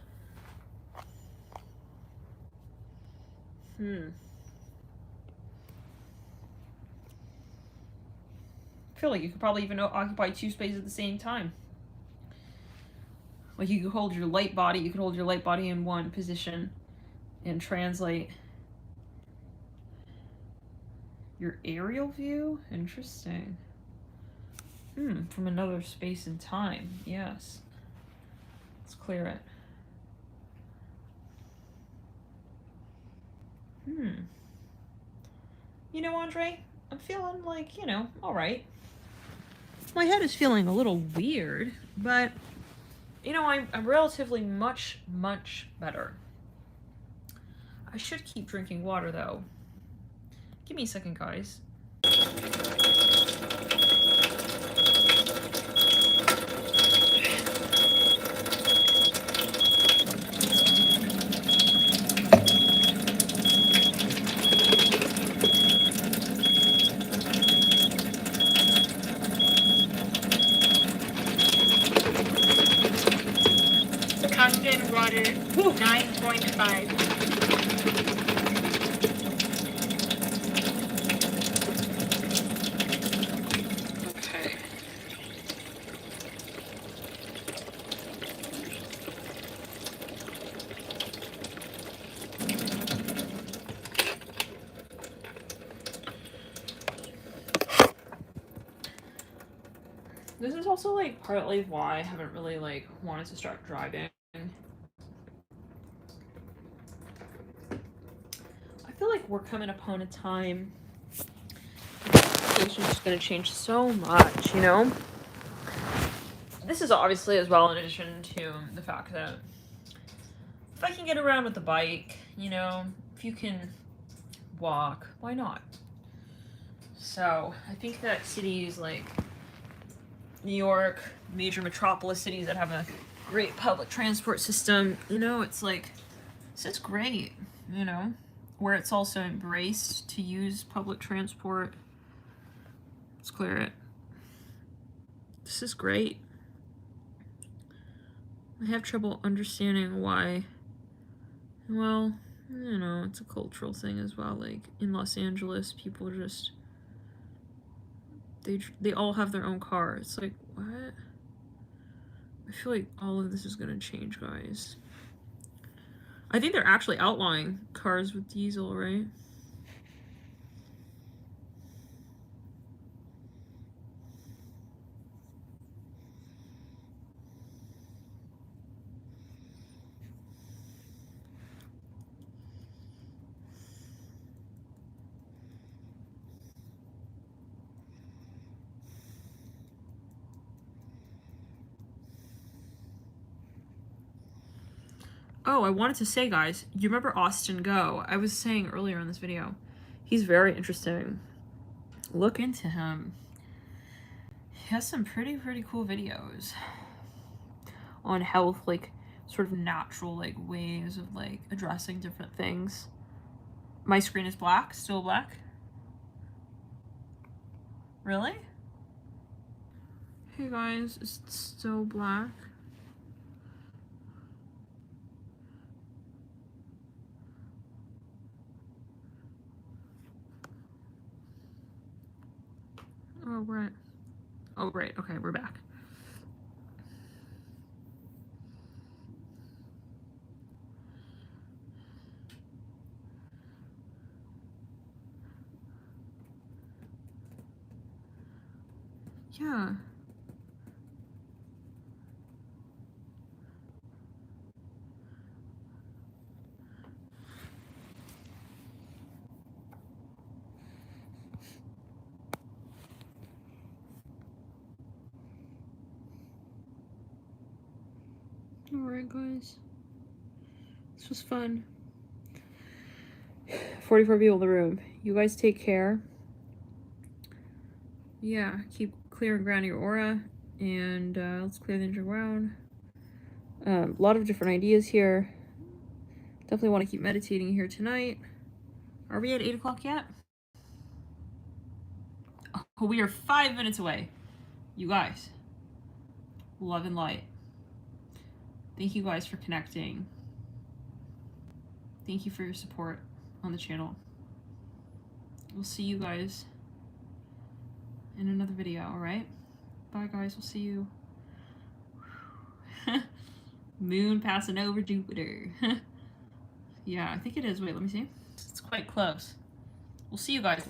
feel like you could probably even occupy 2 spaces at the same time. Like, you could hold your light body in one position and translate your aerial view. Interesting. From another space and time. Yes. Let's clear it. You know, Andre, I'm feeling like, you know, all right. My head is feeling a little weird, but You know, I'm relatively much better. I should keep drinking water though. Give me a second, guys. Tungsten water 9.5. Okay. This is also like partly why I haven't really like wanted to start driving. I feel like we're coming upon a time education is going to change so much, you know? This is obviously as well in addition to the fact that if I can get around with the bike, you know, if you can walk, why not? So I think that cities like New York, major metropolis cities that have a great public transport system, you know, it's like, this is great, you know, where it's also embraced to use public transport. Let's clear it. This is great. I have trouble understanding why. Well, you know, it's a cultural thing as well. Like in Los Angeles, people just they all have their own car. It's like, what? I feel like all of this is gonna change, guys. I think they're actually outlawing cars with diesel, right? Oh, I wanted to say, guys, you remember Austin Go? I was saying earlier in this video, he's very interesting. Look into him. He has some pretty cool videos on health, like sort of natural like ways of like addressing different things. My screen is black, still black. Really? Hey guys, it's still black. Oh, right. Oh, right. Okay, we're back. Yeah. Alright, guys. This was fun. 44 people in the room. You guys take care. Yeah, keep clear and grounding your aura. And let's clear the underground. A lot of different ideas here. Definitely want to keep meditating here tonight. Are we at 8 o'clock yet? Oh, we are 5 minutes away. You guys. Love and light. Thank you guys for connecting. Thank you for your support on the channel. We'll see you guys in another video, alright? Bye guys, we'll see you. Moon passing over Jupiter. Yeah, I think it is. Wait, let me see. It's quite close. We'll see you guys.